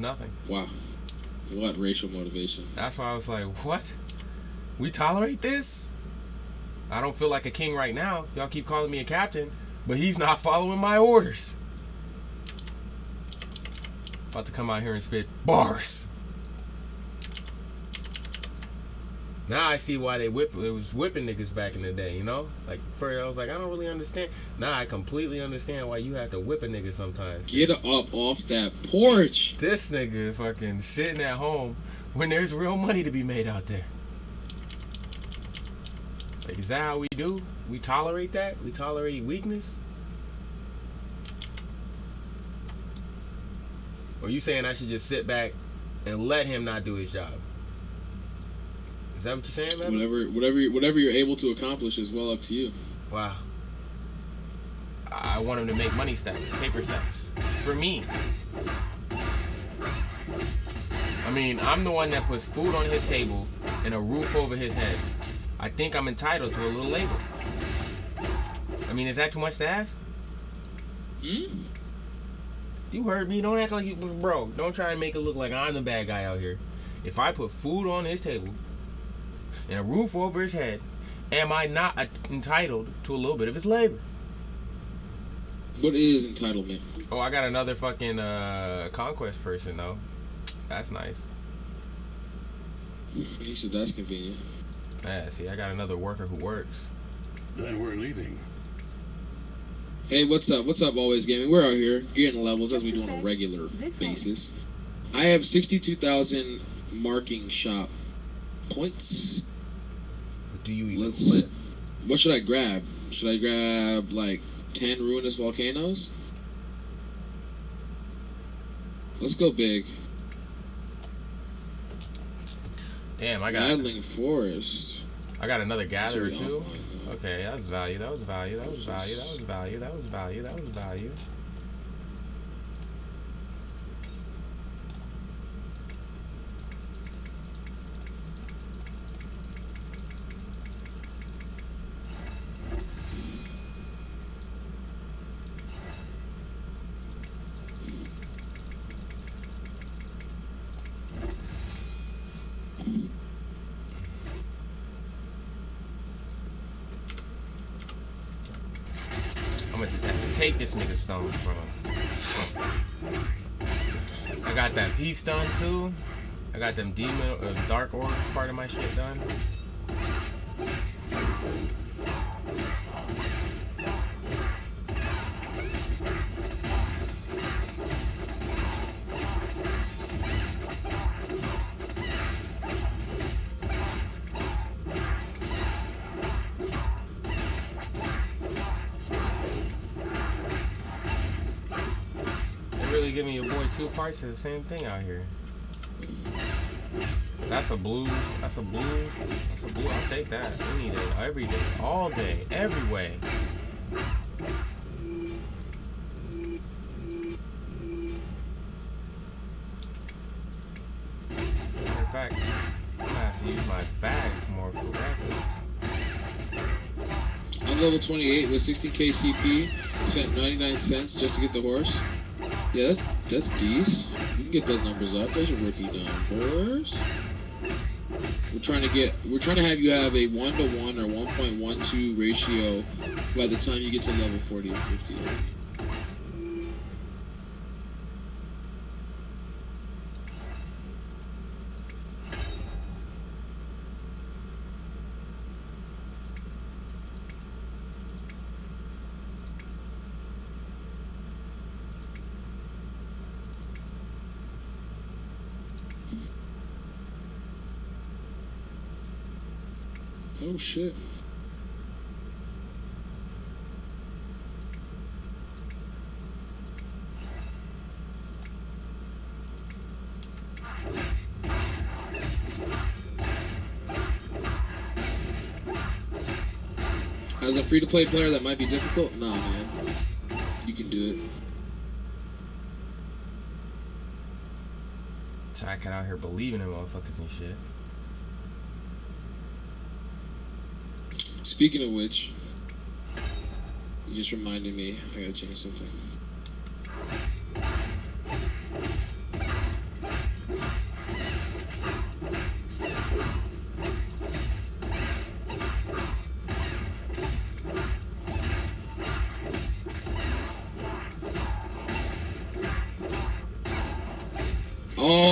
nothing. Wow. What racial motivation? That's why I was like, what? We tolerate this? I don't feel like a king right now. Y'all keep calling me a captain, but he's not following my orders. About to come out here and spit bars. Now I see why it was whipping niggas back in the day, you know? Like, first I was like, I don't really understand. Now I completely understand why you have to whip a nigga sometimes. Get up off that porch. This nigga fucking sitting at home when there's real money to be made out there. Like, is that how we do? We tolerate that? We tolerate weakness? Or you saying I should just sit back and let him not do his job? Is that what you're saying, man? Whatever you're able to accomplish is well up to you. Wow. I want him to make money stacks, paper stacks. For me. I mean, I'm the one that puts food on his table and a roof over his head. I think I'm entitled to a little labor. I mean, is that too much to ask? You heard me. Don't act like you... Bro, don't try to make it look like I'm the bad guy out here. If I put food on his table and a roof over his head, am I not entitled to a little bit of his labor? What is entitlement? Oh, I got another fucking conquest person, though. That's nice. He said that's convenient. Yeah, see, I got another worker who works. Then we're leaving. Hey, what's up? What's up, Always Gaming? We're out here getting levels as we do on a regular basis. I have 62,000 marking shop points. What do you even flip? What should I grab? Should I grab like 10 ruinous volcanoes? Let's go big. Damn, I got Battling Forest. I got another gatherer too. Okay, that was value. That was value. That was value. That was value. That was value. That was value. I'm gonna just have to take this nigga stone from him. I got that peace done too. I got them demon or dark orb part of my shit done. Giving your boy 2 parts of the same thing out here. That's a blue. That's a blue. That's a blue. I'll take that. We need it every day, all day, every way. Matter of fact, I'm gonna have to use my bags more correctly. I'm level 28 with 60k CP. Spent 99 cents just to get the horse. Yeah, that's decent. You can get those numbers up. Those are rookie numbers. We're trying to have you have a 1-to-1 or 1.12 ratio by the time you get to level 40 or 50. Oh shit. As a free-to-play player, that might be difficult. Nah, man. You can do it. So I got out here believing in motherfuckers and shit. Speaking of which, you just reminded me, I gotta change something.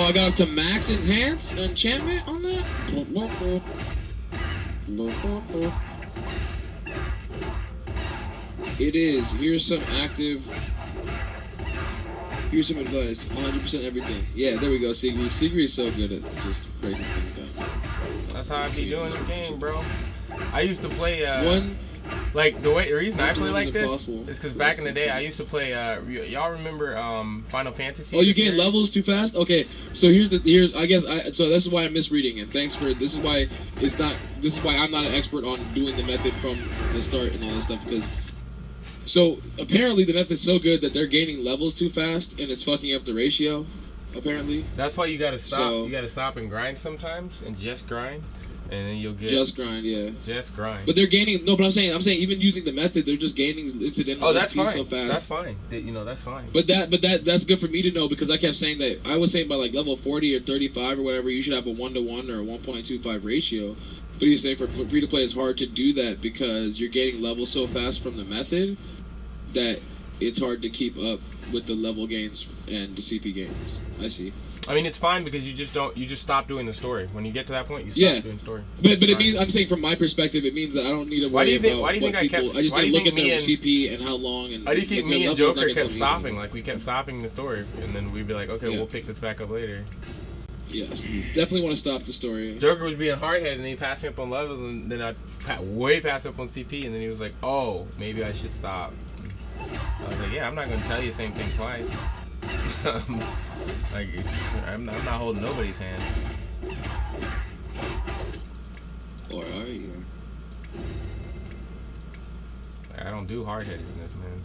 I got up to max enchantment on that? It is. Here's some advice. 100% everything. Yeah, there we go, Sigrid. Sigrid is so good at just breaking things down. That's how I be doing the game, bro. I used to play, One. like, the reason I play like this impossible. is because back in the day, I used to play, y'all remember, Final Fantasy? Oh, you gain levels too fast? Okay, so here's so this is why I'm misreading it. This is why I'm not an expert on doing the method from the start and all this stuff, because, so apparently the method's so good that they're gaining levels too fast and it's fucking up the ratio, apparently. That's why you gotta stop, you gotta stop and grind sometimes, and just grind. And then you'll get just grind, yeah. Just grind. But they're gaining. No, but I'm saying even using the method, they're just gaining incidental XP so fast. That's fine. That's fine. But that's good for me to know, because I kept saying that I was saying by like level 40 or 35 or whatever, you should have a 1-to-1 or a 1.25 ratio. But he's saying for free to play, it's hard to do that because you're gaining levels so fast from the method that it's hard to keep up with the level gains and the CP gains. I see. I mean, it's fine because you just stop doing the story. When you get to that point, you stop doing the story. But it means, I'm saying from my perspective, it means that I don't need to worry about what people. I just need to look at their CP and how long and. Why do you think me and Joker kept stopping? Like, we kept stopping the story, and then we'd be like, okay, we'll pick this back up later. Yes, definitely want to stop the story. Joker was being hard-headed, and he passed me up on levels, and then I way passed up on CP, and then he was like, oh, maybe I should stop. I was like, yeah, I'm not going to tell you the same thing twice. Like, I'm not holding nobody's hand. Or are you? I don't do hard-headedness, man.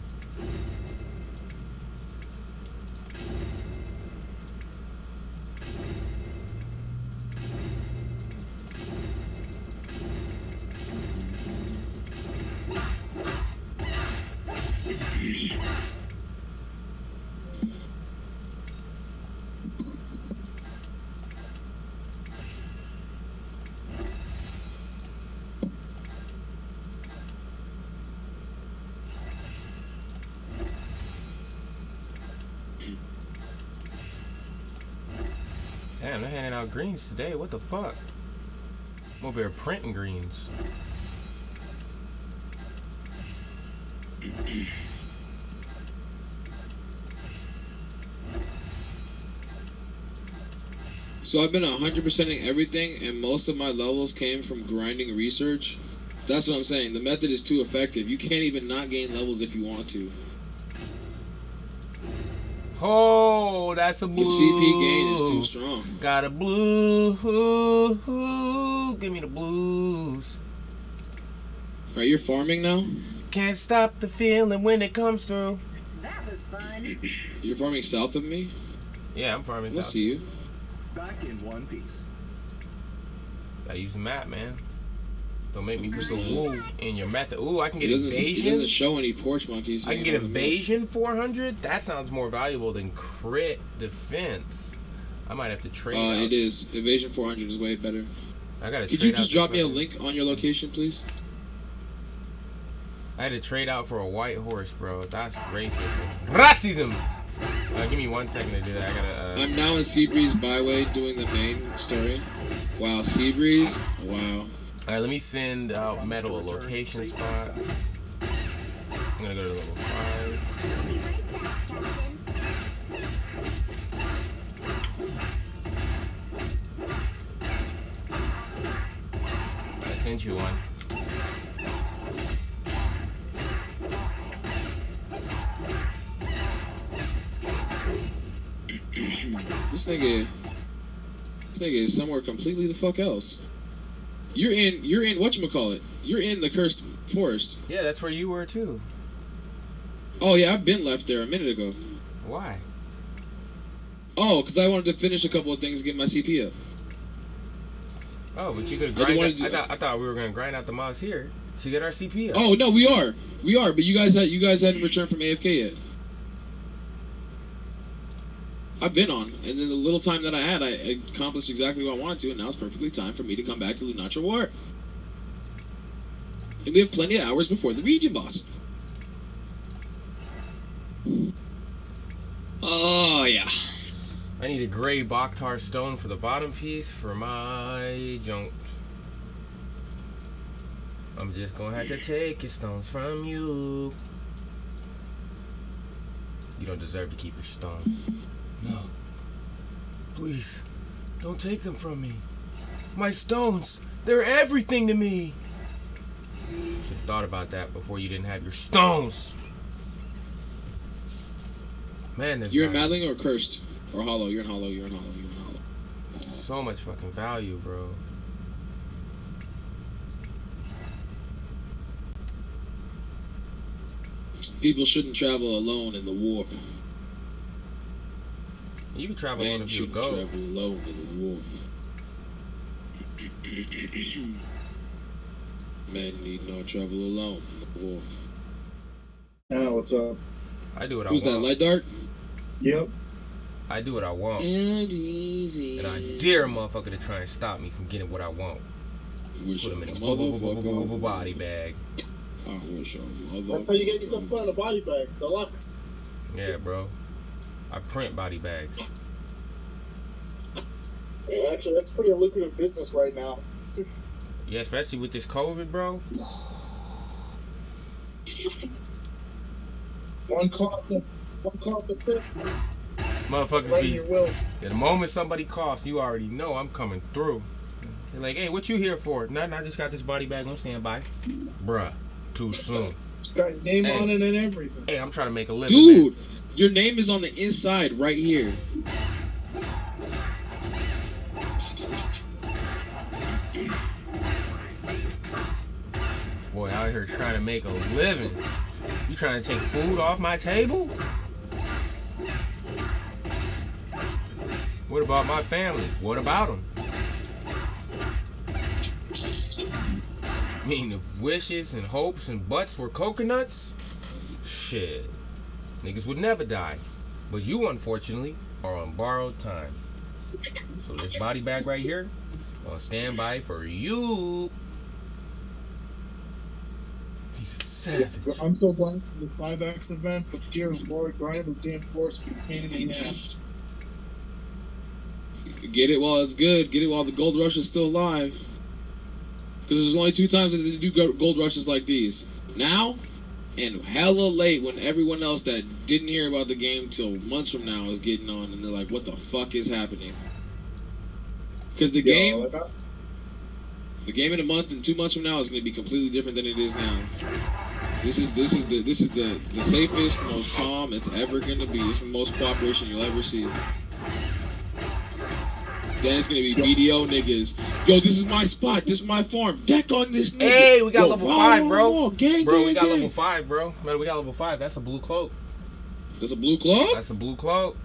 Damn, they're handing out greens today. What the fuck? I'm over here printing greens. So I've been 100%ing everything, and most of my levels came from grinding research. That's what I'm saying. The method is too effective. You can't even not gain levels if you want to. Oh, that's a blue. Your CP gain is too strong. Got a blue. Give me the blues. Right, you're farming now? Can't stop the feeling when it comes through. That was fun. You're farming south of me? Yeah, I'm farming south. Let's see you. Back in one piece. Gotta use the map, man. Don't make me put the woo in your method. Ooh, I can get It evasion. doesn't show any porch monkeys. I can get evasion 400. That sounds more valuable than crit defense. I might have to trade. It is. Evasion 400 is way better. I gotta. Could you just drop me a link on your location, please? I had to trade out for a white horse, bro. That's racism. Racism. Give me 1 second to do that. I gotta. I'm now in Seabreeze Byway doing the main story. Wow, Seabreeze. Wow. Alright, let me send out Metal a location spot. I'm gonna go to level 5. I sent you one. This nigga is somewhere completely the fuck else. You're in whatchamacallit? You're in the cursed forest. Yeah, that's where you were too. Oh yeah, I've been left there a minute ago. Why? Oh, because I wanted to finish a couple of things and get my CP up. Oh, but you could grind. I thought we were gonna grind out the mobs here to get our CP up. Oh no, we are, but you guys hadn't returned from AFK yet. I've been on, and then the little time that I had, I accomplished exactly what I wanted to, and now it's perfectly time for me to come back to Lunatra War. And we have plenty of hours before the region boss. Oh, yeah. I need a gray Bakhtar stone for the bottom piece for my junk. I'm just gonna have to take your stones from you. You don't deserve to keep your stones. No. Please, don't take them from me. My stones, they're everything to me. You should have thought about that before you didn't have your stones. Man, you're in Madling or Cursed? Or Hollow? You're in Hollow, you're in Hollow, you're in Hollow. So much fucking value, bro. People shouldn't travel alone in the warp. You can travel alone if you go. Travel alone in the warp. Men need not travel alone in the warp. What's up? I do what Who's I want. Who's that, Light Dark? Yep. I do what I want. And easy. And I dare a motherfucker to try and stop me from getting what I want. Put him in a body bag. I wish That's how you get yourself put in a body bag. Deluxe. Yeah, bro. I print body bags. Yeah, actually, that's pretty a lucrative business right now. Yeah, especially with this COVID, bro. One cough, that's it. Motherfuckers Right be. in your will. Yeah, the moment somebody coughs, you already know I'm coming through. They're like, hey, what you here for? Nothing, I just got this body bag on standby. Bruh, too soon. Got your name on it and everything. Hey, I'm trying to make a living. Dude, man. your name is on the inside right here. Boy, out here trying to make a living. You trying to take food off my table? What about my family? What about them? I mean, if wishes and hopes and butts were coconuts, shit, niggas would never die. But you, unfortunately, are on borrowed time. So this body bag right here, on standby for you. He's a savage. I'm so glad for the 5X event, but Gear and Lord Grind with damn force be pain in the ass. Get it while it's good. Get it while the gold rush is still alive. Because there's only 2 times that they do gold rushes like these. Now, and hella late when everyone else that didn't hear about the game till months from now is getting on and they're like, what the fuck is happening? Because the game in a month and 2 months from now is going to be completely different than it is now. This is the safest, most calm it's ever going to be. It's the most cooperation you'll ever see. Then it's gonna be BDO niggas. Yo, this is my spot. This is my farm. Deck on this nigga. Hey, we got level 5, bro. Gang, bro, gang, we got gang. level 5, bro. Man, we got level 5. That's a blue cloak. That's a blue cloak? That's a blue cloak.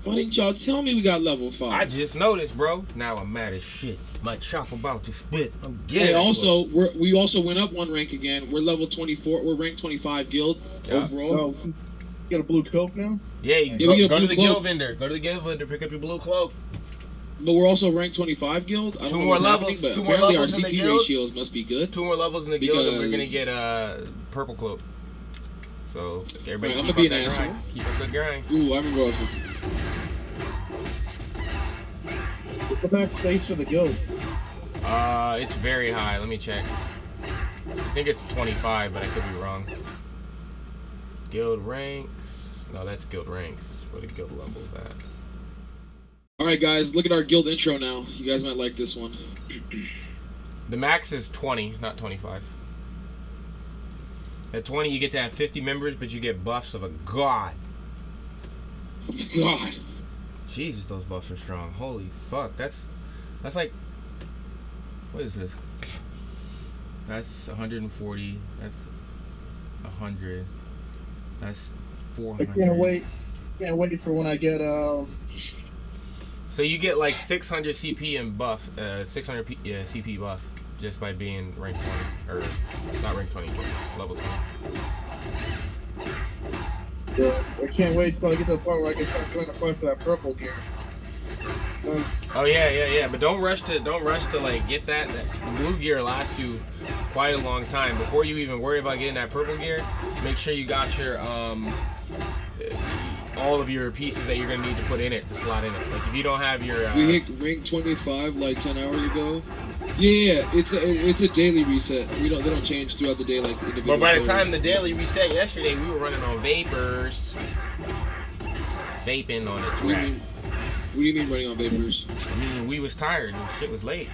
Why didn't y'all tell me we got level 5? I just noticed, bro. Now I'm mad as shit. My chop about to spit. I'm getting Hey, also, we also went up 1 rank again. We're level 24. We're rank 25 guild overall. Oh, you got a blue coat now? Yeah, we get a go to blue the cloak. guild vendor. Go to the guild vendor. Pick up your blue cloak. But we're also rank 25 guild. I don't 2 know more what's levels. happening, but 2 more apparently our levels in the CP guild. ratios must be good. 2 more levels in the guild, and we're gonna Because- get purple cloak. So everybody, Right, I'm keep gonna be up an that asshole. grind. Keep up the grind. Ooh, I remember what else is. What's the max space for the guild? It's very high. Let me check. I think it's 25, but I could be wrong. Guild ranks. No, that's guild ranks. What are guild levels at? Alright, guys, look at our guild intro now. You guys might like this one. The max is 20, not 25. At 20, you get to have 50 members, but you get buffs of a god. God. Jesus, those buffs are strong. Holy fuck, that's like, what is this? That's 140. That's 100. That's 400. I can't wait. Can't wait for when I get So you get like 600 CP and buff, 600 CP buff just by being rank 20, or not rank 20, but level 20. Yeah, I can't wait till I get to the point where I can start trying to fight for that purple gear. Nice. Oh yeah. But don't rush to like get that. The blue gear lasts you quite a long time. Before you even worry about getting that purple gear, make sure you got your all of your pieces that you're gonna need to put in it to slot in it. Like if you don't have your We hit rank 25 like 10 hours ago. Yeah, it's a daily reset. They don't change throughout the day like individual. but by the photos. time the daily reset yesterday, we were running on vapors, vaping on the What do you track. mean? What do you mean running on vapors? I mean, we was tired and shit was late.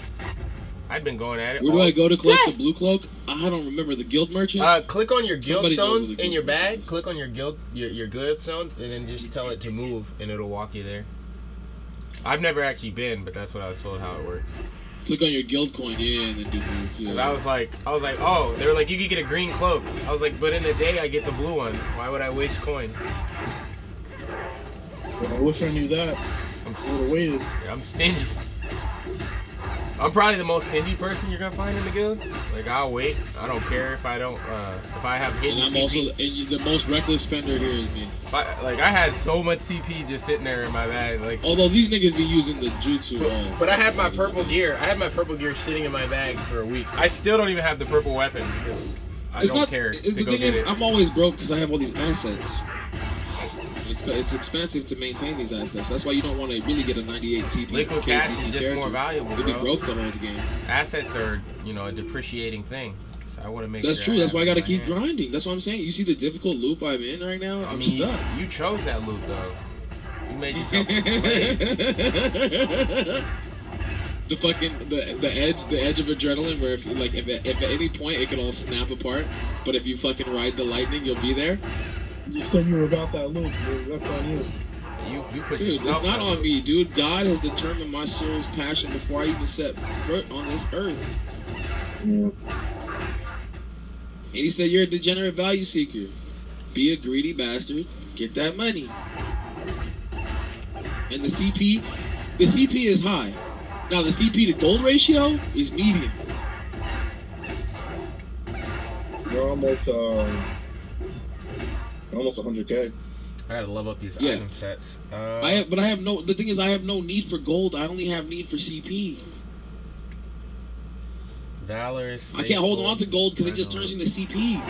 I'd been going at it. Where do I go to collect Yeah. the blue cloak? I don't remember. The guild merchant? Click on your guild Somebody knows stones what the in your guild bag. merchant is. Click on your guild stones, and then just tell it to move, and it'll walk you there. I've never actually been, but that's what I was told how it works. Click on your guild coin, yeah, and then do move. And Yeah. I was like, oh, they were like, you could get a green cloak. I was like, but in the day I get the blue one. Why would I waste coin? Well, I wish I knew that. I would have waited. I'm stingy. I'm probably the most stingy person you're gonna find in the guild. Like I'll wait. I don't care if I don't. If I have hidden And I'm CP. also the most reckless spender here is me. Like I had so much CP just sitting there in my bag. Like, Although these niggas be using the jutsu. but I had my purple gear. I had my purple gear sitting in my bag for a week. I still don't even have the purple weapon because I don't care to The go thing get is, it. I'm always broke because I have all these assets. It's expensive to maintain these assets. That's why you don't want to really get a 98 CP. Liquid cash KCP is just character. more valuable, You'll be bro. broke the whole game. Assets are, a depreciating thing. So I want to make That's sure true. That's why I have gotta it in keep my hand. grinding. That's what I'm saying. You see the difficult loop I'm in right now? I I'm mean, stuck. You chose that loop though. You made yourself a slave. The fucking the edge of adrenaline where if at any point it can all snap apart, but if you fucking ride the lightning, you'll be there. You said you were about that loop, dude. That's on you. You put Dude, it's yourself not out. on me, dude. God has determined my soul's passion before I even set foot on this earth. Yeah. And he said, you're a degenerate value seeker. Be a greedy bastard. Get that money. And the CP is high. Now the CP to gold ratio is medium. You're almost 100K. I gotta level up these Yeah. item sets. The thing is, I have no need for gold. I only have need for CP. Valorous. I can't hold Faithful, on to gold because it just Rhino. turns into CP.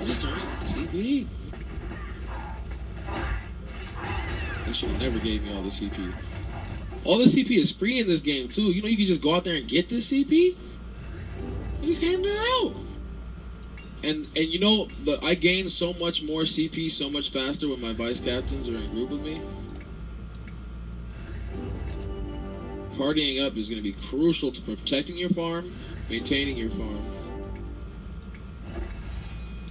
It just turns into CP. They should have never gave me all the CP. All the CP is free in this game too. You know you can just go out there and get this CP. You just hand it out. And you know I gain so much more CP so much faster when my vice captains are in group with me. Partying up is going to be crucial to protecting your farm, maintaining your farm.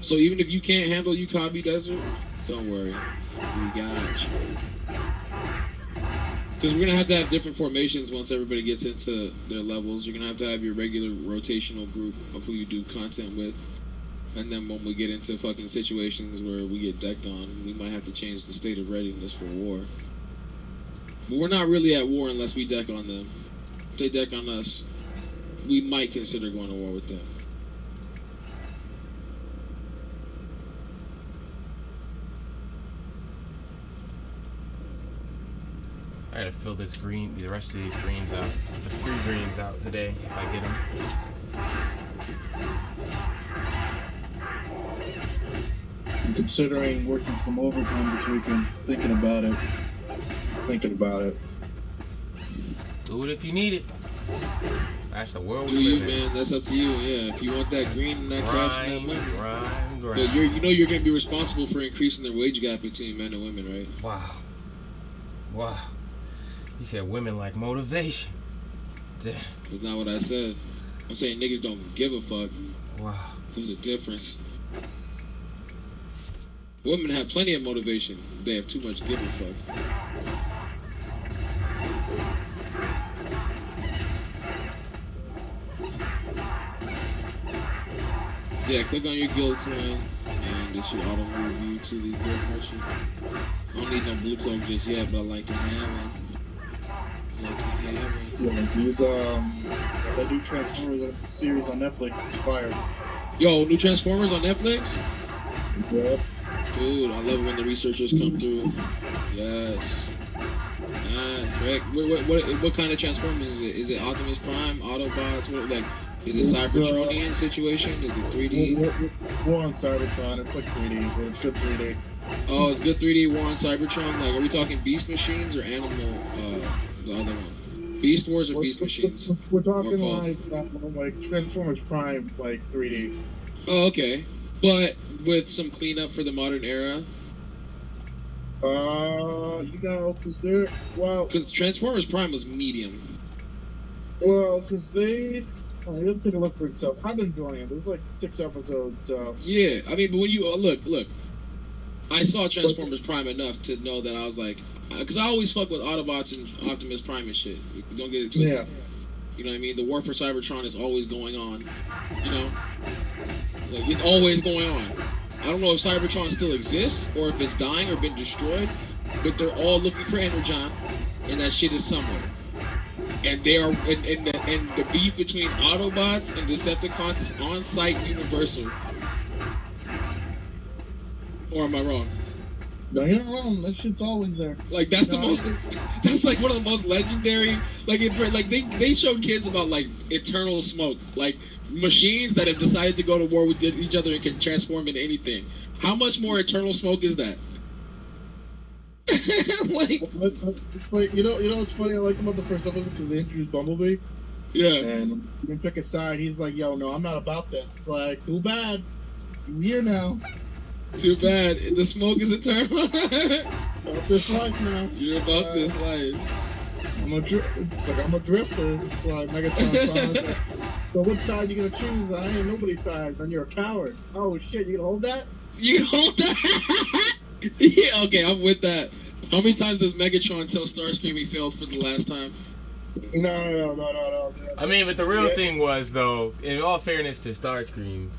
So even if you can't handle Ukabi Desert, don't worry, we got you. Because we're going to have different formations once everybody gets into their levels. You're going to have your regular rotational group of who you do content with. And then when we get into fucking situations where we get decked on, we might have to change the state of readiness for war. But we're not really at war unless we deck on them. If they deck on us, we might consider going to war with them. I gotta fill the rest of these greens out, the free greens out today if I get them. I'm considering working some overtime this weekend. Thinking about it. Do it if you need it. That's the world Do we you, live in. man? That's up to you. Yeah, if you want that green and that cash and that money. Grind. But you're going to be responsible for increasing the wage gap between men and women, right? Wow. He said women like motivation. Damn. That's not what I said. I'm saying niggas don't give a fuck. Wow. There's a difference. Women have plenty of motivation. They have too much give a fuck. Yeah, click on your guild coin, and it should auto move you to the guild merchant. I don't need no blue cloak just yet, but I like to have one. Yeah, these that new Transformers series on Netflix is fire. Yo, new Transformers on Netflix? Yeah. Dude, I love it when the researchers come through. Yes. Nice, correct. What kind of Transformers is it? Is it Optimus Prime, Autobots? Is it Cybertronian situation? Is it 3D? We're on Cybertron. It's like 3D, but it's good 3D. Oh, it's good 3D War on Cybertron. Like, are we talking Beast Machines or Animal? The other one, Beast Wars or Beast Machines? We're talking like Transformers Prime, like 3D. Oh, okay. But with some cleanup for the modern era. Because Transformers Prime was medium. Well, because they. Let's take a look for itself. I've been enjoying it. There's like 6 episodes, so. Yeah, I mean, but when you look, I saw Transformers Prime enough to know that I was like, because I always fuck with Autobots and Optimus Prime and shit. Don't get it twisted. Yeah. You know what I mean? The war for Cybertron is always going on. You know, like it's always going on. I don't know if Cybertron still exists or if it's dying or been destroyed, but they're all looking for Energon, and that shit is somewhere. And they are, and the beef between Autobots and Decepticons is on site universal. Or am I wrong? No, you're not wrong. That shit's always there. Like that's the most. That's like one of the most legendary. Like they showed kids about like eternal smoke, like machines that have decided to go to war with each other and can transform into anything. How much more eternal smoke is that? Like, it's like you know what's funny I like about the first episode because they introduced Bumblebee. Yeah. And you can pick a side. He's like, yo, no, I'm not about this. It's like, too bad. You here now. Too bad. The smoke is eternal. About this life now. You're about this life. It's like I'm a drifter. It's like Megatron. So which side you gonna choose? I ain't nobody's side. Then you're a coward. Oh shit, you gonna hold that? You can hold that? Yeah, okay, I'm with that. How many times does Megatron tell Starscream he failed for the last time? No. I mean, but the real thing was, though, in all fairness to Starscream,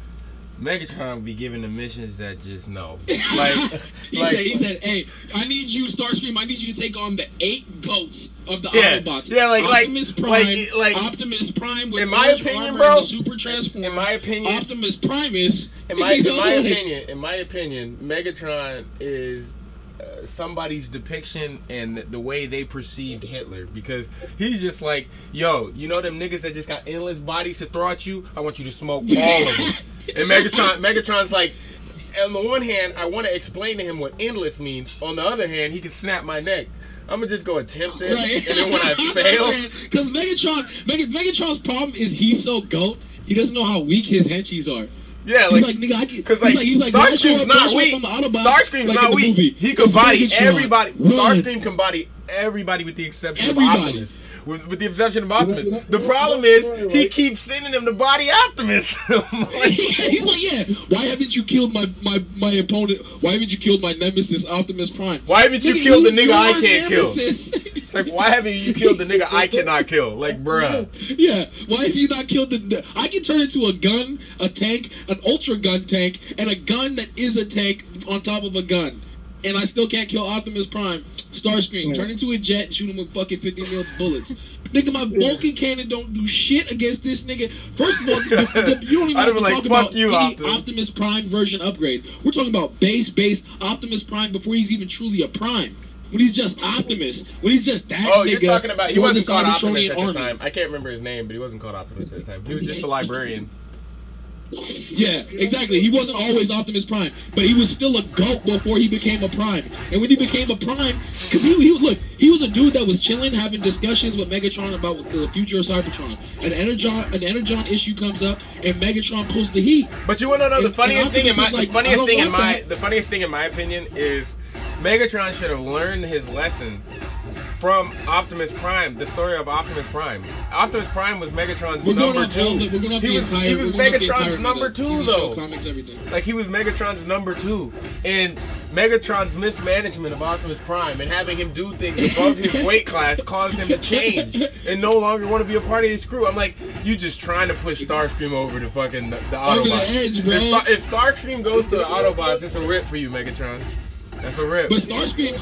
Megatron would be given the missions that just no. He said, hey, I need you, Starscream, I need you to take on the 8 goats of the Autobots. Yeah, Optimus Prime, Optimus Prime with orange armor and the Super Transform. In my opinion, Optimus Primus. In my opinion, Megatron is somebody's depiction and the way they perceived Hitler, because he's just like, yo, you know them niggas that just got endless bodies to throw at you? I want you to smoke all of them. And Megatron's like, on the one hand, I want to explain to him what endless means. On the other hand, he can snap my neck. I'm gonna just go attempt it, right. And then when I fail, because Megatron's problem is he's so goat, he doesn't know how weak his henchies are. Yeah, like nigga, he's like Starscream's not weak. Starscream's not weak. He can body everybody. Starscream can body everybody with the exception of Optimus. With the exception of Optimus. The problem is he keeps sending him to body Optimus. He's like, yeah, why haven't you killed my opponent? Why haven't you killed my nemesis, Optimus Prime? Why haven't you killed the nigga I can't kill? It's like, why haven't you killed the nigga I cannot kill? Like, bruh. Yeah, why have you not killed I can turn into a gun, a tank, an ultra gun tank, and a gun that is a tank on top of a gun. And I still can't kill Optimus Prime. Starscream, turn into a jet and shoot him with fucking 50 mil bullets. Nigga, my Vulcan cannon don't do shit against this nigga. First of all, you don't even have to talk about any Optimus Prime version upgrade. We're talking about base Optimus Prime before he's even truly a Prime. When he's just Optimus. When he's just that nigga. You're talking about, he wasn't called Optimus at the time. I can't remember his name, but he wasn't called Optimus at the time. He was just a librarian. Yeah, exactly. He wasn't always Optimus Prime, but he was still a goat before he became a Prime. And when he became a Prime, because he was a dude that was chilling, having discussions with Megatron about the future of Cybertron. An Energon issue comes up, and Megatron pulls the heat. But you want to know the funniest thing in my opinion is Megatron should have learned his lesson from Optimus Prime, the story of Optimus Prime. Optimus Prime was Megatron's number 2. He was Megatron's number 2, though. Comics, everything. Like, he was Megatron's number 2. And Megatron's mismanagement of Optimus Prime and having him do things above his weight class caused him to change and no longer want to be a part of his crew. I'm like, you just trying to push Starscream over to fucking the Autobots. Over the edge, bro. If Starscream goes to the Autobots, it's a rip for you, Megatron. That's a rip. But Starscream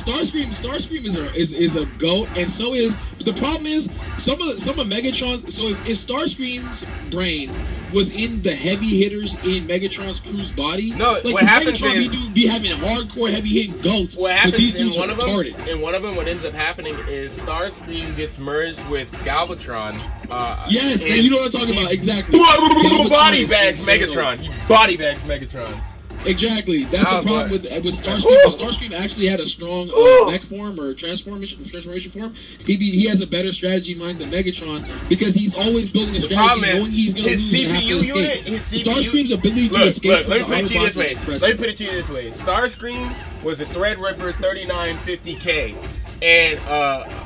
is a goat, and so is. The problem is some of Megatron's. So if Starscream's brain was in the heavy hitters in Megatron's crew's body. No, like what happens Megatron is be having hardcore heavy hitting goats. what But happens these in dudes one are of them. retarded. In one of them, what ends up happening is Starscream gets merged with Galvatron. Yes, and you know what I'm talking about. Exactly. Body is bags insane. Megatron. He body bags Megatron. Exactly. That's I the was problem like, with Starscream. Starscream actually had a strong mech form or transformation form. He has a better strategy in mind than Megatron because he's always building a strategy knowing he's going to lose and have to escape. Starscream's ability to escape from the Autobots is impressive. Let me put it to you this way. Starscream was a Threadripper 3950K and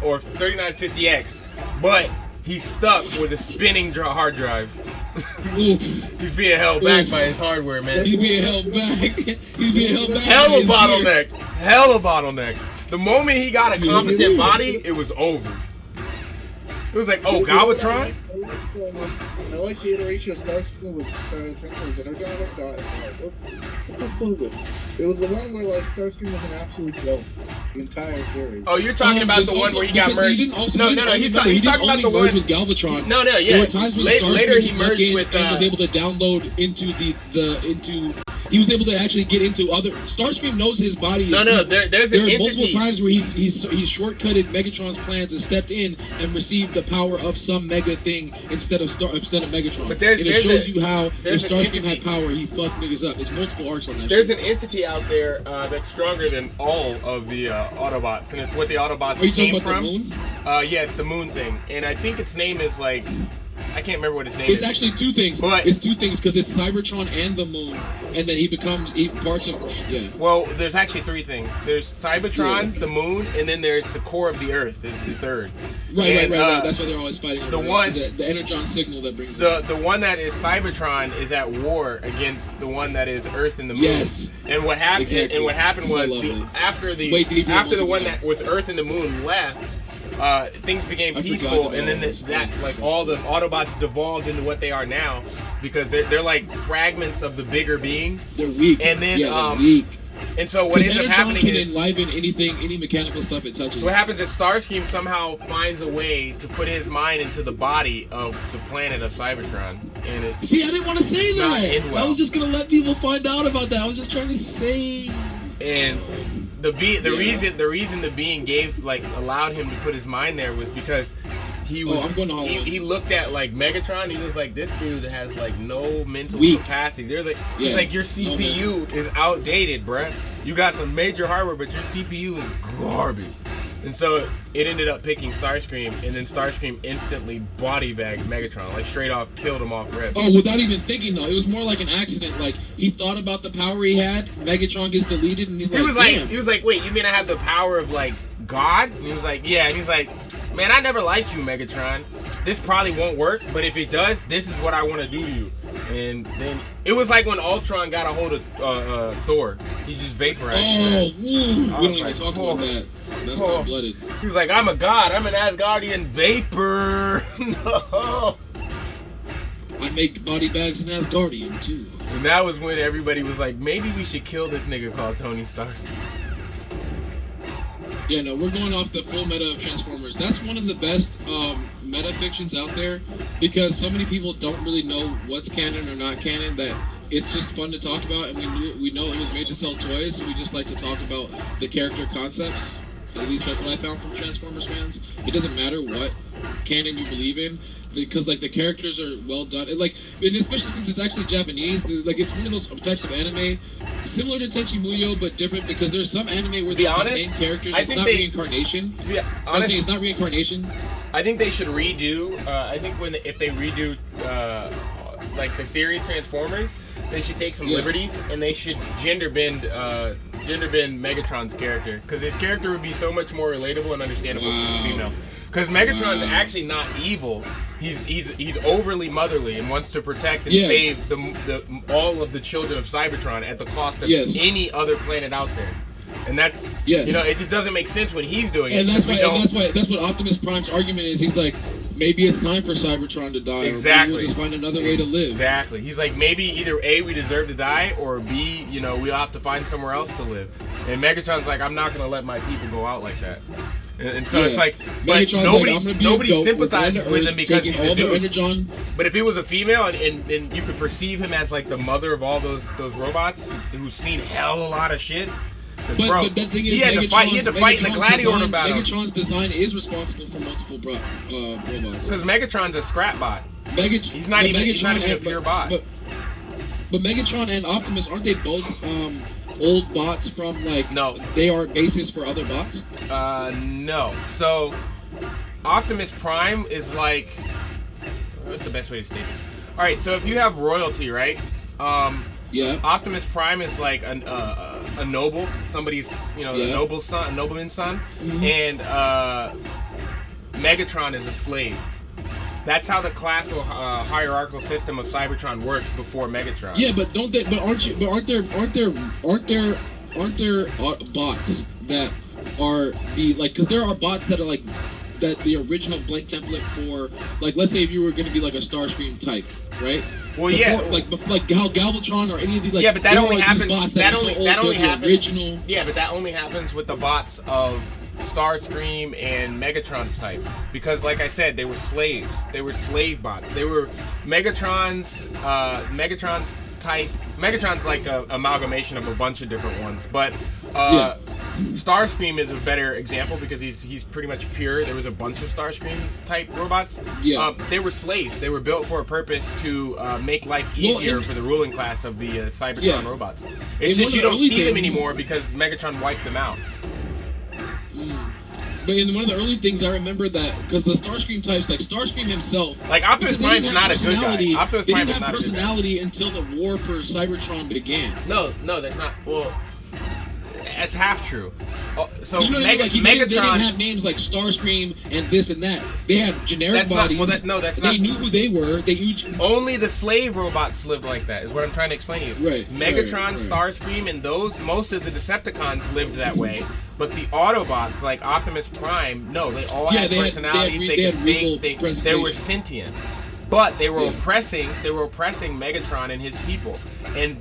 or 3950X, but he's stuck with a spinning hard drive. He's being held back by his hardware, man. He's being held back. He's being held back. Hella bottleneck. Hella bottleneck. The moment he got a competent body, it was over. It was like, oh, Galvatron? I like the iteration of Starscream with Transformers Energon. What was it? It was the one where like Starscream was an absolute joke. The entire series. Oh, you're talking about the one where he got merged. No. He's talking about the one with Galvatron. No, yeah. There were times when Later Starscream he snuck merged in with and was able to download into he was able to actually get into other. Starscream knows his body. No. There's There an are multiple entity. times where he's shortcutted Megatron's plans and stepped in and received the power of some mega thing instead of Megatron. But and it shows you how if there's an Starscream had entity. power, he fucked niggas up. There's multiple arcs on that. There's shit. an entity out there that's stronger than all of the Autobots, and it's what the Autobots Are you talking came about from. the moon? Yeah, it's the moon thing, and I think its name is like, I can't remember what his name It's is. actually two things. But- It's two things because it's Cybertron and the moon, and then he parts of Well, there's actually three things. There's Cybertron, the moon, and then there's the core of the Earth. Is the third. Right. That's why they're always fighting. The over it, one- 'cause the Energon signal that brings it. The one that is Cybertron is at war against the one that is Earth and the Moon. Yes. And what happened? Exactly. And what happened So was lovely. after It's way deeper than the most one of that with Earth and the Moon left, things became I forgot peaceful, about and then all this. all the Autobots devolved into what they are now because they're like fragments of the bigger being. They're weak. And then, they're weak. And so what Because ends up Energon happening can is enliven anything, any mechanical stuff it touches. what happens is Starscream somehow finds a way to put his mind into the body of the planet of Cybertron, and it. See, I didn't want to say Not that. end well. I was just gonna let people find out about that. I was just trying to say. And the reason the being allowed him to put his mind there was because he was I'm going to Hollywood. he looked at like Megatron. He was like, this dude has like no mental Weak. capacity. There's like Yeah, like your no CPU is outdated, bruh. You got some major hardware, but your CPU is garbage. And so it ended up picking Starscream, and then Starscream instantly body bagged Megatron, like straight off killed him off rip. Oh, without even thinking though, it was more like an accident. Like he thought about the power he had. Megatron gets deleted, and he's He was like, damn. wait, you mean I have the power of like God? And he was like, yeah. And he's like, man, I never liked you, Megatron. This probably won't work, but if it does, this is what I want to do to you. And then it was like when Ultron got a hold of Thor. He just vaporized. Oh, woo. We don't even like, talk oh. about that. That's Oh. cold-blooded. He was like, I'm a god. I'm an Asgardian vapor. No. I make body bags in Asgardian too. And that was when everybody was like, maybe we should kill this nigga called Tony Stark. Yeah, no, we're going off the full meta of Transformers. That's one of the best meta fictions out there because so many people don't really know what's canon or not canon that it's just fun to talk about, and we know it was made to sell toys, so we just like to talk about the character concepts. At least that's what I found from Transformers fans. It doesn't matter what canon you believe in, because like the characters are well done. And especially since it's actually Japanese, like it's one of those types of anime similar to Tenchi Muyo, but different because there's some anime where there's the same characters. It's not reincarnation. Yeah, I'm saying it's not reincarnation. I think they should redo. I think if they redo like the series Transformers, they should take some liberties and they should gender bend Megatron's character, because his character would be so much more relatable and understandable to the female. Because Megatron's actually not evil. He's overly motherly and wants to protect and save all of the children of Cybertron at the cost of any other planet out there. And that's it just doesn't make sense when he's doing it. And that's what Optimus Prime's argument is. He's like, maybe it's time for Cybertron to die. Exactly. Or maybe we'll just find another way to live. Exactly. He's like, maybe either A, we deserve to die, or B, we'll have to find somewhere else to live. And Megatron's like, I'm not gonna let my people go out like that. And so it's like, but Megatron's nobody, like, I'm gonna be nobody a goat, sympathizes we're going with to him because taking he's all a their dude. energon. But if he was a female and you could perceive him as like the mother of all those robots who's seen hell a lot of shit. But that thing is, he had to fight in the gladiator battle. Megatron's design is responsible for multiple robots. Because Megatron's a scrap bot. He's not even a pure bot. But Megatron and Optimus, aren't they both old bots from like? No. They are bases for other bots. No. So Optimus Prime is like, what's the best way to state it? All right. So if you have royalty, right? Yeah. Optimus Prime is like a noble, somebody's, a noble son, a nobleman's son, and Megatron is a slave. That's how the classical hierarchical system of Cybertron works before Megatron. Yeah, but don't they? But aren't there bots that are because there are bots that are like that the original blank template for, like, let's say if you were going to be like a Starscream type, right? Well, before, like how Galvatron or any of these, like, yeah, but that only happens. That only happens. Original. Yeah, but that only happens with the bots of Starscream and Megatron's type, because, like I said, they were slaves. They were slave bots. They were Megatron's type. Megatron's like a amalgamation of a bunch of different ones, but Starscream is a better example because he's pretty much pure. There was a bunch of Starscream type robots. Yeah. They were slaves. They were built for a purpose to make life easier for the ruling class of the Cybertron robots. It's just you don't see them anymore because Megatron wiped them out. But in one of the early things, I remember that because the Starscream types, like Starscream himself, like Optimus Prime's not a good guy. Optimus they Prime didn't is have not personality until the war for Cybertron began. No, that's not. Well, that's half true. So you know what I mean? Like, Megatron, they didn't have names like Starscream and this and that. They had generic bodies. That's not. They knew who they were. Only the slave robots lived like that. Is what I'm trying to explain to you. Right. Megatron, Starscream, and most of the Decepticons lived that way. But the Autobots, like Optimus Prime, no, they all had personalities. They were sentient. But they were oppressing Megatron and his people. And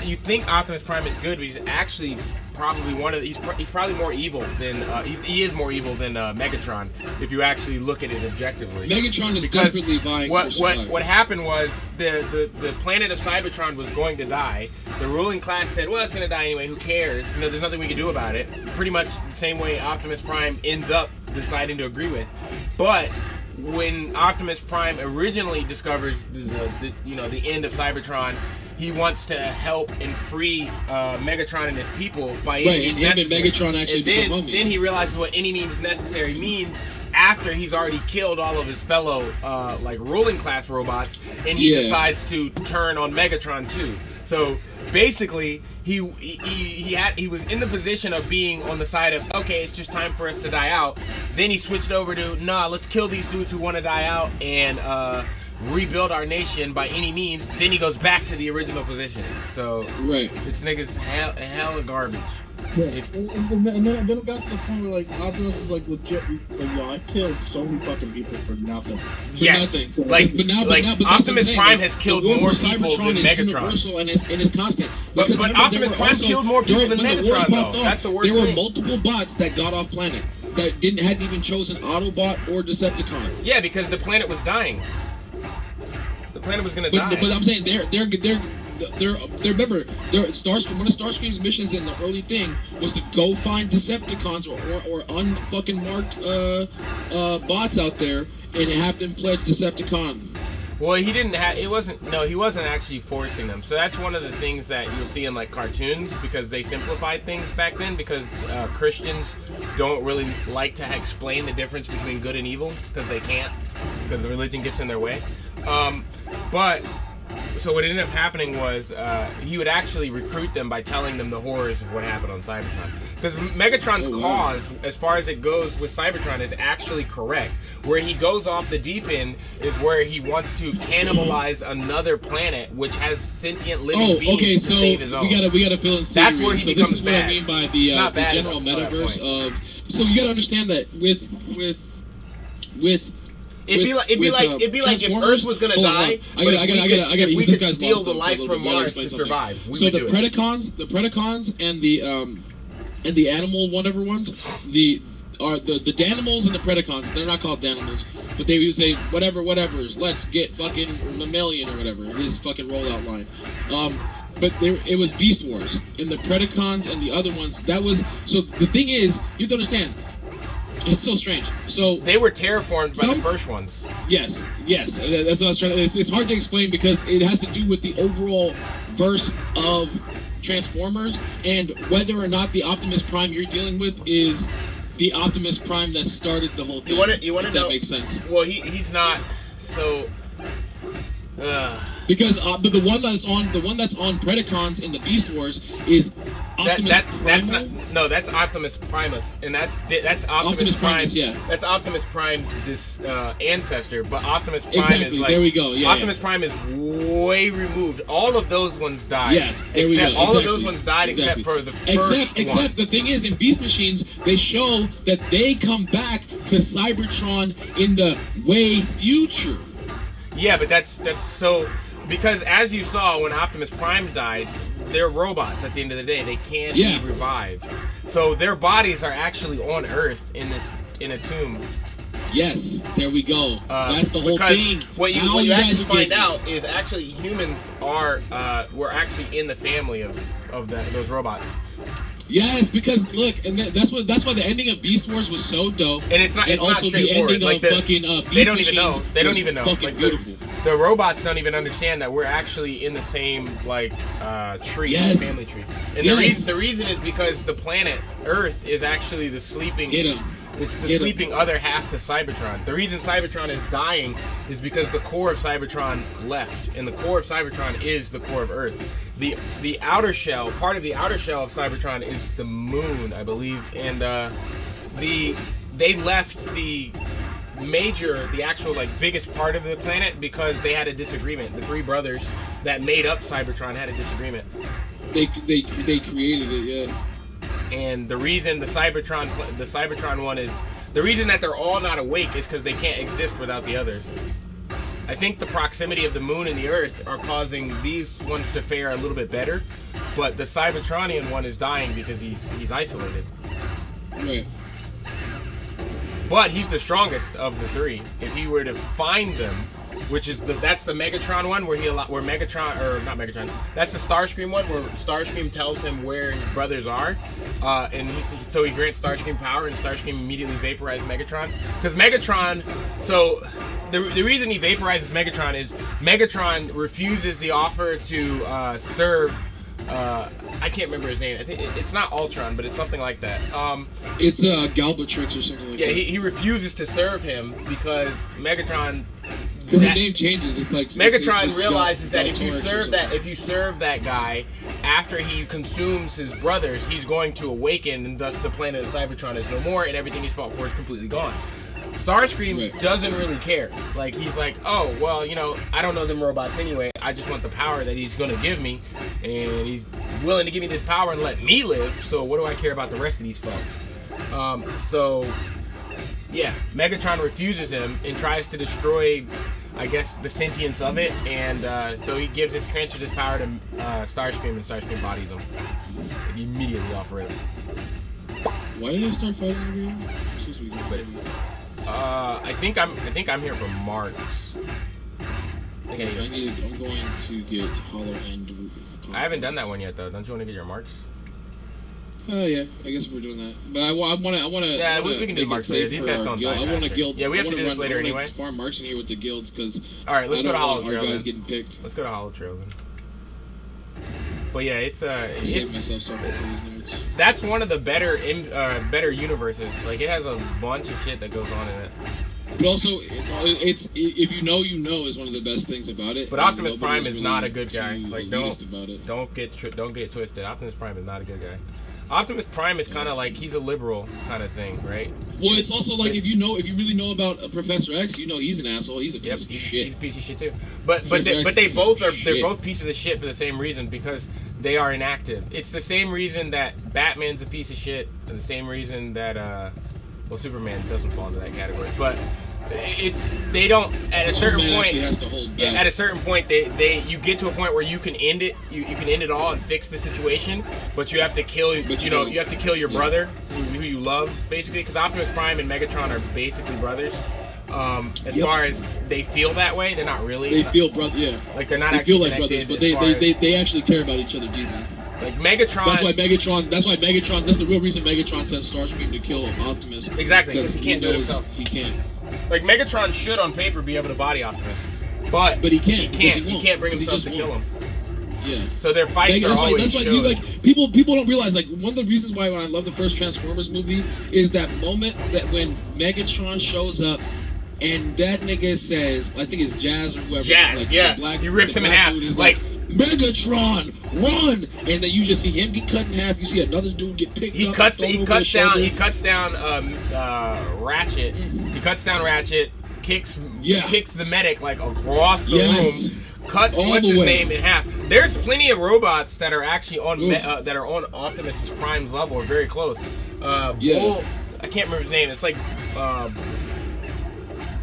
you think Optimus Prime is good, but he's actually probably he's probably more evil than he is more evil than Megatron if you actually look at it objectively. Megatron is desperately vying for survival. What happened was the planet of Cybertron was going to die. The ruling class said, well, it's going to die anyway, who cares? There's nothing we can do about it. Pretty much the same way Optimus Prime ends up deciding to agree with. But when Optimus Prime originally discovers the end of Cybertron, he wants to help and free Megatron and his people by any means necessary. And Megatron actually become homies. Then he realizes what any means necessary means after he's already killed all of his fellow ruling class robots, and he decides to turn on Megatron too. So basically, he was in the position of being on the side of, okay, it's just time for us to die out. Then he switched over to, let's kill these dudes who want to die out and rebuild our nation by any means. Then he goes back to the original position. So this nigga's hella garbage. Yeah. And then it got to the point where, like, Optimus is like legit. He's like, yo, I killed so many fucking people for nothing. Yes. So, but Optimus Prime has killed more people than Megatron. Universal and is constant. But Optimus Prime killed more people than Megatron, though. That's the worst thing. There were multiple bots that got off planet that hadn't even chosen Autobot or Decepticon. Yeah, because the planet was dying. The planet was gonna die. But I'm saying remember, Starscream. One of Starscream's missions in the early thing was to go find Decepticons or unfucking marked bots out there and have them pledge Decepticon. Well, he wasn't actually forcing them. So that's one of the things that you'll see in like cartoons, because they simplified things back then, because Christians don't really like to explain the difference between good and evil because they can't, because the religion gets in their way. So what ended up happening was he would actually recruit them by telling them the horrors of what happened on Cybertron. Because Megatron's cause, as far as it goes with Cybertron, is actually correct. Where he goes off the deep end is where he wants to cannibalize another planet which has sentient living beings to save his own. we gotta fill in series. That's where he so becomes this is what bad. I mean by the general metaverse of. So you gotta understand that with It'd be like if Earth was gonna die. I gotta. We This could guy's steal lost the life from Mars to survive. So the Predacons and the and the animal whatever ones, the Danimals and the Predacons. They're not called Danimals, but they would say whatever's. Let's get fucking mammalian or whatever. His fucking rollout line. But it was Beast Wars, and the Predacons and the other ones. That was so. The thing is, you have to understand. It's so strange. So they were terraformed by the first ones. Yes. That's what I was trying to. It's hard to explain because it has to do with the overall verse of Transformers and whether or not the Optimus Prime you're dealing with is the Optimus Prime that started the whole thing. You want to know? That makes sense. Well, he's not. So. Because the one that's on Predacons in the Beast Wars is Optimus Primal. That's Optimus Primus, and that's Optimus Prime. Primus, yeah. That's Optimus Prime's ancestor, but Optimus Prime exactly. is like. There we go. Yeah. Optimus Prime is way removed. All of those ones died. Yeah. There we go. All of those ones died except for the first Except the thing is, in Beast Machines, they show that they come back to Cybertron in the way future. Yeah, but that's so. Because as you saw when Optimus Prime died, they're robots at the end of the day. They can't be revived. So their bodies are actually on Earth in a tomb. Yes, there we go. That's the whole thing. What you actually find out is actually humans were actually in the family of those robots. Yes, because look, and that's why the ending of Beast Wars was so dope. And it's not. And it's also not the ending like of fucking Beast Machines. They don't even know. Fucking like beautiful. The robots don't even understand that we're actually in the same tree, family tree. And the reason is because the planet Earth is actually the sleeping. It's the sleeping other half to Cybertron. The reason Cybertron is dying is because the core of Cybertron left, and the core of Cybertron is the core of Earth. The outer shell, part of the outer shell of Cybertron is the moon, I believe, and they left the actual biggest part of the planet because they had a disagreement. The three brothers that made up Cybertron had a disagreement. They created it, yeah. And the reason the Cybertron one is the reason that they're all not awake is because they can't exist without the others. I think the proximity of the moon and the Earth are causing these ones to fare a little bit better, but the Cybertronian one is dying because he's isolated. Right. But he's the strongest of the three. If he were to find them, which is that's the Megatron one where that's the Starscream one where Starscream tells him where his brothers are, and so he grants Starscream power, and Starscream immediately vaporizes Megatron. Because Megatron, so the reason he vaporizes Megatron is Megatron refuses the offer to serve. I can't remember his name. I think it's not Ultron, but it's something like that. It's Galbatrix or something like that. Yeah, he refuses to serve him because Megatron. Because his name changes. It's like Megatron realizes that if you serve that guy after he consumes his brothers, he's going to awaken, and thus the planet of Cybertron is no more, and everything he's fought for is completely gone. Starscream doesn't really care. Like, he's like, oh, well, I don't know them robots anyway. I just want the power that he's going to give me, and he's willing to give me this power and let me live, so what do I care about the rest of these folks? Yeah, Megatron refuses him and tries to destroy, I guess, the sentience of it, and so he transfers his power to Starscream, and Starscream bodies him. Like, immediately off rip. Why did I start fighting again? I think I'm here for Marks. I'm going to get Hollow End. I haven't done that one yet though. Don't you want to get your Marks? Oh yeah, I guess we're doing that. But I want to. Yeah, we can do Marks later. These guys don't die. I want to guild. Yeah, we have to do this later anyway. Farm Marks in here with the guilds because. All right, let's go to Hollow Trail. Our guys getting picked. Let's go to Hollow Trail then. But yeah, it's save myself something for these notes. That's one of the better universes. Like, it has a bunch of shit that goes on in it. But also, it's if you know is one of the best things about it. But Optimus Prime is not a good guy. Like, don't get it twisted. Optimus Prime is not a good guy. Optimus Prime is kind of like, he's a liberal kind of thing, right? Well, it's also like if you really know about Professor X, he's an asshole. He's a piece of shit. He's a piece of shit too. But they're both pieces of shit for the same reason, because they are inactive. It's the same reason that Batman's a piece of shit, and the same reason that Superman doesn't fall into that category. But they don't at a certain Superman point. actually has to hold back. Yeah, at a certain point, you get to a point where you can end it. You can end it all and fix the situation, but you have to kill. You have to kill your brother, who you love, basically, because Optimus Prime and Megatron are basically brothers. As far as they feel that way, they're not really. They feel brother, yeah. Like they're not. They actually feel like brothers, but they actually care about each other deeply. Like Megatron. That's why Megatron. That's the real reason Megatron sends Starscream to kill Optimus. Exactly, because he can't do it himself. He can't. Like Megatron should, on paper, be able to body Optimus, but he can't. He can't bring himself to kill him. Yeah. So their fights are always. That's why you like people don't realize, like, one of the reasons why when I love the first Transformers movie is that moment that when Megatron shows up. And that nigga says, I think it's Jazz or whoever. Jazz, like, yeah. He rips him in half. Dude is like, Megatron, run! And then you just see him get cut in half. You see another dude get picked up. He cuts down Ratchet. He cuts down Ratchet. Kicks the medic like across the room. Cuts what's his name in half. There's plenty of robots that are actually on Optimus Prime's level, or very close. Bull, I can't remember his name. It's like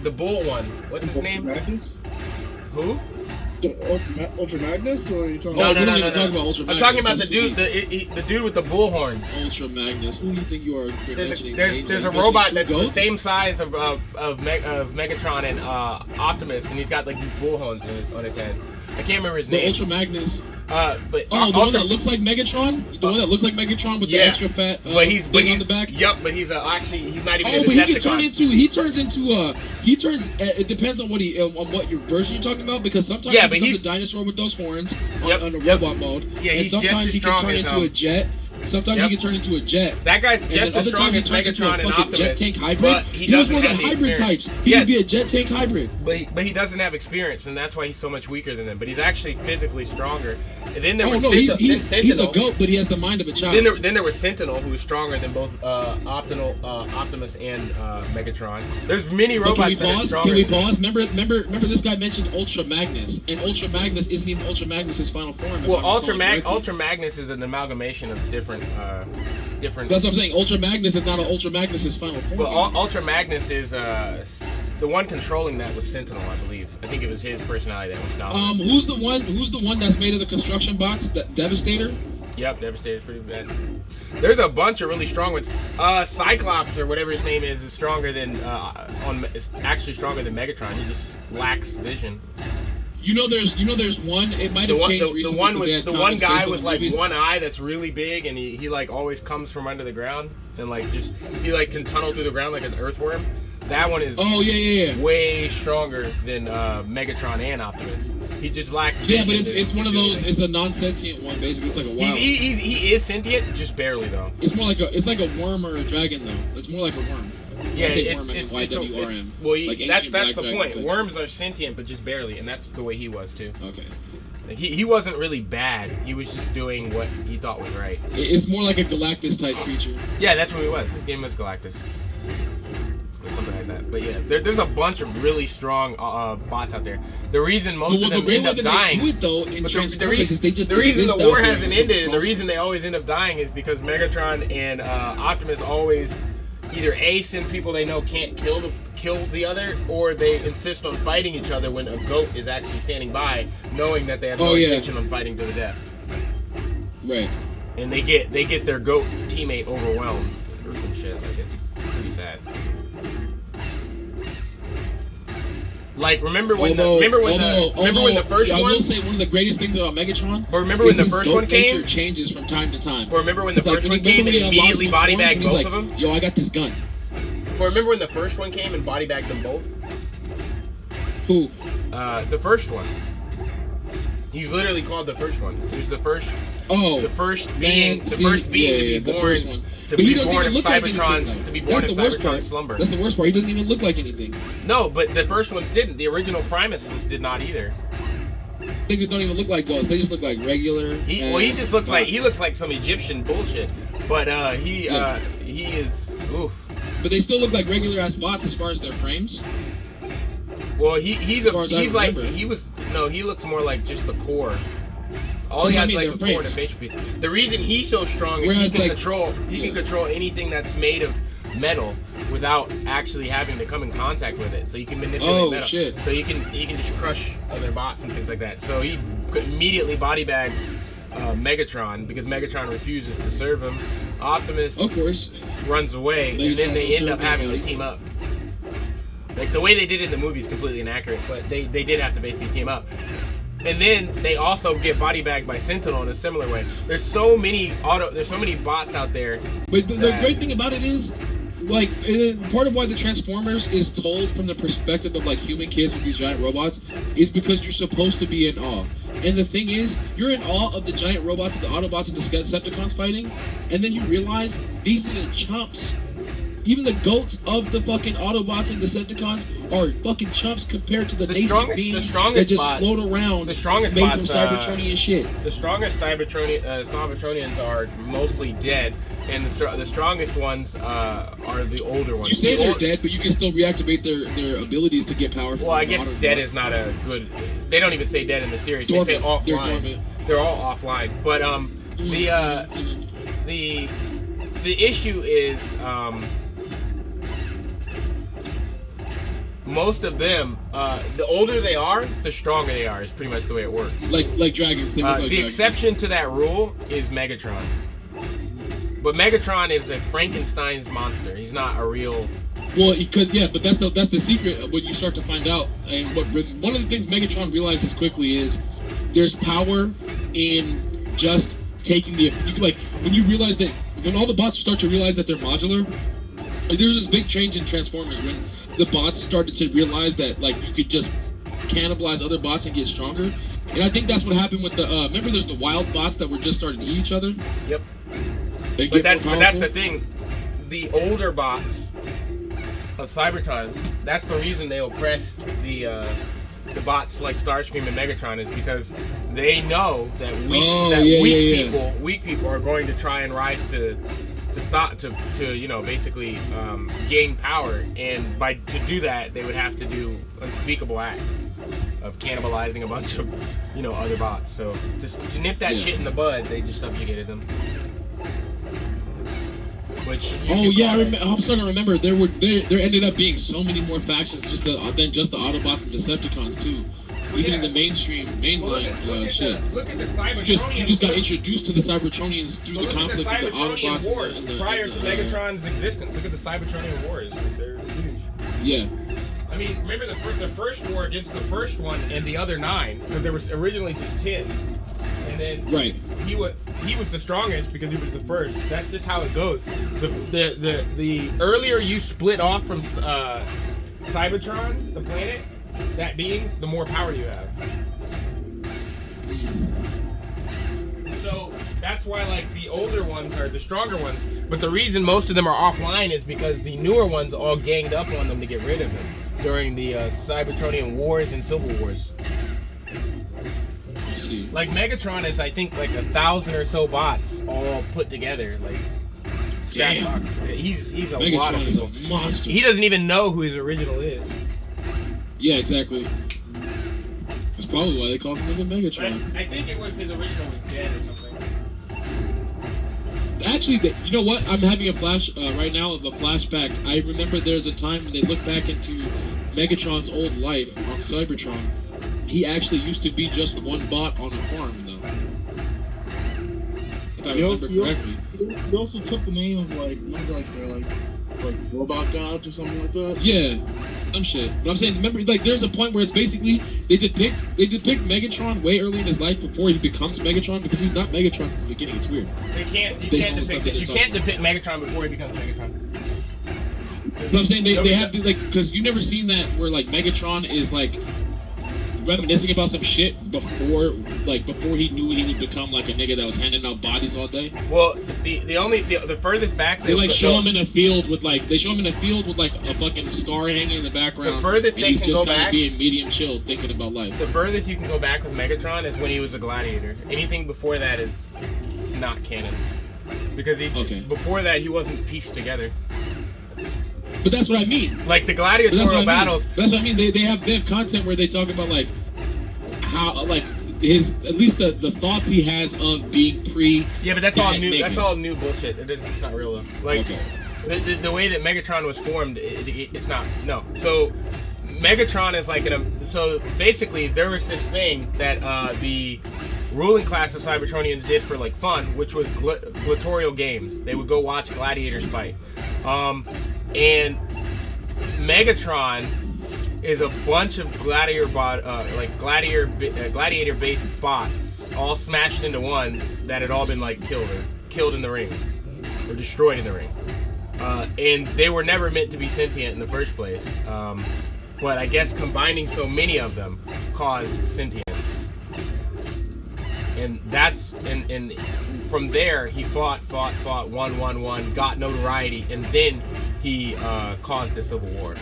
the Bull one. What's his name? Magnus? Who? Ultra Magnus, or are you talking No, about? we don't even talk about Ultra Magnus. I'm talking about the dude with the bull horns. Ultra Magnus. Who do you think you are mentioning? There's a robot that's the same size of Megatron and Optimus, and he's got like these bull horns on his head. I can't remember his name. The Ultra Magnus. But the one that looks like Megatron. The one that looks like Megatron with the extra fat thing on the back. Yep, but he's actually he's not even. Oh, but he turns into. It depends on what your version you're talking about, because sometimes he becomes a dinosaur with those horns on a robot mode, and sometimes he can turn into a jet. Sometimes he can turn into a jet. That guy's just as strong as Megatron and Optimus. Jet tank hybrid. He was one of the hybrid types. He could be a jet tank hybrid. But he doesn't have experience, and that's why he's so much weaker than them. But he's actually physically stronger. And then there was he's a goat, but he has the mind of a child. Then there was Sentinel, who was stronger than both Optimus and Megatron. There's many robots that are stronger. Can we pause? Remember this guy mentioned Ultra Magnus, and Ultra Magnus isn't even Ultra Magnus' final form. Well, Ultra Magnus is an amalgamation of different. That's what I'm saying. Ultra Magnus is not an Ultra Magnus' final form. But Ultra Magnus is the one controlling that was Sentinel, I believe. I think it was his personality that was dominant. Who's the one that's made of the construction box? Devastator? Yep, Devastator's pretty bad. There's a bunch of really strong ones. Cyclops or whatever his name is stronger than is actually stronger than Megatron. He just lacks vision. There's one. It might have changed recently. The one guy with like one eye that's really big, and he like always comes from under the ground, and like he can tunnel through the ground like an earthworm. That one is way stronger than Megatron and Optimus. He just lacks vision. Yeah, but it's one of those. It's a non-sentient one, basically. It's like a wild. He is sentient, just barely though. It's more like a worm or a dragon though. It's more like a worm. Yeah, it's YWRM. Well, that's the point. Worms are sentient, but just barely, and that's the way he was too. Okay. He wasn't really bad. He was just doing what he thought was right. It's more like a Galactus type creature. Yeah, that's what he was. His game was Galactus. Or something like that. But yeah, there's a bunch of really strong bots out there. The reason most of them end up dying. They do it though in Transformers is they just the reason the war hasn't ended, and the reason they always end up dying is because Megatron and Optimus always either send people they know can't kill the other, or they insist on fighting each other when a goat is actually standing by, knowing that they have no intention on fighting to the death. Right. And they get their goat teammate overwhelmed or some shit. Like, it's pretty sad. Like, remember when the first one? I will say one of the greatest things about Megatron. Or remember when the first one came? Nature changes from time to time. Or remember when the first one came and immediately body bagged both of them? Yo, I got this gun. Or remember when the first one came and body bagged them both? Who? The first one. He's literally called the first one. He was the first. Oh. The first being to be born. The first one. But he doesn't even look like anything. That's the worst part. Slumber. That's the worst part. He doesn't even look like anything. No, but the first ones didn't. The original Primuses did not either. Niggas don't even look like ghosts. They just look like regular. He just looks like some Egyptian bullshit. But he is oof. But they still look like regular ass bots as far as their frames. Well, he looks more like just the core. All he has is like the core and a facial piece. The reason he's so strong is he can control anything that's made of metal without actually having to come in contact with it. So you can manipulate metal. Shit. So you can just crush other bots and things like that. So he immediately body bags Megatron because Megatron refuses to serve him. Optimus, of course, runs away, and then they end up having to team up. Like the way they did it in the movie is completely inaccurate, but they did have to basically team up. And then they also get body bagged by Sentinel in a similar way. There's so many bots out there. But the great thing about it is, like, part of why the Transformers is told from the perspective of like human kids with these giant robots is because you're supposed to be in awe. And the thing is, you're in awe of the giant robots, the Autobots and the Decepticons fighting, and then you realize these are the chumps. Even the goats of the fucking Autobots and Decepticons are fucking chumps compared to the nascent beings that just float around, made from Cybertronian shit. The strongest Cybertronians are mostly dead, and the strongest ones are the older ones. You say they're dead, but you can still reactivate their abilities to get power from Well, I guess dead is not a good... They don't even say dead in the series. Dormant. They say offline. They're dormant. They're all offline. But the issue is... most of them, the older they are, the stronger they are. Is pretty much the way it works. Like dragons. They look like the dragons. exception to that rule is Megatron. But Megatron is a Frankenstein's monster. He's not a real. Well, but that's the secret when you start to find out. And one of the things Megatron realizes quickly is there's power in just taking when you realize that when all the bots start to realize that they're modular. Like, there's this big change in Transformers when the bots started to realize that like you could just cannibalize other bots and get stronger. And I think that's what happened with the remember there's the wild bots that were just starting to eat each other? Yep. But that's the thing. The older bots of Cybertron, that's the reason they oppressed the bots like Starscream and Megatron is because they know that weak people are going to try and rise to basically gain power, and to do that they would have to do unspeakable acts of cannibalizing a bunch of other bots. So to nip that shit in the bud, they just subjugated them. I'm starting to remember there ended up being so many more factions than just the Autobots and Decepticons too. Even in the mainline shit. Look at the Cybertronians. You just got introduced to the Cybertronians through the conflict of the Autobots wars prior to Megatron's existence. Look at the Cybertronian wars. They're huge. Yeah. I mean, remember the first war against the first one and the other 9, because there was originally just 10. And then he was the strongest because he was the first. That's just how it goes. The earlier you split off from Cybertron, the planet, that being, the more power you have. So that's why like the older ones are the stronger ones. But the reason most of them are offline is because the newer ones all ganged up on them to get rid of them during the Cybertronian wars and Civil Wars. Like Megatron is, I think, like 1,000 or so bots all put together. Like, damn, he's a Megatron lot of people. Is a monster. He doesn't even know who his original is. Yeah, exactly. That's probably why they called him the Megatron. But I think it was his original was dead or something. Actually, you know what? I'm having a flash right now of a flashback. I remember there's a time when they look back into Megatron's old life on Cybertron. He actually used to be just one bot on a farm, though. If I remember correctly. He also took the name of like robot gods or something like that. Yeah, some shit. But I'm saying, remember, like, there's a point where it's basically they depict Megatron way early in his life before he becomes Megatron, because he's not Megatron from the beginning. It's weird. You can't depict Megatron before he becomes Megatron. But I'm saying they have these, like, because you've never seen that where like Megatron is like reminiscing about some shit before he knew he would become like a nigga that was handing out bodies all day. Well, the furthest back they show him in a field with like a fucking star hanging in the background. The furthest and he's just kind of being medium chill, thinking about life. The furthest you can go back with Megatron is when he was a gladiator. Anything before that is not canon, because before that he wasn't pieced together. But that's what I mean. Like the gladiatorial battles. That's what I mean. They have content where they talk about like how like his at least the thoughts he has of being pre. Yeah, but that's all new. That's all new bullshit. It's not real though. Like the way that Megatron was formed, it's not. No. So Megatron is like so basically there was this thing that the ruling class of Cybertronians did for like fun, which was gladiatorial games. They would go watch gladiators fight. And Megatron is a bunch of gladiator-based bots, all smashed into one that had all been like killed in the ring, or destroyed in the ring. And they were never meant to be sentient in the first place. But I guess combining so many of them caused sentience. And and from there he fought, won, got notoriety, and then he caused the Civil War.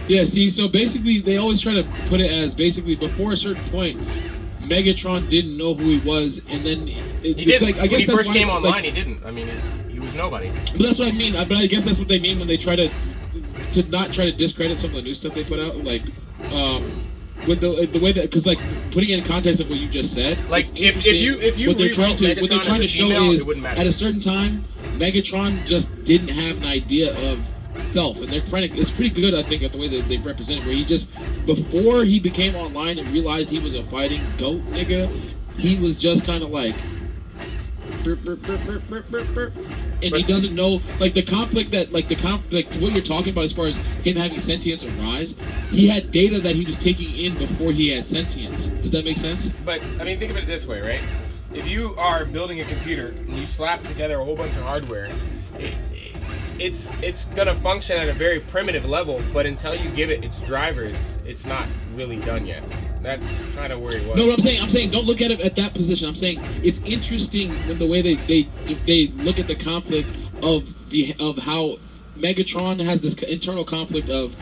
Yeah, see, so basically they always try to put it as basically before a certain point, Megatron didn't know who he was, and then he didn't. Like, I guess when he first came online, he didn't. I mean, he was nobody. But that's what I mean. But I guess that's what they mean when they try to not try to discredit some of the new stuff they put out, like with the way that, because like putting it in context of what you just said, like if you what they're trying to show female, is at a certain time Megatron just didn't have an idea of self, and they're trying to, it's pretty good I think at the way that they represent it, where he just before he became online and realized he was a fighting goat nigga, he was just kind of like and he doesn't know like the conflict what you're talking about as far as him having sentience or rise. He had data that he was taking in before he had sentience. Does that make sense? But I mean, think of it this way, right? If you are building a computer and you slap together a whole bunch of hardware, it's gonna function at a very primitive level, but until you give it its drivers, it's not really done yet. That's kind of where he was. No, what I'm saying, don't look at it at that position. I'm saying it's interesting when the way they look at the conflict of how Megatron has this internal conflict of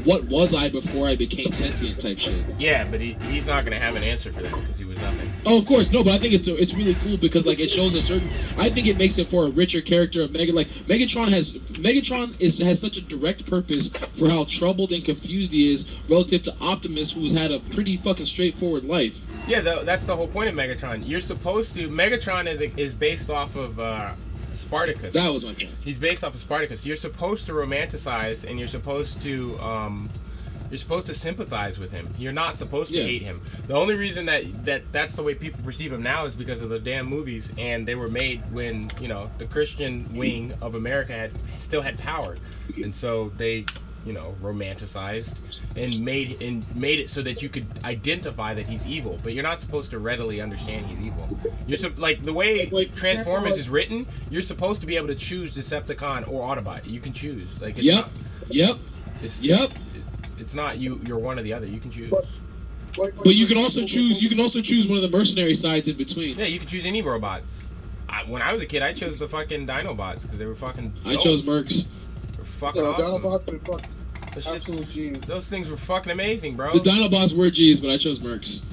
what was I before I became sentient type shit. Yeah, but he's not gonna have an answer for that because he was nothing. Oh, of course, no, but I think it's really cool because like it shows a certain. I think it makes it for a richer character of Megatron has such a direct purpose for how troubled and confused he is relative to Optimus, who's had a pretty fucking straightforward life. Yeah, that's the whole point of Megatron. You're supposed to. Megatron is based off of Spartacus. That was my point. He's based off of Spartacus. You're supposed to romanticize and you're supposed to sympathize with him. You're not supposed to hate him. The only reason that's the way people perceive him now is because of the damn movies, and they were made when the Christian wing of America still had power, and so they romanticized and made it so that you could identify that he's evil, but you're not supposed to readily understand he's evil. You're like the way Transformers is written, you're supposed to be able to choose Decepticon or Autobot. You can choose. Like it's It's not you're one or the other. You can choose. But you can also choose. You can also choose one of the mercenary sides in between. Yeah, you can choose any robots. When I was a kid, I chose the fucking Dinobots because they were fucking dope. I chose Mercs. They're fucking awesome. Dinobots were fucking absolute G's. Those things were fucking amazing, bro. The Dinobots were G's, but I chose Mercs.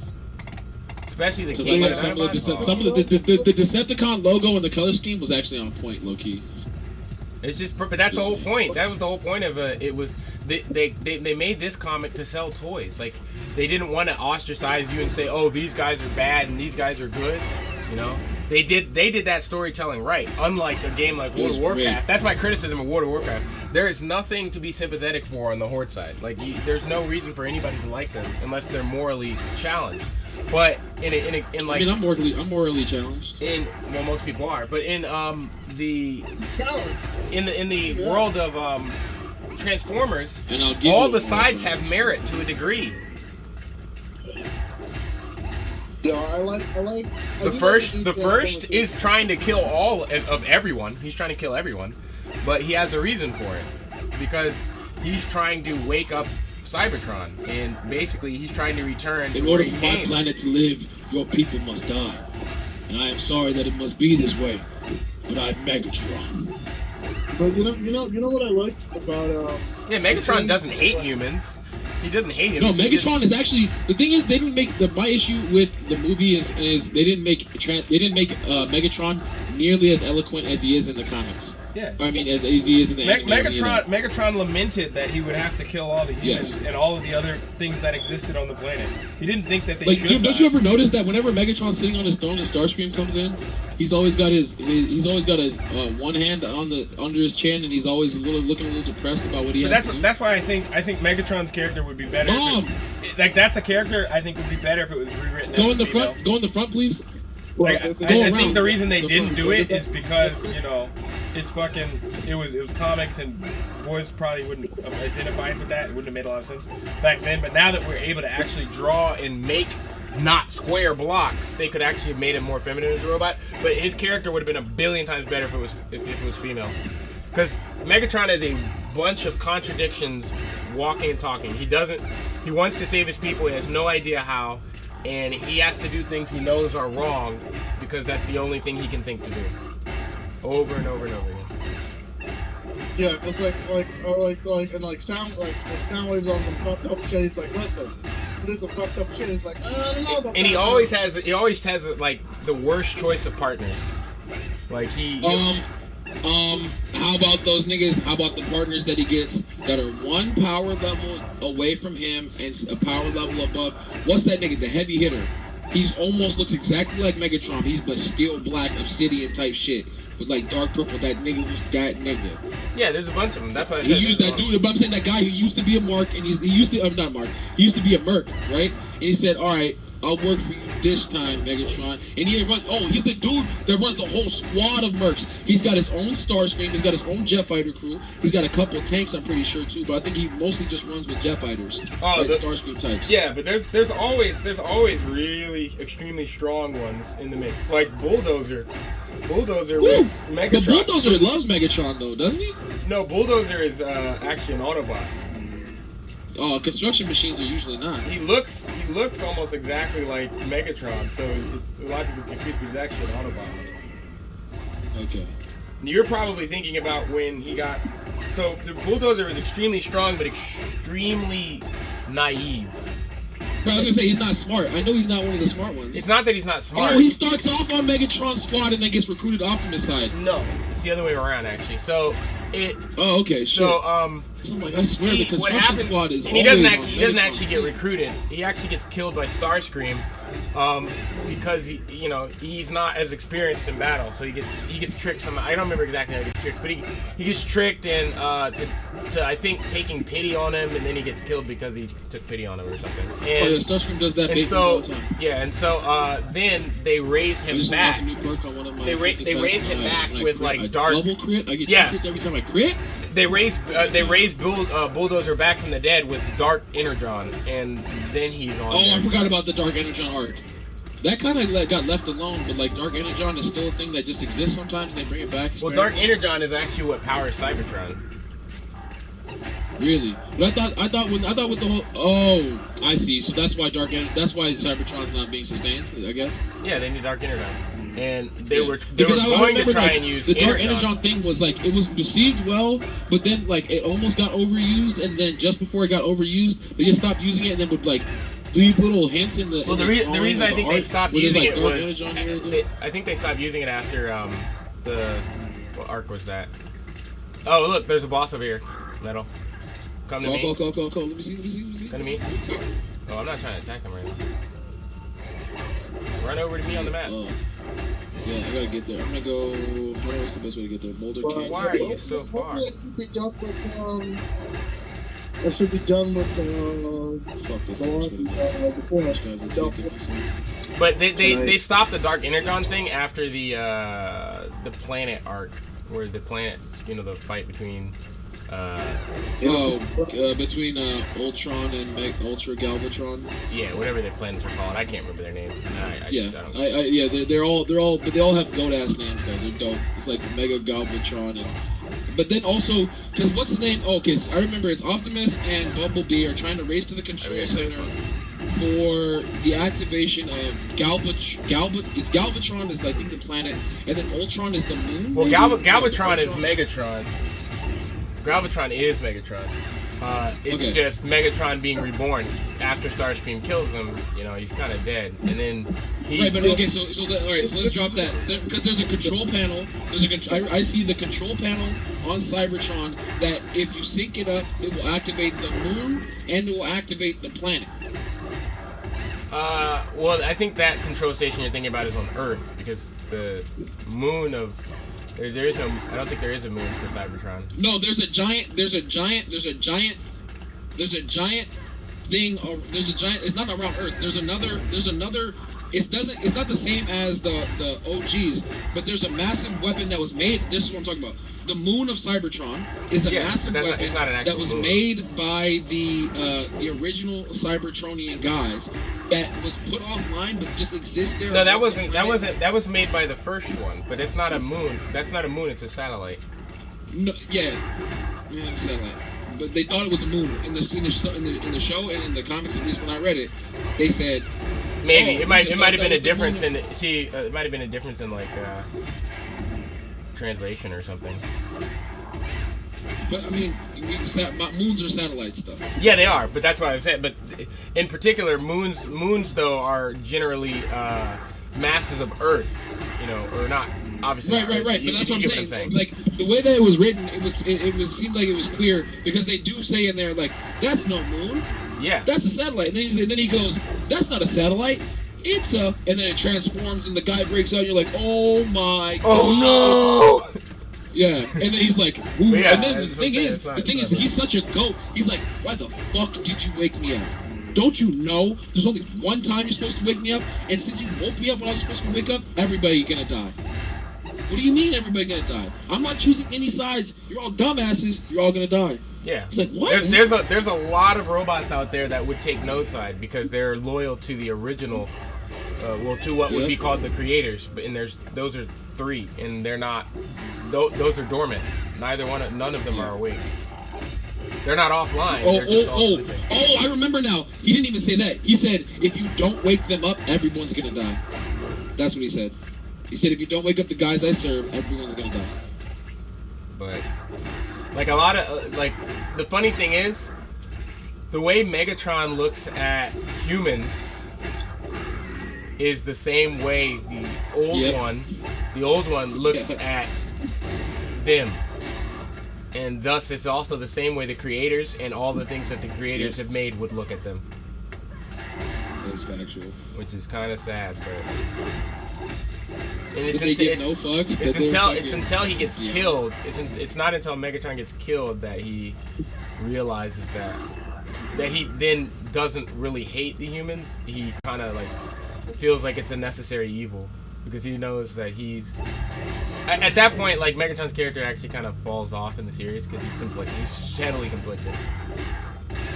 Especially the King of the Decepticon logo and the color scheme was actually on point, low key. It's just, but that's the whole point. That was the whole point of it. It was they made this comic to sell toys. Like they didn't want to ostracize you and say, oh, these guys are bad and these guys are good. They did that storytelling right. Unlike a game like World of Warcraft. That's my criticism of World of Warcraft. There is nothing to be sympathetic for on the Horde side. Like there's no reason for anybody to like them unless they're morally challenged. But in like, I mean, I'm morally challenged. Well, most people are. But in the world of Transformers, all the sides have merit to a degree. Yeah, I like. The first is trying to kill all of everyone. He's trying to kill everyone, but he has a reason for it because he's trying to wake up Cybertron, and basically he's trying to return. In order for my planet to live, your people must die, and I am sorry that it must be this way, but I'm Megatron. But you know what I like about Megatron doesn't hate humans. He doesn't hate him. No, Megatron is actually, the thing is they didn't make my issue with the movie is they didn't make Megatron nearly as eloquent as he is in the comics. Yeah. I mean, as he is in the anime. Megatron lamented that he would have to kill all the humans and all of the other things that existed on the planet. He didn't think that they should. Don't you ever notice that whenever Megatron's sitting on his throne and Starscream comes in, he's always got his one hand under his chin, and he's always looking a little depressed about what he has. That's why I think Megatron's character would be better. That's a character I think would be better if it was rewritten. Go in the front. Go in the front, please. Like, I think the reason they didn't do it is because, you know, it's fucking, it was comics and boys probably wouldn't have identified with that. It wouldn't have made a lot of sense back then. But now that we're able to actually draw and make not square blocks, they could actually have made him more feminine as a robot. But his character would have been a billion times better if it was female. Because Megatron has a bunch of contradictions, walking and talking. He wants to save his people. He has no idea how. And he has to do things he knows are wrong because that's the only thing he can think to do. Over and over and over again. Yeah, just like Soundwave's on some fucked up shit. He's like, listen, there's some fucked up shit. He's like, I don't know about that. And he always has like the worst choice of partners. Like how about those niggas? How about the partners that he gets that are one power level away from him and a power level above? What's that nigga? The heavy hitter. He's almost looks exactly like Megatron. He's but steel black, obsidian type shit, with like dark purple. That nigga was that nigga. Yeah, there's a bunch of them. That's why he used that dude. But I'm saying that guy who used to be a Mark, and he used to not Mark. He used to be a Merc, right? And he said, "All right, I'll work for you this time, Megatron." And he's the dude that runs the whole squad of Mercs. He's got his own Starscream. He's got his own jet fighter crew. He's got a couple tanks, I'm pretty sure too. But I think he mostly just runs with jet fighters, Starscream types. Yeah, but there's always really extremely strong ones in the mix, like Bulldozer. Bulldozer was Megatron. But Bulldozer loves Megatron though, doesn't he? No, Bulldozer is actually an Autobot. Oh, construction machines are usually not. He looks almost exactly like Megatron, so it's a lot of people confuse he's actually an Autobot. Okay. You're probably thinking about when he got. So the Bulldozer is extremely strong, but extremely naive. Bro, I was gonna say he's not smart. I know he's not one of the smart ones. It's not that he's not smart. Oh, he starts off on Megatron's squad and then gets recruited to Optimus side. No, it's the other way around actually. So it. Oh, okay, sure. So I'm like, I swear the construction squad is always he doesn't actually get recruited. He actually gets killed by Starscream, because he's not as experienced in battle. So he gets tricked. I don't remember exactly how he gets tricked, but he gets tricked and to I think taking pity on him, and then he gets killed because he took pity on him or something. And, Starscream does that all the time. Yeah, and so then they raise him back. They raise him back with like dark. Double crit. I get 2 crits every time I crit. They raise Bulldozer back from the dead with Dark Energon, and then he's on. Oh, I forgot about the Dark Energon arc. That kind of got left alone, but like Dark Energon is still a thing that just exists sometimes, and they bring it back. Well, Dark Energon is actually what powers Cybertron. Really? But I thought with the whole. Oh, I see. So that's why Cybertron's not being sustained, I guess. Yeah, they need Dark Energon. And they were going to try and use the Dark Energon thing was like it was received well, but then like it almost got overused, and then just before it got overused, they just stopped using it, and then would like leave little hints in the. Well, the reason I think they stopped using it was I think they stopped using it after what arc was that? Oh, look, there's a boss over here, Metal. Come to me. Call. Let me see. Come to me. Oh, I'm not trying to attack him right now. Run over to me on the map. Yeah, I gotta get there. I'm gonna go. What's the best way to get there? Boulder Canyon. Why are you so far? I should be done with Fuck this. But they stopped the Dark Energon thing after the planet arc, where the planets, the fight between. Between Ultron and Ultra Galvatron. Yeah, whatever their planets are called, I can't remember their names. They all have goat ass names though. They're dope. It's like Mega Galvatron but then also, because what's his name? Oh, okay, so I remember it's Optimus and Bumblebee are trying to race to the control center for the activation of It's Galvatron is I think the planet, and then Ultron is the moon. Well, Galvatron is Megatron. Galvatron is Megatron. It's Okay. just Megatron being reborn. After Starscream kills him, you know, he's kind of dead. And then he... Right, but okay, so let's drop that. Because there's a control panel. I see the control panel on Cybertron that if you sync it up, it will activate the moon and it will activate the planet. Well, I think that control station you're thinking about is on Earth, because the moon of... There is no... I don't think there is a moon for Cybertron. No, there's a giant thing. There's a giant. It's not around Earth. There's another. It's not the same as the OGs, but there's a massive weapon that was made. This is what I'm talking about. The moon of Cybertron is a massive weapon it's not an actual that was moon. made by the original Cybertronian guys that was put offline but just exists there. No, that was made by the first one, but it's not a moon. That's not a moon. It's a satellite. No, yeah, satellite. But they thought it was a moon in the show and in the comics. At least when I read it, they said maybe it might have been a was the difference moon. it might have been a difference in like translation or something. But I mean, moons are satellites, though. Yeah, they are, but that's what I said. But in particular, moons though are generally masses of Earth, you know, or not. Obviously, Right. But that's what I'm get saying. Like the way that it was written, it seemed like it was clear because they do say in there like that's no moon, Yeah. that's a satellite. And then he goes, that's not a satellite, it's a, and then it transforms and the guy breaks out. And you're like, oh my god. Oh no! Yeah, and then he's like, ooh. Yeah, And then the that's thing okay, is, it's not- he's such a goat. He's like, why the fuck did you wake me up? Don't you know there's only one time you're supposed to wake me up? And since you woke me up when I was supposed to wake up, everybody gonna die. What do you mean everybody gonna die? I'm not choosing any sides. You're all dumbasses. You're all gonna die. Yeah. It's like, what? There's a lot of robots out there that would take no side because they're loyal to the original, to what would be called the creators. But and those are three, and they're not. Those are dormant. None of them are awake. They're not offline. They're just all sleeping. I remember now. He didn't even say that. He said, if you don't wake them up, everyone's gonna die. That's what he said. He said, if you don't wake up the guys I serve, everyone's gonna die. But like a lot of the funny thing is, the way Megatron looks at humans is the same way the old one looks at them. And thus, it's also the same way the creators and all the things that the creators have made would look at them. That's factual. Which is kind of sad, but... And They give no fucks. It's until he gets killed. It's not until Megatron gets killed that he realizes that he then doesn't really hate the humans. He kind of like feels like it's a necessary evil because he knows that he's... At that point, like, Megatron's character actually kind of falls off in the series because he's conflicted. He's heavily conflicted.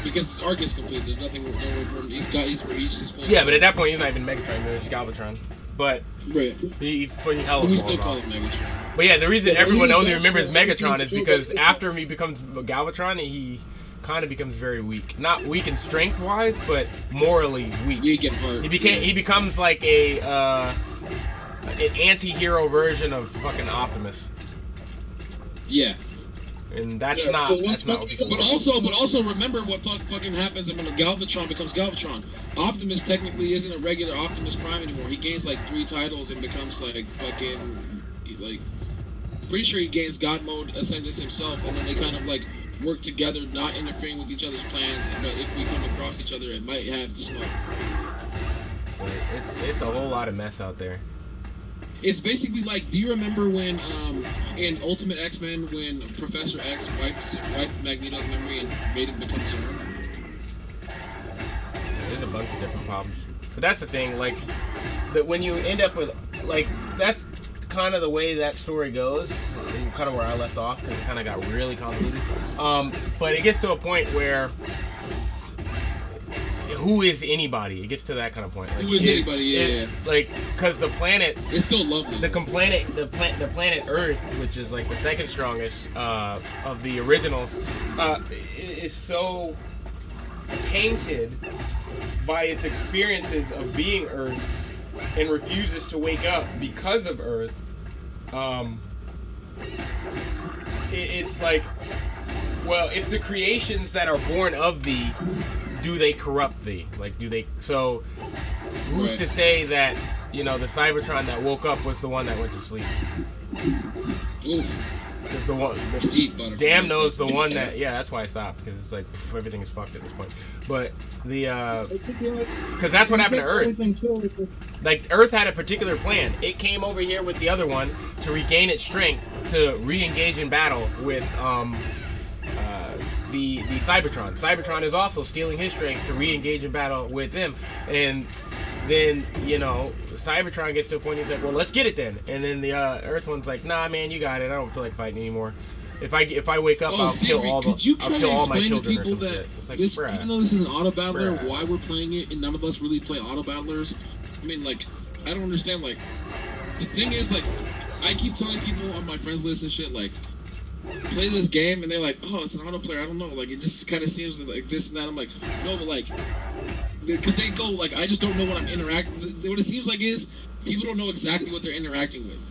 Because his arc is complete. There's nothing more from him. He's reached his full... Yeah, but at that point, he's not even Megatron. He's Galvatron. But right. he hella we falls still call off. him Megatron. But yeah, the reason everyone only remembers Megatron is because after he becomes Galvatron, he kind of becomes very weak. Not weak in strength-wise, but morally weak. Weak in heart. He becomes like an anti-hero version of fucking Optimus. Yeah. And that's not what we But also remember what fucking happens when Galvatron becomes Galvatron. Optimus technically isn't a regular Optimus Prime anymore. He gains like 3 titles and becomes like fucking pretty sure he gains God mode ascendance himself, and then they kind of like work together, not interfering with each other's plans. But if we come across each other, it might have to smoke. It's a whole lot of mess out there. It's basically like, do you remember when in Ultimate X-Men when Professor X wiped Magneto's memory and made him become Zurn? There's a bunch of different problems. But that's the thing, like, that when you end up with, like, that's kind of the way that story goes, and kind of where I left off, because it kind of got really convoluted. But it gets to a point where who is anybody? It gets to that kind of point. Like, who is anybody? Yeah. Like, because the planet, it's still lovely. The planet Earth, which is like the second strongest of the originals, is so tainted by its experiences of being Earth and refuses to wake up because of Earth. It's like Well, if the creations that are born of thee, do they corrupt thee? Like, do they? So, who's Right. to say that the Cybertron that woke up was the one that went to sleep? Oof. Because the one, Deep butterfly. damn knows the one that. Yeah, that's why I stopped, because it's like everything is fucked at this point. But because that's what happened to Earth. Like, Earth had a particular plan. It came over here with the other one to regain its strength to re-engage in battle with the Cybertron. Cybertron is also stealing his strength to re-engage in battle with them, and then Cybertron gets to a point. He's like, well, let's get it then. And then the Earth one's like, nah, man, you got it. I don't feel like fighting anymore. If I wake up, I'll kill all could you try to my explain to children or people some that shit. It's like, this, bruh. even though this is an auto battler, Bruh. why we're playing it and none of us really play auto battlers? I mean, like, I don't understand. Like, the thing is, like, I keep telling people on my friends list and shit, like, play this game, and they're like, oh, it's an auto player. I don't know. Like, it just kind of seems like this and that. I'm like, no, but like, because they go like, I just don't know what I'm interacting. What it seems like is people don't know exactly what they're interacting with.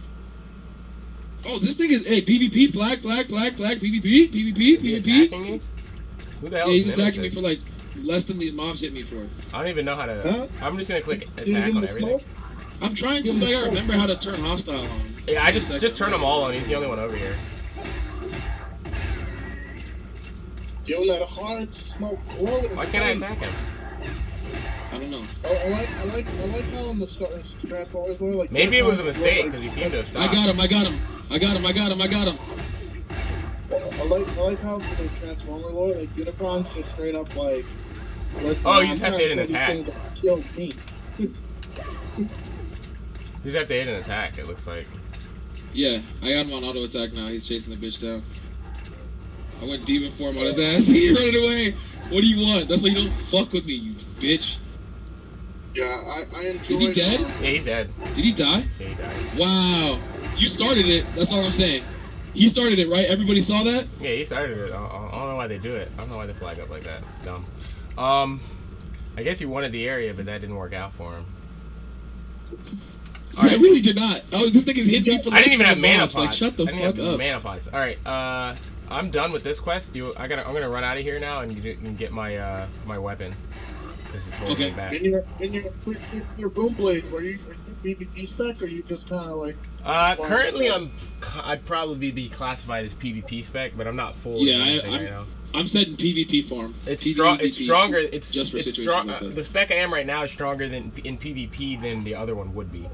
Oh, this thing is PvP flag, PvP, PvP. Who the hell? Yeah, he's is attacking me Nemesis? for like less than these mobs hit me for. I don't even know how to. Huh? I'm just gonna click You attack give on him the everything. smoke? I'm trying to, but I gotta remember how to turn hostile on. Yeah, I just turn them all on. He's the only one over here. Give him that hard smoke glow. Why can't I attack him? I don't know. I like how in the Transformers lore, like Maybe it was a mistake because he seemed to have stopped. I got him. I like how for the Transformer lore, like Unicron's just straight up like. Listen, Oh, you I'm just have to trying hit an these attack. things that kill me. You just have to hit an attack. It looks like. Yeah, I got him on auto attack now. He's chasing the bitch down. I went demon form on his ass. He ran away. What do you want? That's why you don't fuck with me, you bitch. Yeah, I enjoyed. Is he dead? Yeah, he's dead. Did he die? Yeah, he died. Wow. You started it. That's all I'm saying. He started it, right? Everybody saw that? Yeah, he started it. I don't know why they do it. I don't know why they flag up like that. It's dumb. I guess he wanted the area, but that didn't work out for him. I really did not. Oh, this thing is hitting me for I didn't even have less than mana mobs. pods. Like, shut the I didn't fuck have up. mana pods. All right. I'm done with this quest. I'm gonna run out of here now and get my my weapon. This is holding me back. In your Boomblade, are you PvP spec or you just kind of like? Currently I'd probably be classified as PvP spec, but I'm not full. Yeah, right now. I'm setting PvP farm. It's PvP, It's stronger. It's just for it's situations like that. The spec I am right now is stronger than in PvP than the other one would be.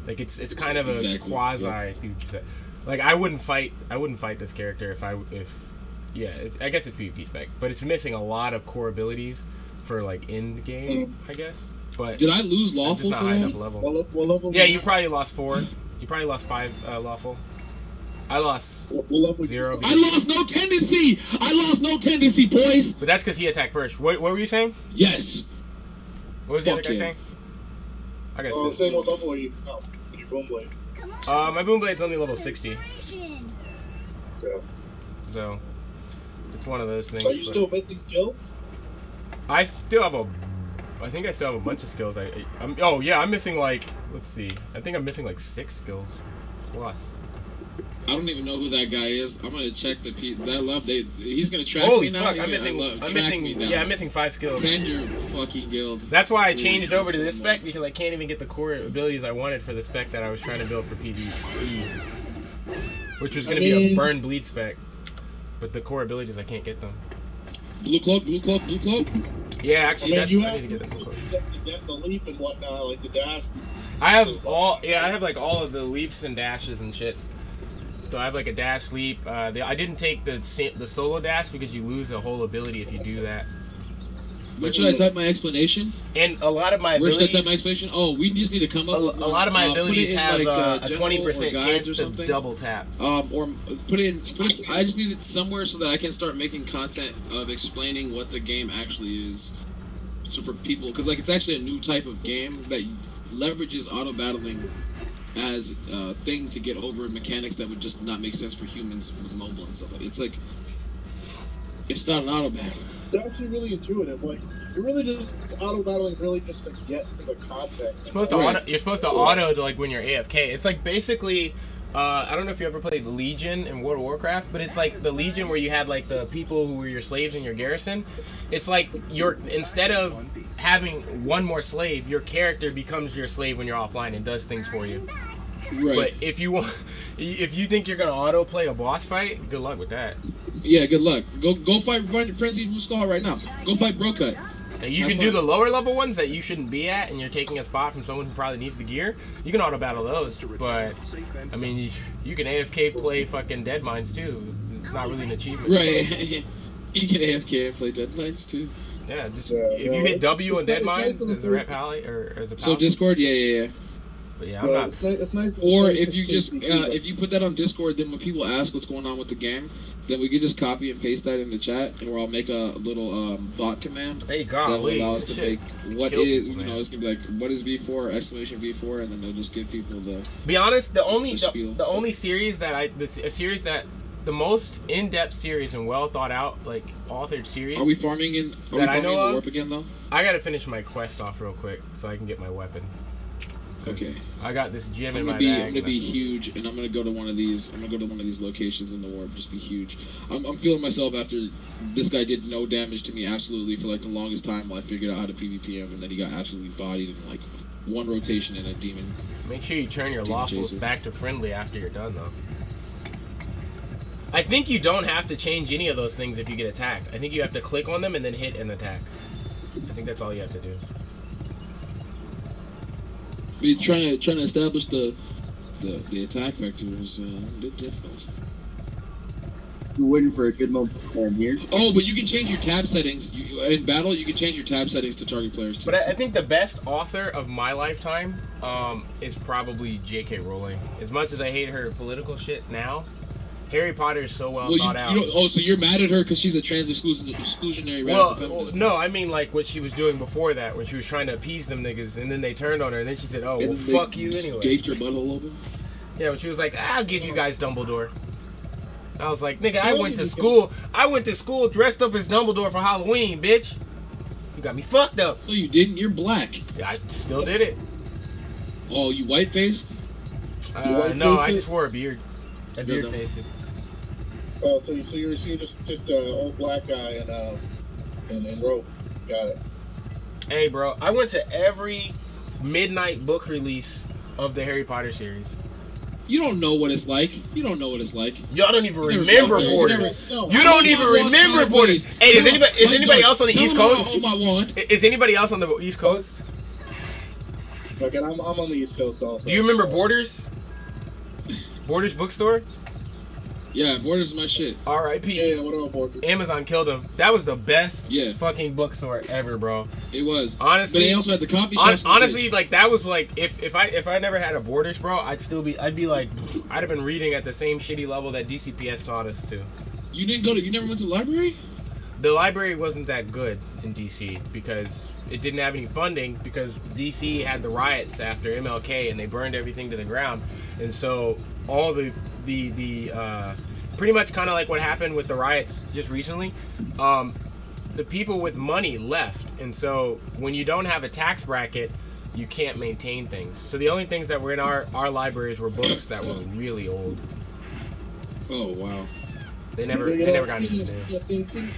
Like it's kind of a Exactly, quasi yeah. PvP spec. Like I wouldn't fight this character I guess it's PvP spec, but it's missing a lot of core abilities for like end game, I guess. But Did I lose it's lawful not for high enough that? level. What level? Yeah, you probably lost 4. You probably lost 5 lawful. I lost What level? 0. I lost no tendency, boys. But that's because he attacked first. What were you saying? Yes. What was the other Fuck guy yeah. saying? I gotta Say sit. what level are you? No, your Boomblade. My Boomblade's only level 60, So, so it's one of those things. are you but still missing skills? I still have I think I still have a bunch of skills. I'm missing like, let's see. I think I'm missing like 6 skills plus. I don't even know who that guy is. I'm gonna check that love. He's gonna track Holy me now. fuck! He's I'm gonna missing. me now. Yeah, I'm missing 5 skills. Send your fucking guild. That's why I Please changed over to don't this do spec that. because I can't even get the core abilities I wanted for the spec that I was trying to build for PvE, which was gonna be a burn bleed spec. But the core abilities I can't get them. Blue cloak. Yeah, actually, I I have need to get them. the leap and whatnot, like the dash. I have like all of the leaps and dashes and shit. So I have like a dash leap. I didn't take the solo dash because you lose a whole ability if you do that. Where should I type my explanation? And a lot of my Where should I abilities, type my explanation? Oh, we just need to come up with a lot of my abilities have a general 20% or guides chance or to something. double tap. Or put it. I just need it somewhere so that I can start making content of explaining what the game actually is. So for people, because like it's actually a new type of game that leverages auto battling as a thing to get over mechanics that would just not make sense for humans with mobile and stuff. It's like it's not an auto battle. It's actually really intuitive. Like you're really just auto battling, really just to get the content. You're supposed to auto to like when you're AFK. It's like basically I don't know if you ever played Legion in World of Warcraft, but it's like the Legion where you had like the people who were your slaves in your garrison. It's like instead of having one more slave, your character becomes your slave when you're offline and does things for you. Right. But if you think you're gonna auto play a boss fight, good luck with that. Yeah, good luck. Go fight Frenzied Blue Skull right now. Go fight Brocut. And you can do the lower level ones that you shouldn't be at, and you're taking a spot from someone who probably needs the gear. You can auto battle those, but I mean, you can AFK play fucking Dead Mines too. It's not really an achievement. Right. You can AFK and play Dead Mines too. Yeah, just if you hit W on Dead Mines as a ret pally or as a pally. So Discord, yeah. But yeah, I'm not. It's nice. Or if you just if you put that on Discord, then when people ask what's going on with the game, then we can just copy and paste that in the chat, and I'll make a little bot command that will allow us to make what is it's gonna be like what is V4 exclamation V4, and then they'll just give people the. Be honest, the only series that the most in-depth series and well thought out like authored series. Are we farming in the warp again though? I gotta finish my quest off real quick so I can get my weapon. Okay. I got this gem in my bag. I'm gonna be huge, and I'm gonna go to one of these. I'm gonna go to one of these locations in the warp. Just be huge. I'm feeling myself after this guy did no damage to me absolutely for like the longest time while I figured out how to PvP him, and then he got absolutely bodied in like one rotation in a demon. Make sure you turn your lawfuls back to friendly after you're done though. I think you don't have to change any of those things if you get attacked. I think you have to click on them and then hit an attack. I think that's all you have to do. Be trying to establish the attack vector is a bit difficult. We're waiting for a good moment here. Oh, but you can change your tab settings. In battle, you can change your tab settings to target players too. But I think the best author of my lifetime is probably J.K. Rowling. As much as I hate her political shit now, Harry Potter is so well thought out. So you're mad at her because she's a exclusionary radical feminist? No, I mean like what she was doing before that, when she was trying to appease them niggas, and then they turned on her, and then she said, "Oh, well, fuck you anyway." Gaped her butthole open. Yeah, when she was like, "I'll give you guys Dumbledore." I was like, "Nigga, I went to school dressed up as Dumbledore for Halloween, bitch. You got me fucked up." No, you didn't. You're black. Yeah, I still did it. Oh, you white faced? No, I just wore a beard. A beard facing. Oh, so you're just an old black guy in rope. Got it. Hey, bro, I went to every midnight book release of the Harry Potter series. You don't know what it's like. Y'all don't even remember Borders. You don't even remember Borders. Hey, is anybody else on the East Coast? Is anybody else on the East Coast? Okay, I'm on the East Coast also. Do you remember Borders? Borders bookstore? Yeah, Borders is my shit. R.I.P. Yeah, what about Borders? Amazon killed him. That was the best fucking bookstore ever, bro. It was. Honestly, but they also had the coffee shops. Honestly, like that was like if I never had a Borders, bro, I'd have been reading at the same shitty level that DCPS taught us to. You never went to the library? The library wasn't that good in DC because it didn't have any funding because DC had the riots after MLK and they burned everything to the ground, and so all the pretty much kind of like what happened with the riots just recently, the people with money left, and so when you don't have a tax bracket, you can't maintain things. So the only things that were in our libraries were books that were really old. Oh wow. They never got into there.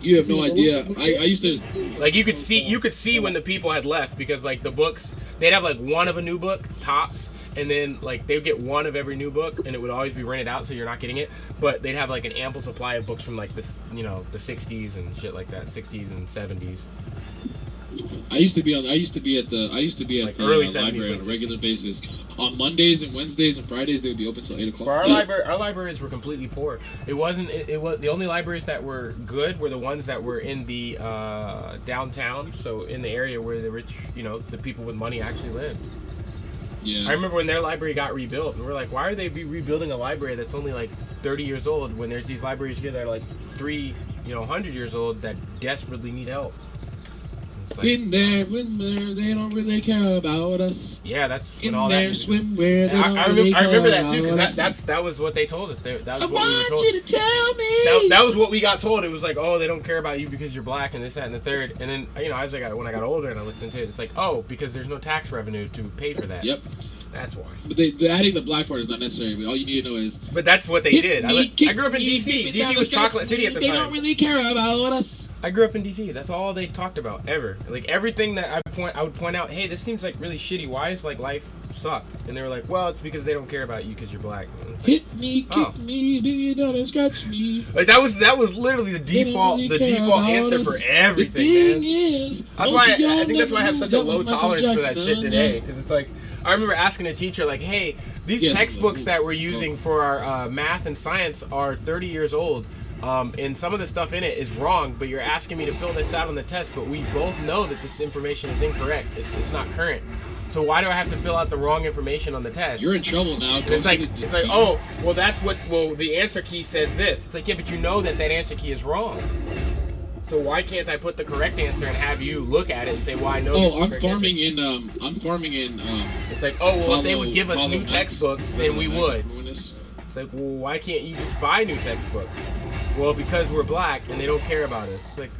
You have no idea. I used to like you could see when the people had left because like the books they'd have like one of a new book tops, and then like they would get one of every new book and it would always be rented out so you're not getting it, but they'd have like an ample supply of books from like this, the 60s and shit like that, 60s and 70s. I used to be at the early library on a regular basis. On Mondays and Wednesdays and Fridays they would be open till 8 o'clock. Our libraries were completely poor. It was the only libraries that were good were the ones that were in the downtown, so in the area where the rich, the people with money actually lived. Yeah. I remember when their library got rebuilt, and we're like, why are they rebuilding a library that's only like 30 years old when there's these libraries here that are like 100 years old that desperately need help? Like, been there, they don't really care about us. Yeah, that's when in all there, that. Swimwear, they don't I really remember care that too, about because that was what they told us. That was I what want we were told. you to tell me. That was what we got told. It was like, oh, they don't care about you because you're black and this, that, and the third. And then, as when I got older and I looked into it, it's like, oh, because there's no tax revenue to pay for that. Yep. That's why. But the adding the black part is not necessary. But all you need to know is. But that's what they did. I grew up in DC. DC was Chocolate City at the time. They don't really care about us. I grew up in DC. That's all they talked about ever. Like everything that I would point out. Hey, this seems like really shitty. Why is like life suck? And they were like, well, it's because they don't care about you because you're black. Like, hit me, kick me, baby, don't scratch me. Like that was literally the default answer for everything. The thing man. is, that's why I think that's why I have such a low tolerance for that shit today. Because it's like I remember asking a teacher like, hey, these textbooks that we're using for our math and science are 30 years old. And some of the stuff in it is wrong, but you're asking me to fill this out on the test, but we both know that this information is incorrect. It's not current. So why do I have to fill out the wrong information on the test? You're in trouble now. It's like, oh, well, the answer key says this. It's like, yeah, but you know that answer key is wrong. So why can't I put the correct answer and have you look at it and say, well, I know. Oh, I'm farming in. It's like, oh, well, if they would give us new textbooks, then we would. It's like, well, why can't you just buy new textbooks? Well, because we're black and they don't care about us. It's like,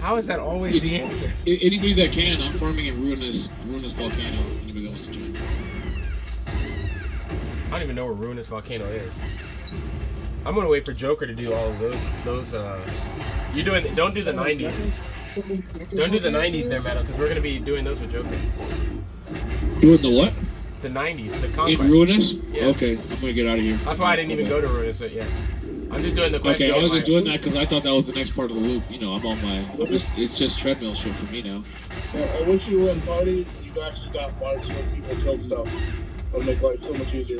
how is that always the answer? Anybody that can, I'm farming in ruinous volcano. Anybody that wants to join? I don't even know where ruinous volcano is. I'm gonna wait for Joker to do all of those. Don't do the 90s. Don't do the 90s there, Metal, because we're gonna be doing those with Joker. Doing the what? The 90s, the conquest. In Ruinous? Yeah. Okay, I'm gonna get out of here. That's why I didn't even go to Ruinous yet. I'm just doing the question. Okay, I was just doing that because I thought that was the next part of the loop. You know, it's just treadmill shit for me now. Well, I wish you were in party. You actually got marks where people kill stuff. It'll make life so much easier.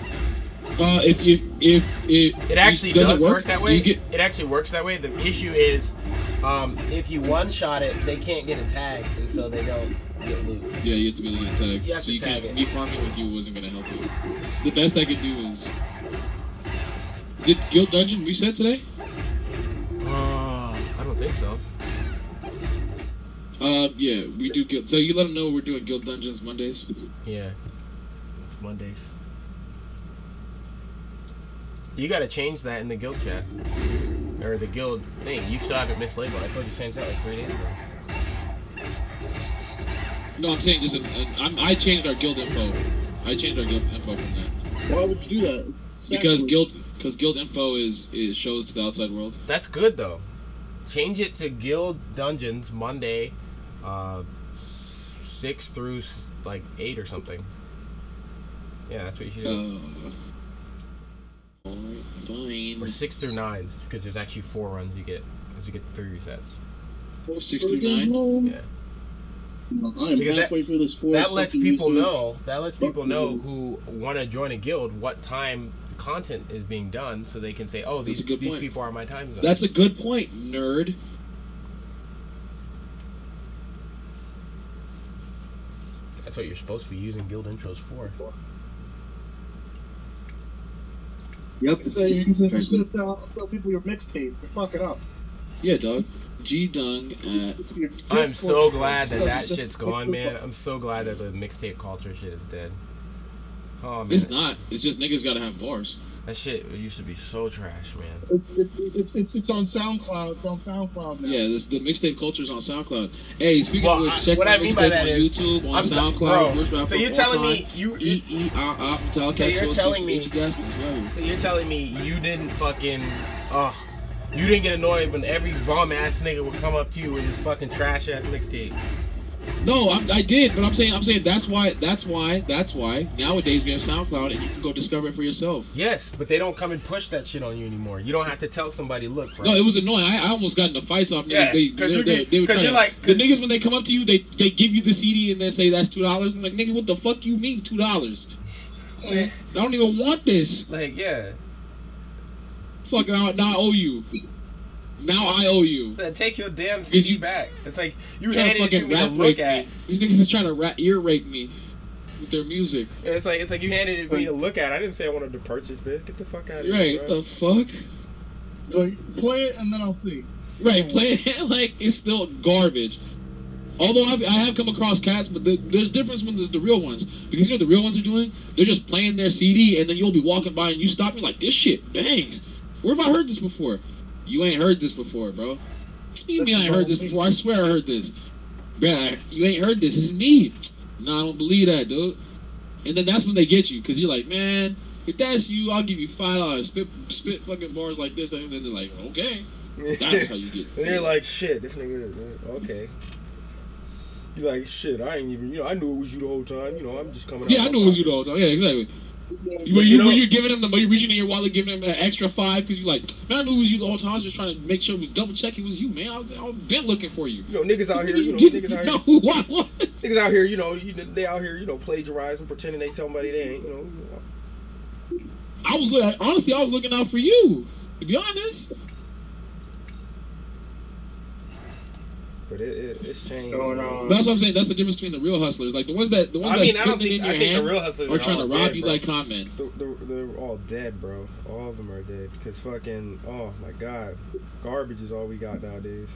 If it actually does work that way. It actually works that way. The issue is, if you one-shot it, they can't get a tag, and so they don't get loot. Yeah, you have to be able to get a tag. You have to tag it. Me farming with you wasn't gonna help you. The best I could do is. Did Guild Dungeon reset today? I don't think so. Yeah, we do Guild. So you let them know we're doing Guild Dungeons Mondays. Yeah, Mondays. You gotta change that in the guild chat. Or the guild thing. You still have it mislabeled. I told you to change that like 3 days ago. No, I'm saying just I changed our guild info. I changed our guild info from that. Why would you do that? Because guild info is shows to the outside world. That's good though. Change it to Guild Dungeons Monday, 6 through like 8 or something. Yeah, that's what you should do. Alright, fine. Or 6 through 9, because there's actually 4 runs you get, because you get 3 resets. 6 through 9? Yeah. I'm halfway through this 4. That lets people know. That lets people know who want to join a guild what time content is being done, so they can say, "Oh, these people are my time zone." That's a good point, nerd. That's what you're supposed to be using guild intros for. Yep. So you can sell people your mixtape. You're fucking up. Yeah, dog. G-Dung at... I'm so glad that shit's gone, man. I'm so glad that the mixtape culture shit is dead. Oh, man. It's not. It's just niggas gotta have bars. That shit used to be so trash, man. It's on SoundCloud. It's on SoundCloud now. Yeah, the mixtape culture's on SoundCloud. Hey, speaking of which, check my mixtape on YouTube, on SoundCloud. Worst rapper so you're telling me you... So you're telling me you didn't fucking... you didn't get annoyed when every bum ass nigga would come up to you with his fucking trash ass mixtape. No, I did, but I'm saying that's why nowadays we have SoundCloud and you can go discover it for yourself. Yes, but they don't come and push that shit on you anymore. You don't have to tell somebody, look, bro. No, it was annoying. I almost got into fights off niggas. Yeah, they were trying to, like, the niggas when they come up to you, they give you the CD and they say that's $2. I'm like, nigga, what the fuck you mean $2? I don't even want this. Like, yeah. Fuck, now I owe you. Now I owe you. Take your damn CD back. It's like you handed it to me to look at. These niggas is trying to ear rape me with their music. It's like you handed it to me to look at. I didn't say I wanted to purchase this. Get the fuck out of here. Right? Bro. The fuck? It's like, play it and then I'll see. Right? Play it like it's still garbage. Although I have come across cats, but there's difference when there's the real ones. Because you know what the real ones are doing? They're just playing their CD and then you'll be walking by and you stop me like, this shit bangs. Where have I heard this before? You ain't heard this before, bro. What do you mean I ain't heard this before? I swear I heard this. Bruh, you ain't heard this. It's me. Nah, I don't believe that, dude. And then that's when they get you, because you're like, man, if that's you, I'll give you $5. Spit fucking bars like this, and then they're like, okay. That's how you get. And they're like, shit, this nigga, okay. You're like, shit, I ain't even, I knew it was you the whole time. I'm just coming out. Yeah, I knew it was you the whole time. Yeah, exactly. When you're giving them you reaching in your wallet, giving them an extra $5 because you're like, man, I knew it was you the whole time. I was just trying to make sure it was double check it was you, man. I've been looking for you. Niggas out here, niggas out here. What? Niggas out here, they out here, plagiarizing, pretending they somebody they ain't, I was looking out for you, to be honest. But it's changed. going on? That's what I'm saying. That's the difference between the real hustlers. Like the ones that putting it in your hand the real hustlers are trying to rob dead, you bro. like con men. They're all dead, bro. All of them are dead. Because fucking, oh my god. Garbage is all we got nowadays.